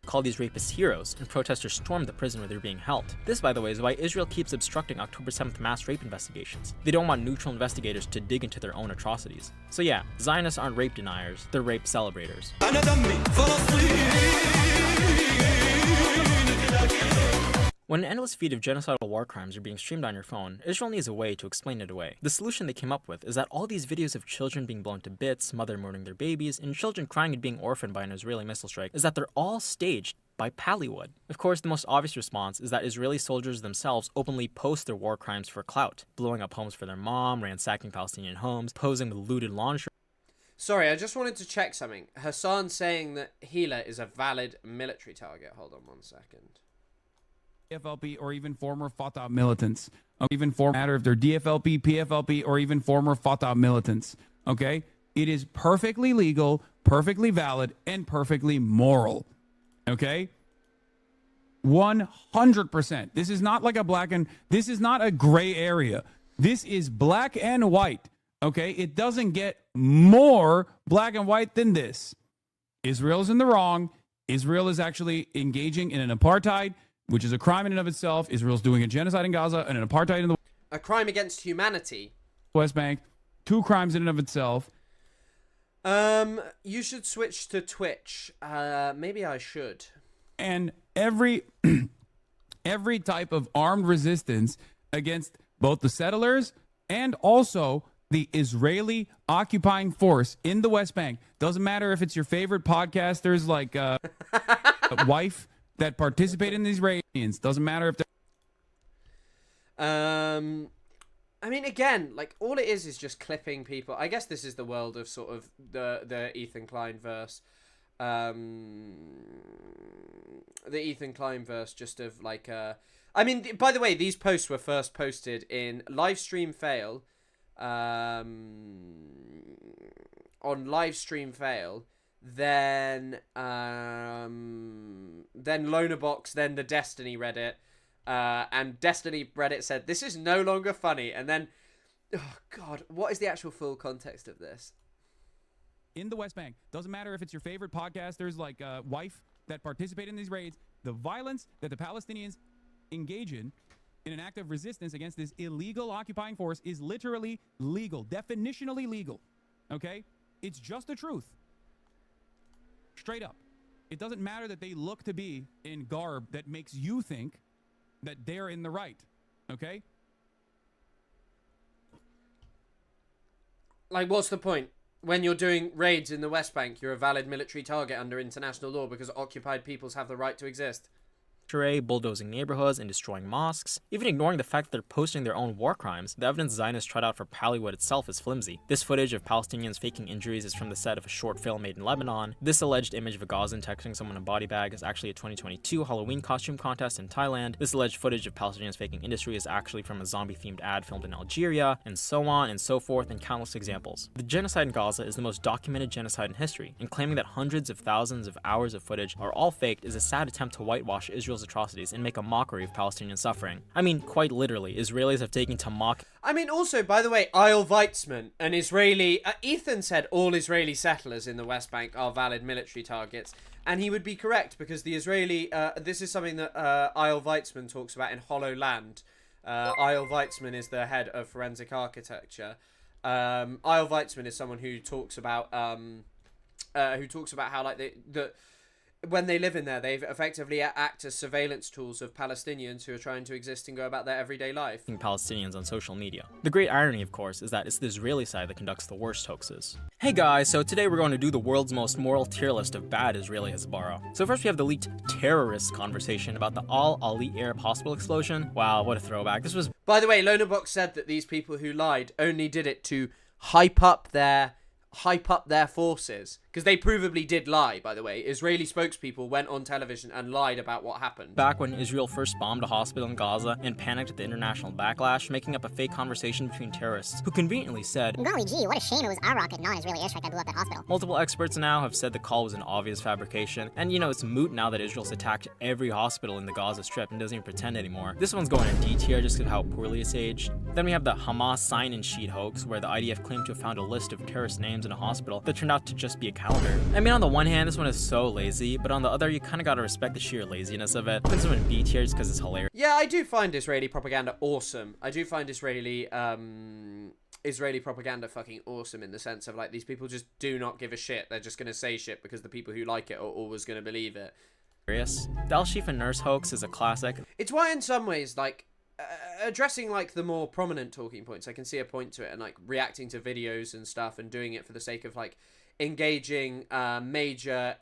Call these rapists heroes, and protesters stormed the prison where they were being held. This, by the way, is why Israel keeps obstructing October 7th mass rape investigations. They don't want neutral investigators to dig into their own atrocities. So yeah, Zionists aren't rape deniers, they're rape celebrators. When an endless feed of genocidal war crimes are being streamed on your phone, Israel needs a way to explain it away. The solution they came up with is that all these videos of children being blown to bits, mother murdering their babies, and children crying and being orphaned by an Israeli missile strike is that they're all staged by Pallywood. Of course, the most obvious response is that Israeli soldiers themselves openly post their war crimes for clout, blowing up homes for their mom, ransacking Palestinian homes, posing with looted laundry. Sorry, I just wanted to check something. Hassan saying that Hila is a valid military target. Hold on 1 second. DFLP or even former Fatah militants, even for matter if they're DFLP, PFLP, or even former Fatah militants. Okay, it is perfectly legal, perfectly valid, and perfectly moral. Okay, 100%. This is not like a this is not a gray area. This is black and white. Okay, it doesn't get more black and white than this. Israel's in the wrong. Israel is actually engaging in an apartheid, which is a crime in and of itself. Israel's doing a genocide in Gaza and an apartheid in the... A crime against humanity. West Bank. 2 crimes in and of itself. You should switch to Twitch. Maybe I should. And every type of armed resistance against both the settlers and also the Israeli occupying force in the West Bank. Doesn't matter if it's your favorite podcasters like Wife that participate in these Israelis. Doesn't matter if they're... I mean, again, like, all it is just clipping people. I guess this is the world of sort of the Ethan Klein verse. The Ethan Klein verse, just of like, I mean, by the way, these posts were first posted in Livestream Fail, on Livestream Fail, then Lonerbox, then the Destiny Reddit, and Destiny Reddit said, this is no longer funny, and then, oh god, what is the actual full context of this? In the West Bank, doesn't matter if it's your favorite podcasters like Wife that participate in these raids, the violence that the Palestinians engage in an act of resistance against this illegal occupying force is literally legal, definitionally legal, okay? It's just the truth. Straight up. It doesn't matter that they look to be in garb that makes you think that they're in the right, okay? Like, what's the point? When you're doing raids in the West Bank, you're a valid military target under international law because occupied peoples have the right to exist. Bulldozing neighborhoods and destroying mosques, even ignoring the fact that they're posting their own war crimes. The evidence Zionists tried out for Paraglider itself is flimsy. This footage of Palestinians faking injuries is from the set of a short film made in Lebanon. This alleged image of a Gazan texting someone in a body bag is actually a 2022 Halloween costume contest in Thailand. This alleged footage of Palestinians faking industry is actually from a zombie-themed ad filmed in Algeria, and so on and so forth, and countless examples. The genocide in Gaza is the most documented genocide in history, and claiming that hundreds of thousands of hours of footage are all faked is a sad attempt to whitewash Israel's atrocities and make a mockery of Palestinian suffering. I mean, quite literally, Israelis have taken to mock. I mean, also, by the way, Eyal Weitzman, an Israeli... Ethan said all Israeli settlers in the West Bank are valid military targets, and he would be correct, because the Israeli... this is something that Eyal Weitzman talks about in Hollow Land. Eyal Weitzman is the head of forensic architecture. Eyal Weitzman is someone who talks about how, like, when they live in there, they've effectively act as surveillance tools of Palestinians who are trying to exist and go about their everyday life. Palestinians on social media. The great irony, of course, is that it's the Israeli side that conducts the worst hoaxes. Hey guys, so today we're going to do the world's most moral tier list of bad Israeli Hezbollah. So first we have the leaked terrorist conversation about the Al-Ali Arab hospital explosion. Wow, what a throwback. This was... By the way, Lonerbox said that these people who lied only did it to hype up their forces, because they provably did lie, by the way. Israeli spokespeople went on television and lied about what happened. Back when Israel first bombed a hospital in Gaza and panicked at the international backlash, making up a fake conversation between terrorists, who conveniently said, golly gee, what a shame it was our rocket, non-Israeli airstrike that blew up that hospital. Multiple experts now have said the call was an obvious fabrication, and you know, it's moot now that Israel's attacked every hospital in the Gaza Strip and doesn't even pretend anymore. This one's going in D tier just because of how poorly it's aged. Then we have the Hamas sign-in sheet hoax, where the IDF claimed to have found a list of terrorist names in a hospital that turned out to just be a calendar. I mean, on the one hand, this one is so lazy, but on the other, you kind of gotta respect the sheer laziness of it. This one in B tier just because it's hilarious. Yeah, I do find Israeli propaganda awesome. I do find Israeli propaganda fucking awesome, in the sense of, like, these people just do not give a shit. They're just gonna say shit because the people who like it are always gonna believe it. The Al-Shifa nurse hoax is a classic. It's why, in some ways, like, addressing, like, the more prominent talking points, I can see a point to it, and, like, reacting to videos and stuff and doing it for the sake of, like, engaging major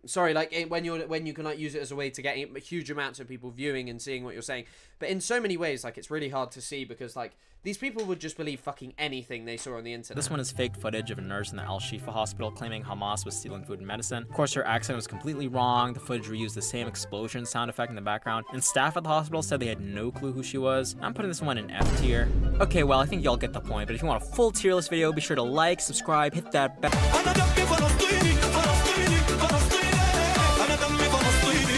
sorry, like, when you can, like, use it as a way to get huge amounts of people viewing and seeing what you're saying. But in so many ways, like, it's really hard to see, because, like, these people would just believe fucking anything they saw on the internet. This one is fake footage of a nurse in the Al-Shifa hospital claiming Hamas was stealing food and medicine. Of course, her accent was completely wrong. The footage reused the same explosion sound effect in the background, and staff at the hospital said they had no clue who she was. I'm putting this one in F tier. Okay, well, I think y'all get the point, but if you want a full tier list video, be sure to like, subscribe, hit that bell.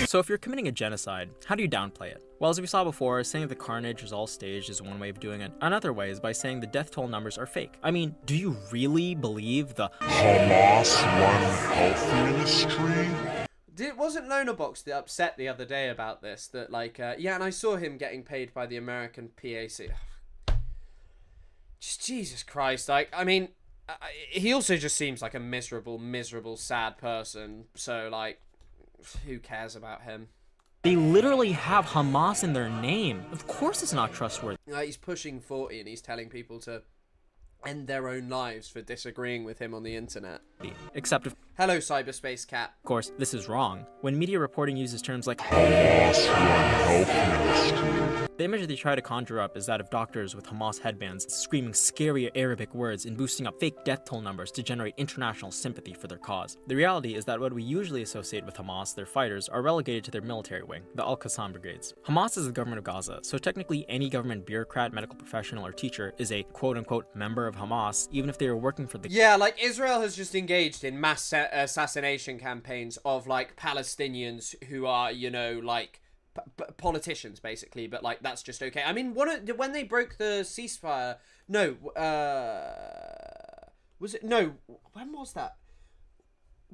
So if you're committing a genocide, how do you downplay it? Well, as we saw before, saying that the carnage was all staged is one way of doing it. Another way is by saying the death toll numbers are fake. I mean, do you really believe the Hamas One Health Ministry? Wasn't Lonerbox upset the other day about this? That, like, yeah, and I saw him getting paid by the American PAC. Just Jesus Christ, like, I mean, he also just seems like a miserable, sad person. So, like, who cares about him? They literally have Hamas in their name. Of course it's not trustworthy. He's pushing 40 and he's telling people to end their own lives for disagreeing with him on the internet. Except if, hello, cyberspace cat. Of course, this is wrong. When media reporting uses terms like the image they try to conjure up is that of doctors with Hamas headbands screaming scary Arabic words and boosting up fake death toll numbers to generate international sympathy for their cause. The reality is that what we usually associate with Hamas, their fighters, are relegated to their military wing, the Al-Qassam brigades. Hamas is the government of Gaza, so technically any government bureaucrat, medical professional, or teacher is a quote-unquote member of Hamas, even if they are working for the— Yeah, like Israel has just engaged in mass assassination campaigns of like Palestinians who are, you know, like politicians basically, but like that's just okay. I mean, when they broke the ceasefire, when was that?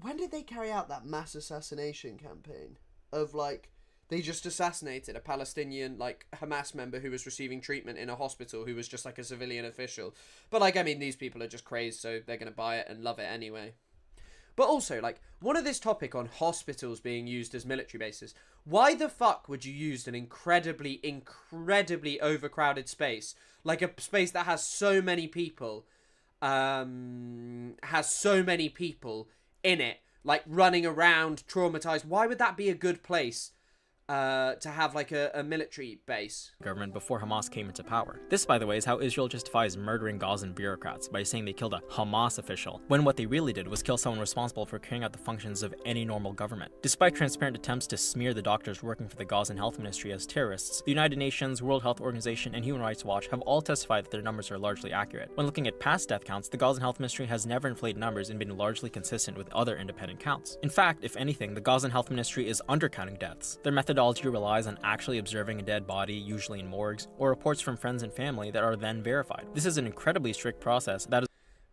When did they carry out that mass assassination campaign of like they just assassinated a Palestinian like Hamas member who was receiving treatment in a hospital who was just like a civilian official? But like, I mean, these people are just crazed, so they're gonna buy it and love it anyway. But also, like, one of this topic on hospitals being used as military bases, why the fuck would you use an incredibly overcrowded space, like a space that has so many people, in it, like running around, traumatized? Why would that be a good place to have like a military base? Government before Hamas came into power. This, by the way, is how Israel justifies murdering Gazan bureaucrats, by saying they killed a Hamas official, when what they really did was kill someone responsible for carrying out the functions of any normal government. Despite transparent attempts to smear the doctors working for the Gazan Health Ministry as terrorists, the United Nations, World Health Organization, and Human Rights Watch have all testified that their numbers are largely accurate. When looking at past death counts, the Gazan Health Ministry has never inflated numbers and been largely consistent with other independent counts. In fact, if anything, the Gazan Health Ministry is undercounting deaths. Their methodology relies on actually observing a dead body, usually in morgues, or reports from friends and family that are then verified. This is an incredibly strict process that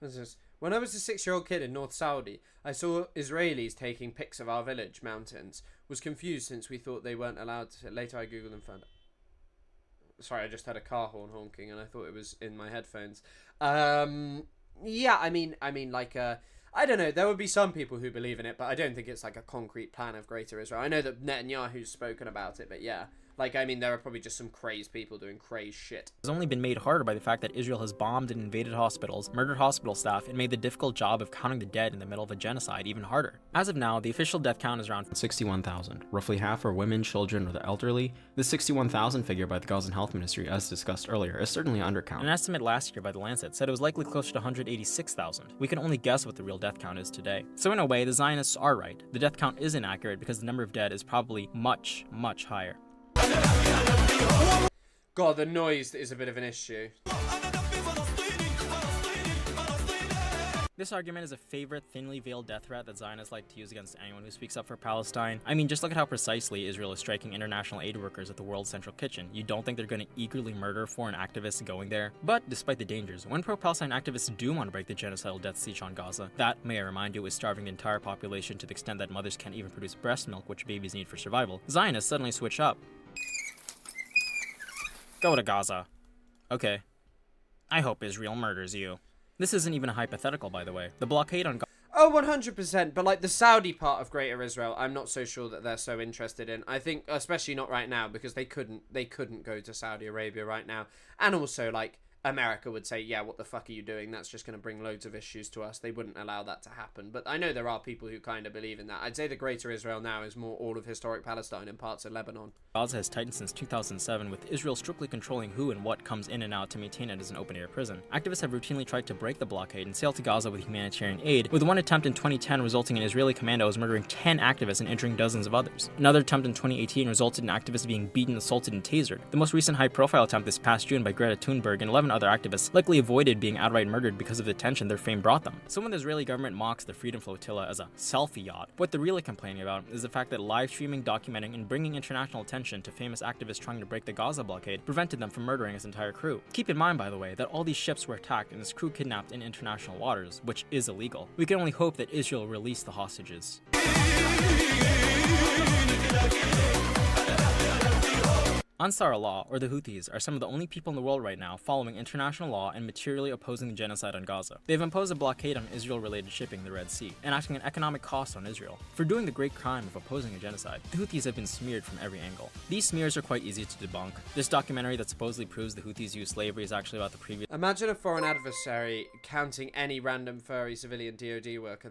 is— When I was a 6-year-old kid in North Saudi, I saw Israelis taking pics of our village mountains. Was confused since we thought they weren't allowed to. Later I googled and found out. Sorry, I just had a car horn honking and I thought it was in my headphones. Yeah, I mean, like, I don't know, there would be some people who believe in it, but I don't think it's like a concrete plan of Greater Israel. I know that Netanyahu's spoken about it, but yeah. Like, I mean, there are probably just some crazed people doing crazed shit. Has only been made harder by the fact that Israel has bombed and invaded hospitals, murdered hospital staff, and made the difficult job of counting the dead in the middle of a genocide even harder. As of now, the official death count is around 61,000. Roughly half are women, children, or the elderly. The 61,000 figure by the Gazan Health Ministry, as discussed earlier, is certainly an undercount. An estimate last year by The Lancet said it was likely closer to 186,000. We can only guess what the real death count is today. So in a way, the Zionists are right. The death count is inaccurate because the number of dead is probably much, much higher. God, the noise is a bit of an issue. This argument is a favorite thinly veiled death threat that Zionists like to use against anyone who speaks up for Palestine. I mean, just look at how precisely Israel is striking international aid workers at the world's central kitchen. You don't think they're going to eagerly murder foreign activists going there? But despite the dangers, when pro-Palestine activists do want to break the genocidal death siege on Gaza, that, may I remind you, is starving the entire population to the extent that mothers can't even produce breast milk, which babies need for survival, Zionists suddenly switch up. Go to Gaza. Okay. I hope Israel murders you. This isn't even a hypothetical, by the way. The blockade on Gaza— Oh, 100%, but like the Saudi part of Greater Israel, I'm not so sure that they're so interested in. I think, especially not right now, because they couldn't go to Saudi Arabia right now. And also, like, America would say, yeah, what the fuck are you doing? That's just going to bring loads of issues to us. They wouldn't allow that to happen. But I know there are people who kind of believe in that. I'd say the Greater Israel now is more all of historic Palestine and parts of Lebanon. Gaza has tightened since 2007, with Israel strictly controlling who and what comes in and out to maintain it as an open-air prison. Activists have routinely tried to break the blockade and sail to Gaza with humanitarian aid, with one attempt in 2010 resulting in Israeli commandos murdering 10 activists and injuring dozens of others. Another attempt in 2018 resulted in activists being beaten, assaulted, and tasered. The most recent high-profile attempt this past June by Greta Thunberg and 11 other activists likely avoided being outright murdered because of the attention their fame brought them. So when the Israeli government mocks the Freedom Flotilla as a selfie yacht, what they're really complaining about is the fact that live streaming, documenting, and bringing international attention to famous activists trying to break the Gaza blockade prevented them from murdering his entire crew. Keep in mind, by the way, that all these ships were attacked and his crew kidnapped in international waters, which is illegal. We can only hope that Israel release the hostages. Ansar Allah, or the Houthis, are some of the only people in the world right now following international law and materially opposing the genocide on Gaza. They've imposed a blockade on Israel-related shipping in the Red Sea, enacting an economic cost on Israel. For doing the great crime of opposing a genocide, the Houthis have been smeared from every angle. These smears are quite easy to debunk. This documentary that supposedly proves the Houthis used slavery is actually about the previous... Imagine a foreign adversary counting any random furry civilian DoD worker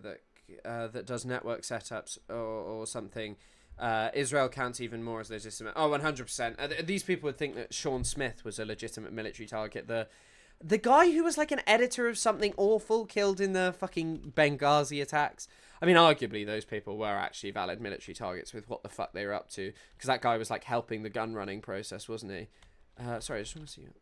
that does network setups or something. Israel counts even more as legitimate. Oh, 100%. These people would think that Sean Smith was a legitimate military target. The guy who was like an editor of something awful killed in the fucking Benghazi attacks. I mean, arguably those people were actually valid military targets with what the fuck they were up to. Because that guy was like helping the gun running process, wasn't he? Sorry, I just want to see you.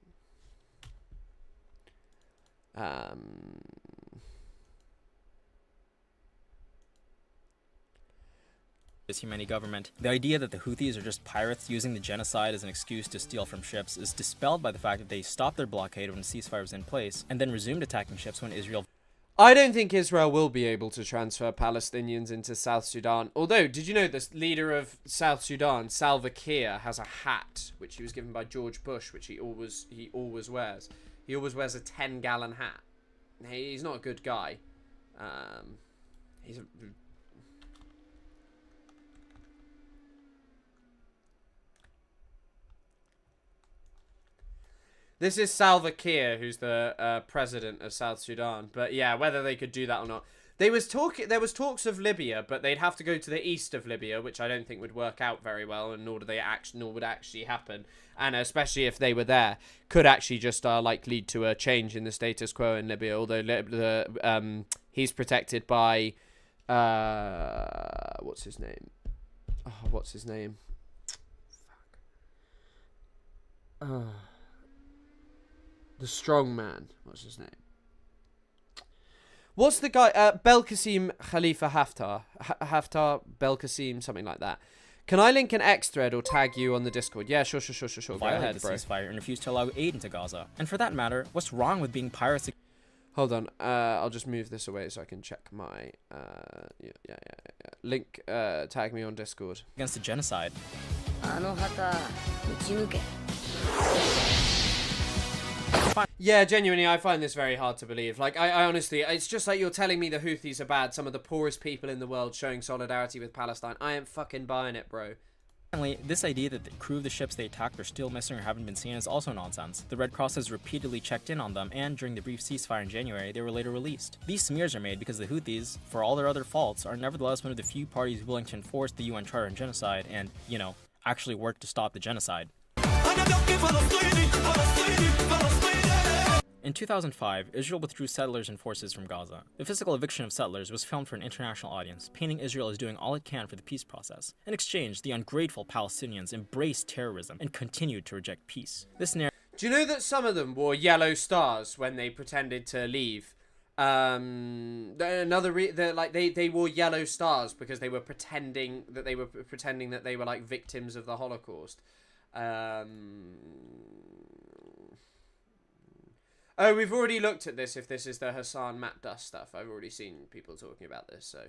This Yemeni government. The idea that the Houthis are just pirates using the genocide as an excuse to steal from ships is dispelled by the fact that they stopped their blockade when a ceasefire was in place and then resumed attacking ships when Israel... I don't think Israel will be able to transfer Palestinians into South Sudan. Although, did you know the leader of South Sudan, Salva Kiir, has a hat which he was given by George Bush, which he always wears. He always wears a 10-gallon hat. He's not a good guy. He's a... This is Salva Kiir, who's the president of South Sudan. But yeah, whether they could do that or not. There was talks of Libya, but they'd have to go to the east of Libya, which I don't think would work out very well, and nor would actually happen. And especially if they were there, could actually just like lead to a change in the status quo in Libya. Although he's protected by what's his name? Oh, what's his name? Fuck. The strong man. What's his name? What's the guy? Belkacem Khalifa Haftar. Haftar Belkacem, something like that. Can I link an X thread or tag you on the Discord? Yeah, sure. Go ahead, bro. Ceasefire and refuse to allow aid into Gaza. And for that matter, what's wrong with being pirates? Hold on. I'll just move this away so I can check my... Yeah. Link, tag me on Discord. Against the genocide. Yeah, genuinely, I find this very hard to believe. Like, I honestly, it's just like you're telling me the Houthis are bad, some of the poorest people in the world showing solidarity with Palestine. I ain't fucking buying it, bro. Finally, this idea that the crew of the ships they attacked are still missing or haven't been seen is also nonsense. The Red Cross has repeatedly checked in on them, and during the brief ceasefire in January, they were later released. These smears are made because the Houthis, for all their other faults, are nevertheless one of the few parties willing to enforce the UN Charter on genocide and, you know, actually work to stop the genocide. In 2005, Israel withdrew settlers and forces from Gaza. The physical eviction of settlers was filmed for an international audience, painting Israel as doing all it can for the peace process. In exchange, the ungrateful Palestinians embraced terrorism and continued to reject peace. This narrative... Do you know that some of them wore yellow stars when they pretended to leave? They wore yellow stars because they were pretending that they were like victims of the Holocaust. Oh, we've already looked at this, if this is the Hassan Matt Dust stuff. I've already seen people talking about this, so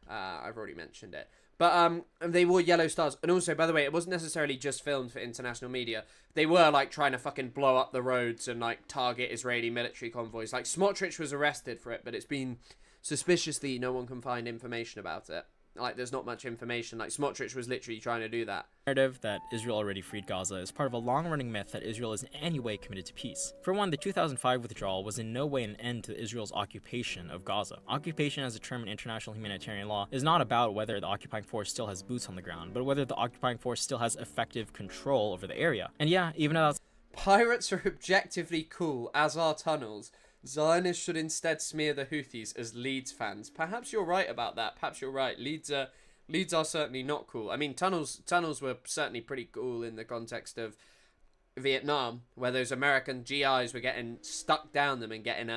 I've already mentioned it. But they wore yellow stars. And also, by the way, it wasn't necessarily just filmed for international media. They were, like, trying to fucking blow up the roads and, like, target Israeli military convoys. Like, Smotrich was arrested for it, but it's been suspiciously no one can find information about it. Like, there's not much information. Like, Smotrich was literally trying to do that. Narrative that Israel already freed Gaza is part of a long-running myth that Israel is in any way committed to peace. For one, the 2005 withdrawal was in no way an end to Israel's occupation of Gaza. Occupation as a term in international humanitarian law is not about whether the occupying force still has boots on the ground, but whether the occupying force still has effective control over the area. And yeah, even though that's... Pirates are objectively cool, as are tunnels. Zionists should instead smear the Houthis as Leeds fans. Perhaps you're right about that. Perhaps you're right. Leeds are certainly not cool. I mean, tunnels were certainly pretty cool in the context of Vietnam, where those American GIs were getting stuck down them and getting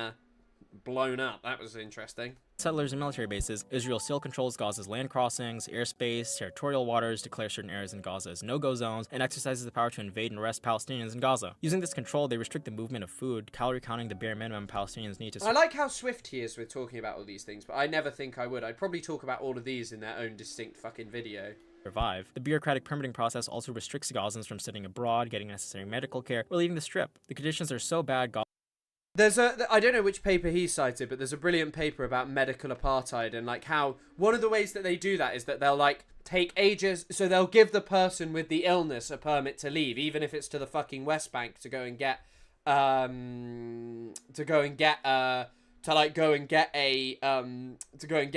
blown up. That was interesting. Settlers and military bases, Israel still controls Gaza's land crossings, airspace, territorial waters, declares certain areas in Gaza as no-go zones, and exercises the power to invade and arrest Palestinians in Gaza. Using this control, they restrict the movement of food, calorie counting the bare minimum Palestinians need to... I like how swift he is with talking about all these things, but I never think I would. I'd probably talk about all of these in their own distinct fucking video. survive. The bureaucratic permitting process also restricts Gazans from studying abroad, getting necessary medical care, or leaving the Strip. The conditions are so bad, I don't know which paper he cited, but there's a brilliant paper about medical apartheid and like how one of the ways that they do that is that they'll like take ages, so they'll give the person with the illness a permit to leave, even if it's to the fucking West Bank to go and get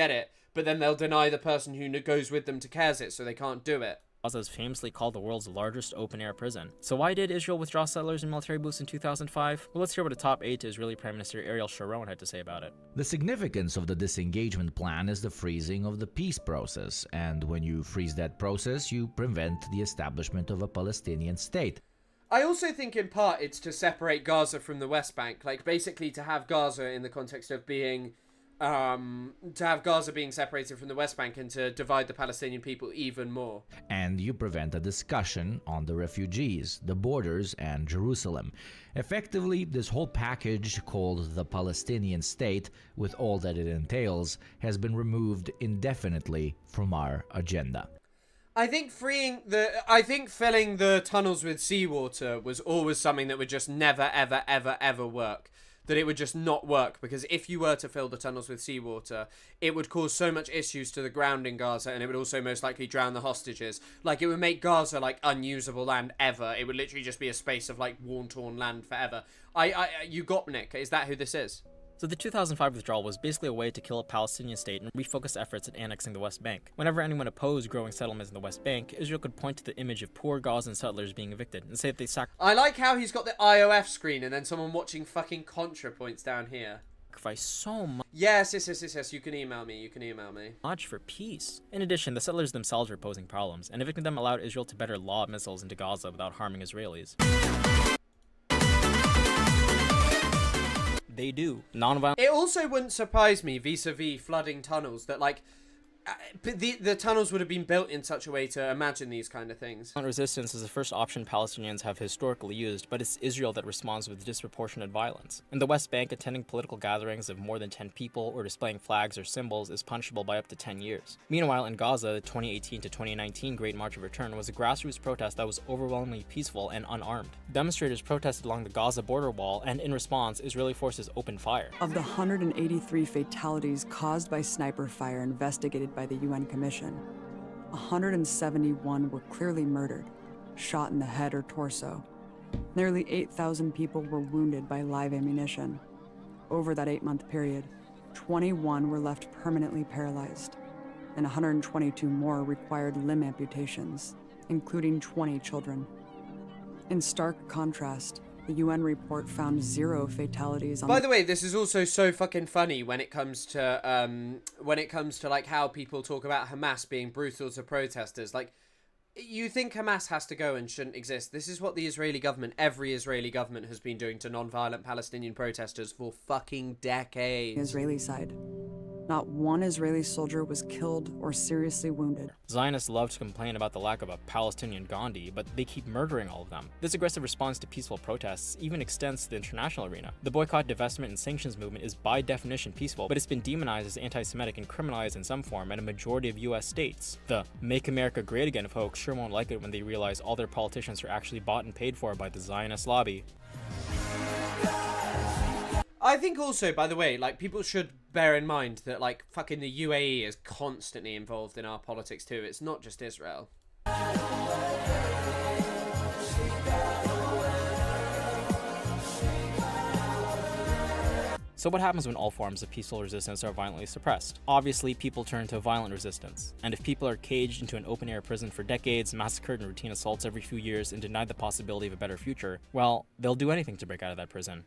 it, but then they'll deny the person who goes with them to cares it, so they can't do it. Gaza is famously called the world's largest open-air prison. So why did Israel withdraw settlers and military boosts in 2005? Well, let's hear what a top aide to Israeli Prime Minister Ariel Sharon had to say about it. The significance of the disengagement plan is the freezing of the peace process, and when you freeze that process, you prevent the establishment of a Palestinian state. I also think in part it's to separate Gaza from the West Bank, like basically to have Gaza in the context of being to have Gaza being separated from the West Bank and to divide the Palestinian people even more. And you prevent a discussion on the refugees, the borders, and Jerusalem. Effectively, this whole package called the Palestinian state, with all that it entails, has been removed indefinitely from our agenda. I think filling the tunnels with seawater was always something that would just never, ever, ever, ever work. That it would just not work, because if you were to fill the tunnels with seawater, it would cause so much issues to the ground in Gaza, and it would also most likely drown the hostages. Like, it would make Gaza, like, unusable land ever. It would literally just be a space of, like, worn-torn land forever. You got Nick. Is that who this is? So the 2005 withdrawal was basically a way to kill a Palestinian state and refocus efforts at annexing the West Bank. Whenever anyone opposed growing settlements in the West Bank, Israel could point to the image of poor Gazan settlers being evicted and say that they I like how he's got the IOF screen and then someone watching fucking Contra points down here. Sacrificed so much. Yes. You can email me. Much for peace. In addition, the settlers themselves were posing problems, and evicting them allowed Israel to better lob missiles into Gaza without harming Israelis. They do. Non-violent. It also wouldn't surprise me, vis-a-vis flooding tunnels, that like the tunnels would have been built in such a way to imagine these kind of things. Resistance is the first option Palestinians have historically used, but it's Israel that responds with disproportionate violence. In the West Bank, attending political gatherings of more than 10 people or displaying flags or symbols is punishable by up to 10 years. Meanwhile, in Gaza, the 2018 to 2019 Great March of Return was a grassroots protest that was overwhelmingly peaceful and unarmed. Demonstrators protested along the Gaza border wall, and in response, Israeli forces opened fire. Of the 183 fatalities caused by sniper fire investigated by the UN Commission, 171 were clearly murdered, shot in the head or torso. Nearly 8,000 people were wounded by live ammunition. Over that 8-month period, 21 were left permanently paralyzed, and 122 more required limb amputations, including 20 children. In stark contrast, the UN report found 0 fatalities on. By the way, this is also so fucking funny when it comes to like how people talk about Hamas being brutal to protesters. Like, you think Hamas has to go and shouldn't exist. This is what the Israeli government, every Israeli government, has been doing to non-violent Palestinian protesters for fucking decades. Israeli side. Not one Israeli soldier was killed or seriously wounded. Zionists love to complain about the lack of a Palestinian Gandhi, but they keep murdering all of them. This aggressive response to peaceful protests even extends to the international arena. The boycott, divestment, and sanctions movement is by definition peaceful, but it's been demonized as anti-Semitic and criminalized in some form in a majority of US states. The Make America Great Again folks sure won't like it when they realize all their politicians are actually bought and paid for by the Zionist lobby. I think also, by the way, like, people should bear in mind that, like, fucking the UAE is constantly involved in our politics too. It's not just Israel. So what happens when all forms of peaceful resistance are violently suppressed? Obviously, people turn to violent resistance. And if people are caged into an open-air prison for decades, massacred in routine assaults every few years, and denied the possibility of a better future, well, they'll do anything to break out of that prison.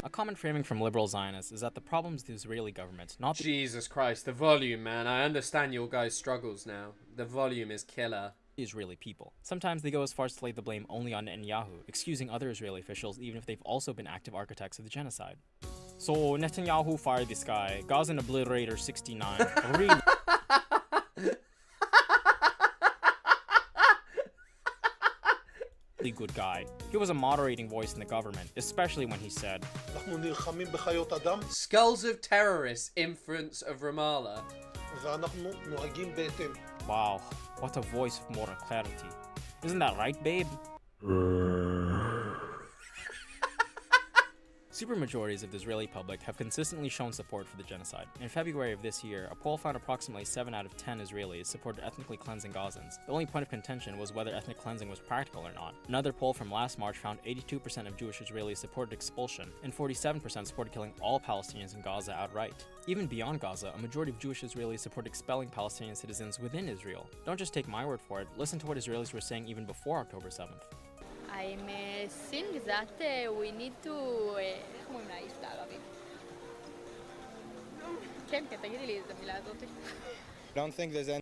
A common framing from liberal Zionists is that the problem is the Israeli government, not the— Jesus Christ, the volume, man. I understand your guys' struggles now. The volume is killer. Israeli people. Sometimes they go as far as to lay the blame only on Netanyahu, excusing other Israeli officials even if they've also been active architects of the genocide. So Netanyahu fired this guy, Gazan Obliterator 69. Really? completely good guy. He was a moderating voice in the government, especially when he said, אנחנו נלחמים בחיות אדם. Skulls of terrorists, inference of Ramallah. ואנחנו נוהגים בהתאם. wow, what a voice of moral clarity. Isn't that right, babe? Supermajorities of the Israeli public have consistently shown support for the genocide. In February of this year, a poll found approximately 7 out of 10 Israelis supported ethnically cleansing Gazans. The only point of contention was whether ethnic cleansing was practical or not. Another poll from last March found 82% of Jewish Israelis supported expulsion, and 47% supported killing all Palestinians in Gaza outright. Even beyond Gaza, a majority of Jewish Israelis support expelling Palestinian citizens within Israel. Don't just take my word for it, listen to what Israelis were saying even before October 7th. I'm seeing that we need to... איך אומרים להעיף את הערבים? כן, תגידי לי את המילה הזאת. Don't think there's any...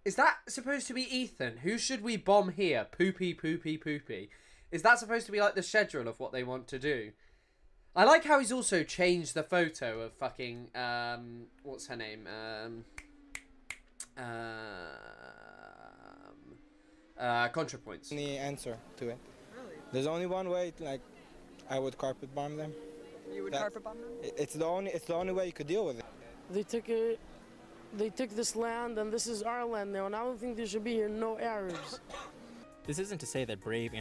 Is that supposed to be Ethan? Who should we bomb here? Poopy, poopy, poopy. Is that supposed to be like the schedule of what they want to do? I like how he's also changed the photo of fucking, what's her name? ContraPoints. Any answer to it? There's only one way, like, I would carpet bomb them. You would carpet bomb them? It's the only way you could deal with it. They took this land, and this is our land now, and I don't think there should be here no Arabs. This isn't to say that brave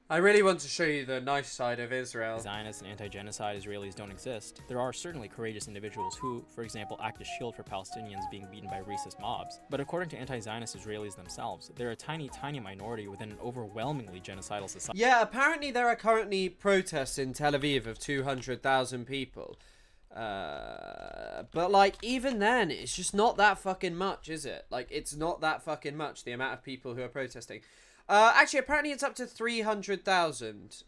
I really want to show you the nice side of Israel. Zionist and anti-genocide Israelis don't exist. There are certainly courageous individuals who, for example, act as shield for Palestinians being beaten by racist mobs. But according to anti-Zionist Israelis themselves, they're a tiny, tiny minority within an overwhelmingly genocidal society. Yeah, apparently there are currently protests in Tel Aviv of 200,000 people. But like, even then, it's just not that fucking much, is it? Like, it's not that fucking much, the amount of people who are protesting. Actually, apparently it's up to 300,000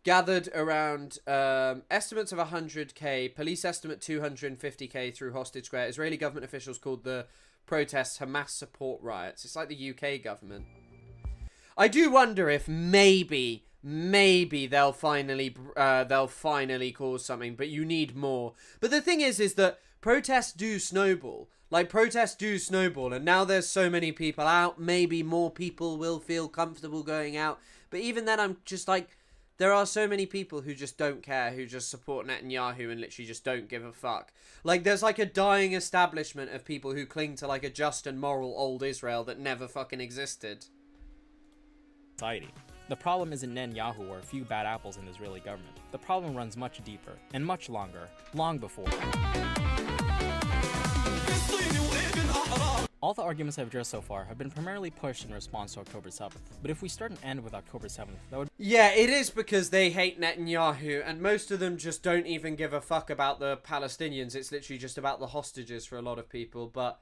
gathered around estimates of 100k, police estimate 250k through Hostage Square. Israeli government officials called the protests Hamas support riots. It's like the UK government. I do wonder if maybe they'll finally cause something, but you need more. But the thing is that protests do snowball. Like, protests do snowball, and now there's so many people out, maybe more people will feel comfortable going out. But even then, I'm just like, there are so many people who just don't care, who just support Netanyahu and literally just don't give a fuck. Like, there's like a dying establishment of people who cling to like a just and moral old Israel that never fucking existed. The problem isn't Netanyahu or a few bad apples in the Israeli government. The problem runs much deeper, and much longer, long before. All the arguments I've addressed so far have been primarily pushed in response to October 7th, but if we start and end with October 7th, that would... Yeah, it is because they hate Netanyahu, and most of them just don't even give a fuck about the Palestinians. It's literally just about the hostages for a lot of people, but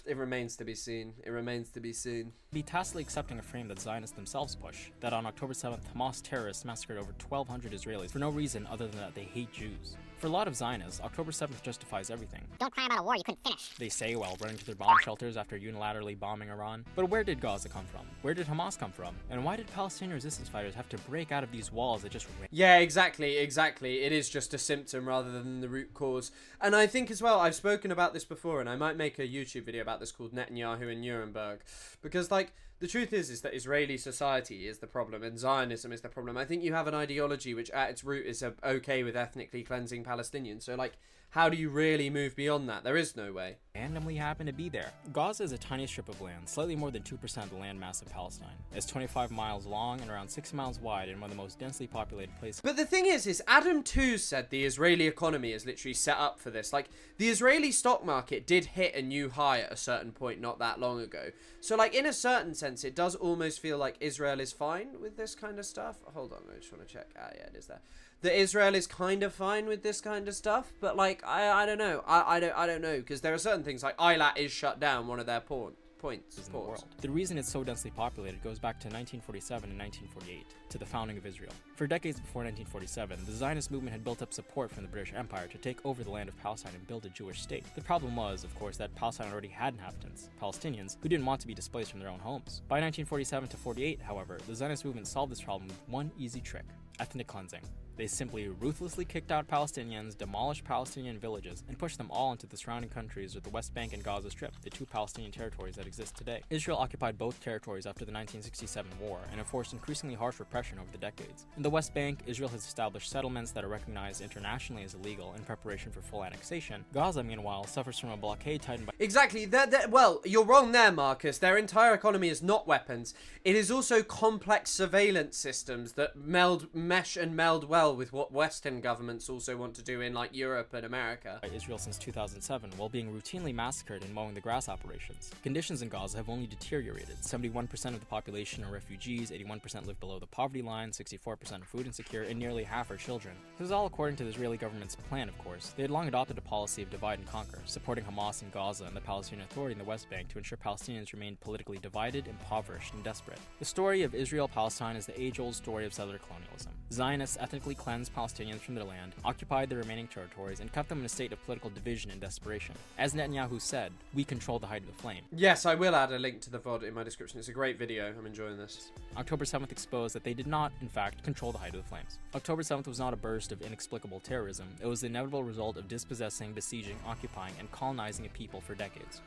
it remains to be seen. It remains to be seen. Be tacitly accepting a frame that Zionists themselves push, that on October 7th, Hamas terrorists massacred over 1,200 Israelis for no reason other than that they hate Jews. For a lot of Zionists, October 7th justifies everything. Don't cry about a war you couldn't finish. They say while running to their bomb shelters after unilaterally bombing Iran. But where did Gaza come from? Where did Hamas come from? And why did Palestinian resistance fighters have to break out of these walls that just... Yeah, exactly. It is just a symptom rather than the root cause. And I think as well, I've spoken about this before, and I might make a YouTube video about this called Netanyahu in Nuremberg. Because, like, the truth is that Israeli society is the problem and Zionism is the problem. I think you have an ideology which at its root is okay with ethnically cleansing Palestinians. So, like, how do you really move beyond that? There is no way. Randomly happen to be there. Gaza is a tiny strip of land, slightly more than 2% of the landmass of Palestine. It's 25 miles long and around 6 miles wide and one of the most densely populated places. But the thing is Adam too said the Israeli economy is literally set up for this. Like, the Israeli stock market did hit a new high at a certain point not that long ago. So, like, in a certain sense, it does almost feel like Israel is fine with this kind of stuff. Hold on, I just want to check. Ah, yeah, it is there. That Israel is kind of fine with this kind of stuff, but like I don't know. I don't know, because there are certain things like Eilat is shut down, one of their points in the world. The reason it's so densely populated goes back to 1947 and 1948, to the founding of Israel. For decades before 1947, the Zionist movement had built up support from the British Empire to take over the land of Palestine and build a Jewish state. The problem was, of course, that Palestine already had inhabitants, Palestinians, who didn't want to be displaced from their own homes. By 1947 to 48, however, the Zionist movement solved this problem with one easy trick. ethnic cleansing. They simply ruthlessly kicked out Palestinians, demolished Palestinian villages, and pushed them all into the surrounding countries of the West Bank and Gaza Strip, the two Palestinian territories that exist today. Israel occupied both territories after the 1967 war and enforced increasingly harsh repression over the decades. In the West Bank, Israel has established settlements that are recognized internationally as illegal in preparation for full annexation. Gaza, meanwhile, suffers from a blockade tightened by— Exactly. Well, you're wrong there, Marcus. Their entire economy is not weapons. It is also complex surveillance systems that mesh and meld well with what Western governments also want to do in like Europe and America. Israel since 2007, while being routinely massacred in mowing the grass operations. Conditions in Gaza have only deteriorated. 71% of the population are refugees, 81% live below the poverty line, 64% are food insecure, and nearly half are children. This is all according to the Israeli government's plan, of course. They had long adopted a policy of divide and conquer, supporting Hamas in Gaza and the Palestinian Authority in the West Bank to ensure Palestinians remained politically divided, impoverished, and desperate. The story of Israel-Palestine is the age-old story of settler colonialism. Zionists ethnically cleansed Palestinians from their land, occupied the remaining territories, and kept them in a state of political division and desperation. As Netanyahu said, "We control the height of the flame." Yes, I will add a link to the VOD in my description. It's a great video. I'm enjoying this. October 7th exposed that they did not, in fact, control the height of the flames. October 7th was not a burst of inexplicable terrorism. It was the inevitable result of dispossessing, besieging, occupying, and colonizing a people for decades.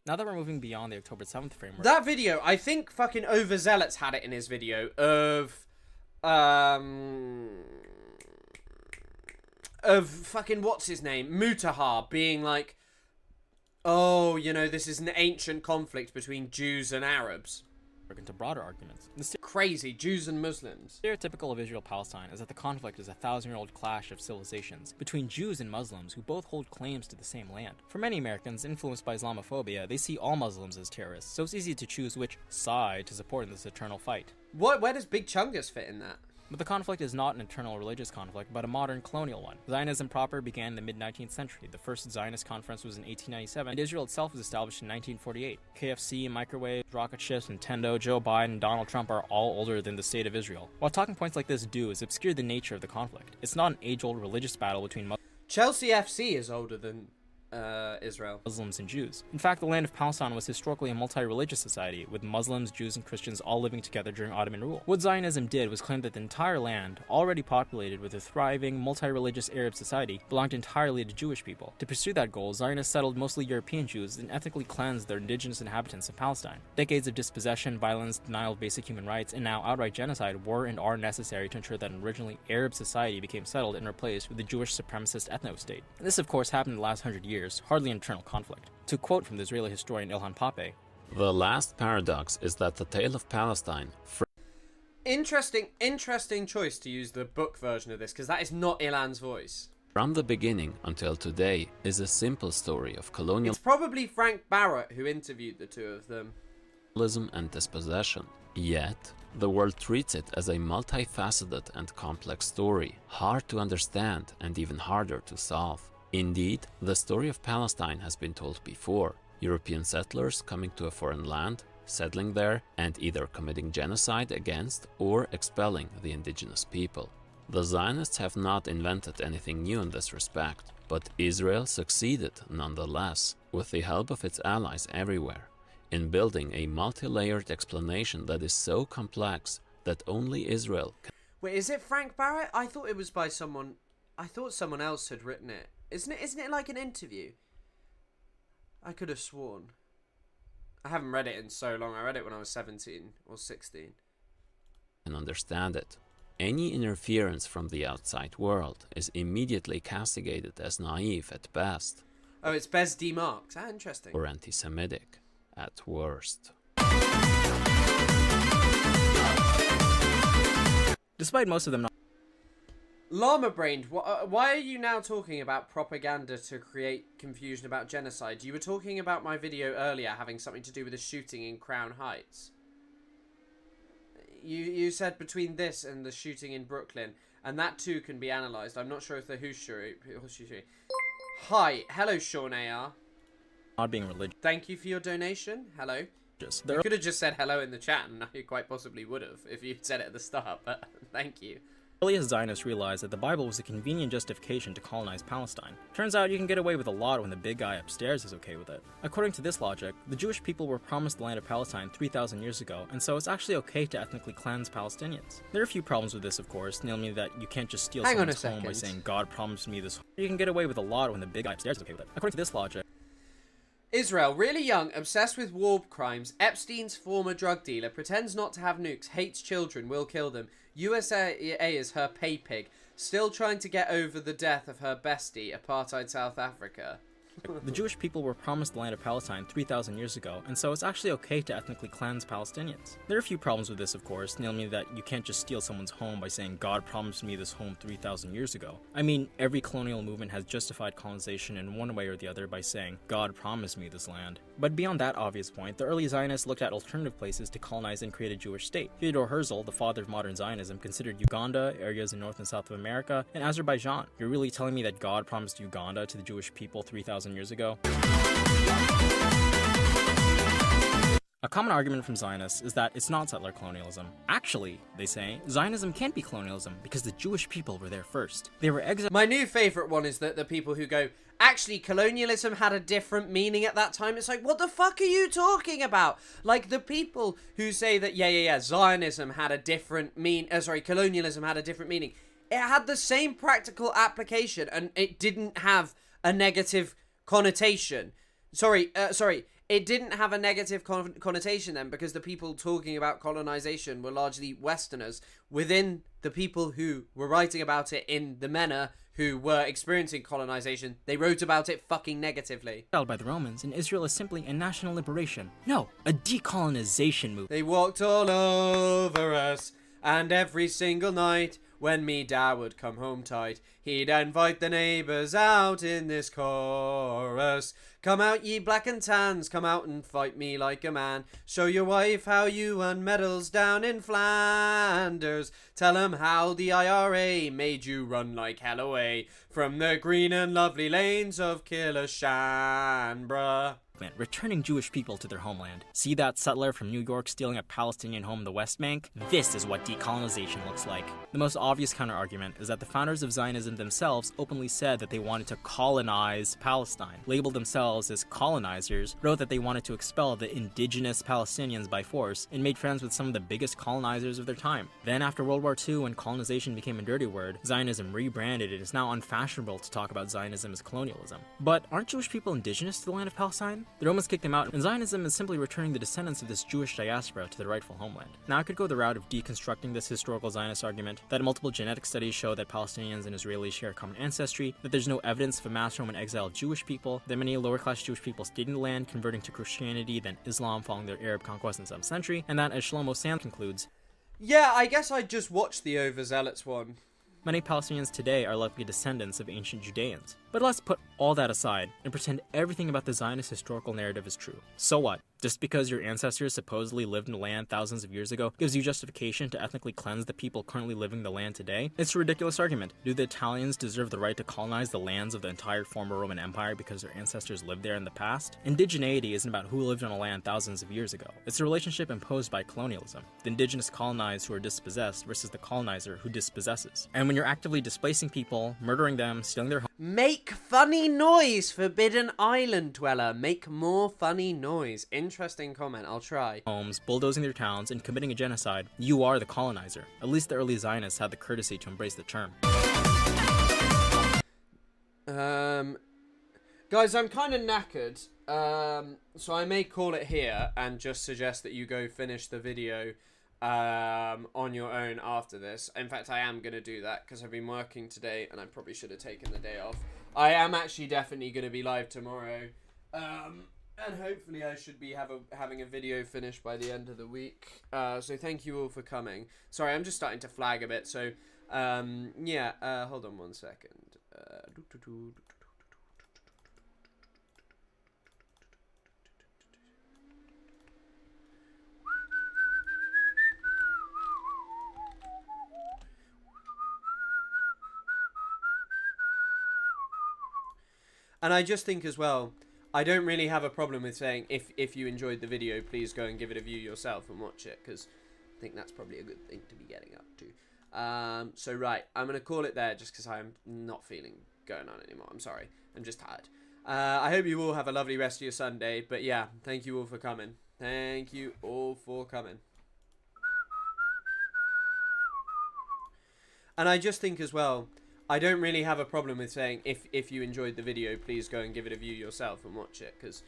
Now that we're moving beyond the October 7th framework... That video, I think fucking Overzealots had it in his video of fucking what's his name? Mutahar being like, oh, you know, this is an ancient conflict between Jews and Arabs. Into broader arguments. Crazy, Jews and Muslims. Stereotypical of Israel-Palestine is that the conflict is a 1,000-year-old clash of civilizations between Jews and Muslims who both hold claims to the same land. For many Americans influenced by Islamophobia, they see all Muslims as terrorists, so it's easy to choose which side to support in this eternal fight. Where does Big Chungus fit in that? But the conflict is not an eternal religious conflict, but a modern colonial one. Zionism proper began in the mid-19th century. The first Zionist conference was in 1897, and Israel itself was established in 1948. KFC, microwaves, rocket ships, Nintendo, Joe Biden, and Donald Trump are all older than the state of Israel. What talking points like this do is obscure the nature of the conflict. It's not an age-old religious battle between Chelsea FC is older than Israel. Muslims and Jews. In fact, the land of Palestine was historically a multi-religious society, with Muslims, Jews, and Christians all living together during Ottoman rule. What Zionism did was claim that the entire land, already populated with a thriving, multi-religious Arab society, belonged entirely to Jewish people. To pursue that goal, Zionists settled mostly European Jews and ethnically cleansed their indigenous inhabitants of Palestine. Decades of dispossession, violence, denial of basic human rights, and now outright genocide were and are necessary to ensure that an originally Arab society became settled and replaced with the Jewish supremacist ethno-state. And this, of course, happened in the last 100 years. Hardly an internal conflict. To quote from the Israeli historian Ilhan Pape, "The last paradox is that the tale of Palestine..." Interesting choice to use the book version of this, because that is not Ilhan's voice. "From the beginning until today is a simple story of colonialism..." It's probably Frank Barrett who interviewed the two of them. "And dispossession. Yet, the world treats it as a multifaceted and complex story, hard to understand and even harder to solve. Indeed, the story of Palestine has been told before. European settlers coming to a foreign land, settling there, and either committing genocide against or expelling the indigenous people. The Zionists have not invented anything new in this respect, but Israel succeeded nonetheless, with the help of its allies everywhere, in building a multi-layered explanation that is so complex that only Israel can..." Wait, is it Frank Barrett? I thought it was by someone... I thought someone else had written it. Isn't it like an interview? I could have sworn. I haven't read it in so long. I read it when I was 17 or 16. "And understand it. Any interference from the outside world is immediately castigated as naive at best." Oh, it's Bez D. Marks. Ah, interesting. "Or anti-Semitic at worst." Despite most of them not... Llama Brained, why are you now talking about propaganda to create confusion about genocide? You were talking about my video earlier having something to do with a shooting in Crown Heights. You said between this and the shooting in Brooklyn, and that too can be analysed. I'm not sure if the Hushuri. Hi, hello Sean AR. Not being religious. Thank you for your donation. Hello. Just you could have just said hello in the chat, and I quite possibly would have if you'd said it at the start, but thank you. Earliest Zionists realized that the Bible was a convenient justification to colonize Palestine. Turns out you can get away with a lot when the big guy upstairs is okay with it. According to this logic, the Jewish people were promised the land of Palestine 3,000 years ago, and so it's actually okay to ethnically cleanse Palestinians. There are a few problems with this, of course, namely that you can't just steal someone's home by saying, God promised me this. You can get away with a lot when the big guy upstairs is okay with it. According to this logic, Israel, really young, obsessed with war crimes, Epstein's former drug dealer, pretends not to have nukes, hates children, will kill them. USA is her pay pig, still trying to get over the death of her bestie, apartheid South Africa. the Jewish people were promised the land of Palestine 3,000 years ago, and so it's actually okay to ethnically cleanse Palestinians. There are a few problems with this, of course, namely that you can't just steal someone's home by saying, God promised me this home 3,000 years ago. I mean, every colonial movement has justified colonization in one way or the other by saying, God promised me this land. But beyond that obvious point, the early Zionists looked at alternative places to colonize and create a Jewish state. Theodor Herzl, the father of modern Zionism, considered Uganda, areas in North and South of America, and Azerbaijan. You're really telling me that God promised Uganda to the Jewish people 3,000 years ago? A common argument from Zionists is that it's not settler colonialism. Actually, they say, Zionism can't be colonialism because the Jewish people were there first. They were exiled. My new favourite one is that the people who go, actually, colonialism had a different meaning at that time. It's like, what the fuck are you talking about? Like, the people who say that, Zionism had a different colonialism had a different meaning. It had the same practical application, and it didn't have a negative connotation. It didn't have a negative connotation then, because the people talking about colonization were largely Westerners. Within the people who were writing about it in the MENA, who were experiencing colonization, they wrote about it fucking negatively. By the Romans, and Israel is simply a national liberation. No, a decolonization movement. They walked all over us, and every single night, when me dad would come home tight, he'd invite the neighbours out in this chorus. Come out, ye black and tans, come out and fight me like a man. Show your wife how you won medals down in Flanders. Tell 'em how the IRA made you run like hell away from the green and lovely lanes of Killashanbra. Returning Jewish people to their homeland. See that settler from New York stealing a Palestinian home in the West Bank? This is what decolonization looks like. The most obvious counter-argument is that the founders of Zionism themselves openly said that they wanted to colonize Palestine, labeled themselves as colonizers, wrote that they wanted to expel the indigenous Palestinians by force, and made friends with some of the biggest colonizers of their time. Then after World War II, when colonization became a dirty word, Zionism rebranded and it's now unfashionable to talk about Zionism as colonialism. But aren't Jewish people indigenous to the land of Palestine? The Romans kicked them out, and Zionism is simply returning the descendants of this Jewish diaspora to their rightful homeland. Now I could go the route of deconstructing this historical Zionist argument, that multiple genetic studies show that Palestinians and Israelis share common ancestry, that there's no evidence of a mass Roman exile of Jewish people, that many lower-class Jewish people stayed in the land, converting to Christianity, then Islam following their Arab conquest in the 7th century, and that, as Shlomo Sand concludes, yeah, I guess I just watched the overzealots one. Many Palestinians today are likely descendants of ancient Judeans. But let's put all that aside and pretend everything about the Zionist historical narrative is true. So what? Just because your ancestors supposedly lived in the land thousands of years ago gives you justification to ethnically cleanse the people currently living the land today? It's a ridiculous argument. Do the Italians deserve the right to colonize the lands of the entire former Roman Empire because their ancestors lived there in the past? Indigeneity isn't about who lived on a land thousands of years ago. It's a relationship imposed by colonialism. The indigenous colonized who are dispossessed versus the colonizer who dispossesses. And when you're actively displacing people, murdering them, stealing their homes, make funny noise, Forbidden Island dweller. Make more funny noise. Interesting comment, I'll try. Homes, bulldozing their towns, and committing a genocide, you are the colonizer. At least the early Zionists had the courtesy to embrace the term. Guys, I'm kind of knackered, so I may call it here and just suggest that you go finish the video on your own after this. In fact, I am going to do that because I've been working today and I probably should have taken the day off. I am actually definitely going to be live tomorrow, and hopefully I should be having a video finished by the end of the week. So thank you all for coming. Sorry, I'm just starting to flag a bit, so hold on one second. And I just think as well, I don't really have a problem with saying if you enjoyed the video, please go and give it a view yourself and watch it, because I think that's probably a good thing to be getting up to. So right, I'm going to call it there just because I'm not feeling going on anymore. I'm sorry. I'm just tired. I hope you all have a lovely rest of your Sunday. But yeah, thank you all for coming. Thank you all for coming. And I just think as well, I don't really have a problem with saying if you enjoyed the video, please go and give it a view yourself and watch it, because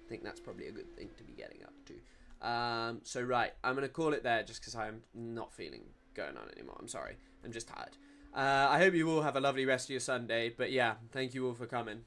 I think that's probably a good thing to be getting up to. So right, I'm going to call it there just because I'm not feeling going on anymore. I'm sorry. I'm just tired. I hope you all have a lovely rest of your Sunday. But yeah, thank you all for coming.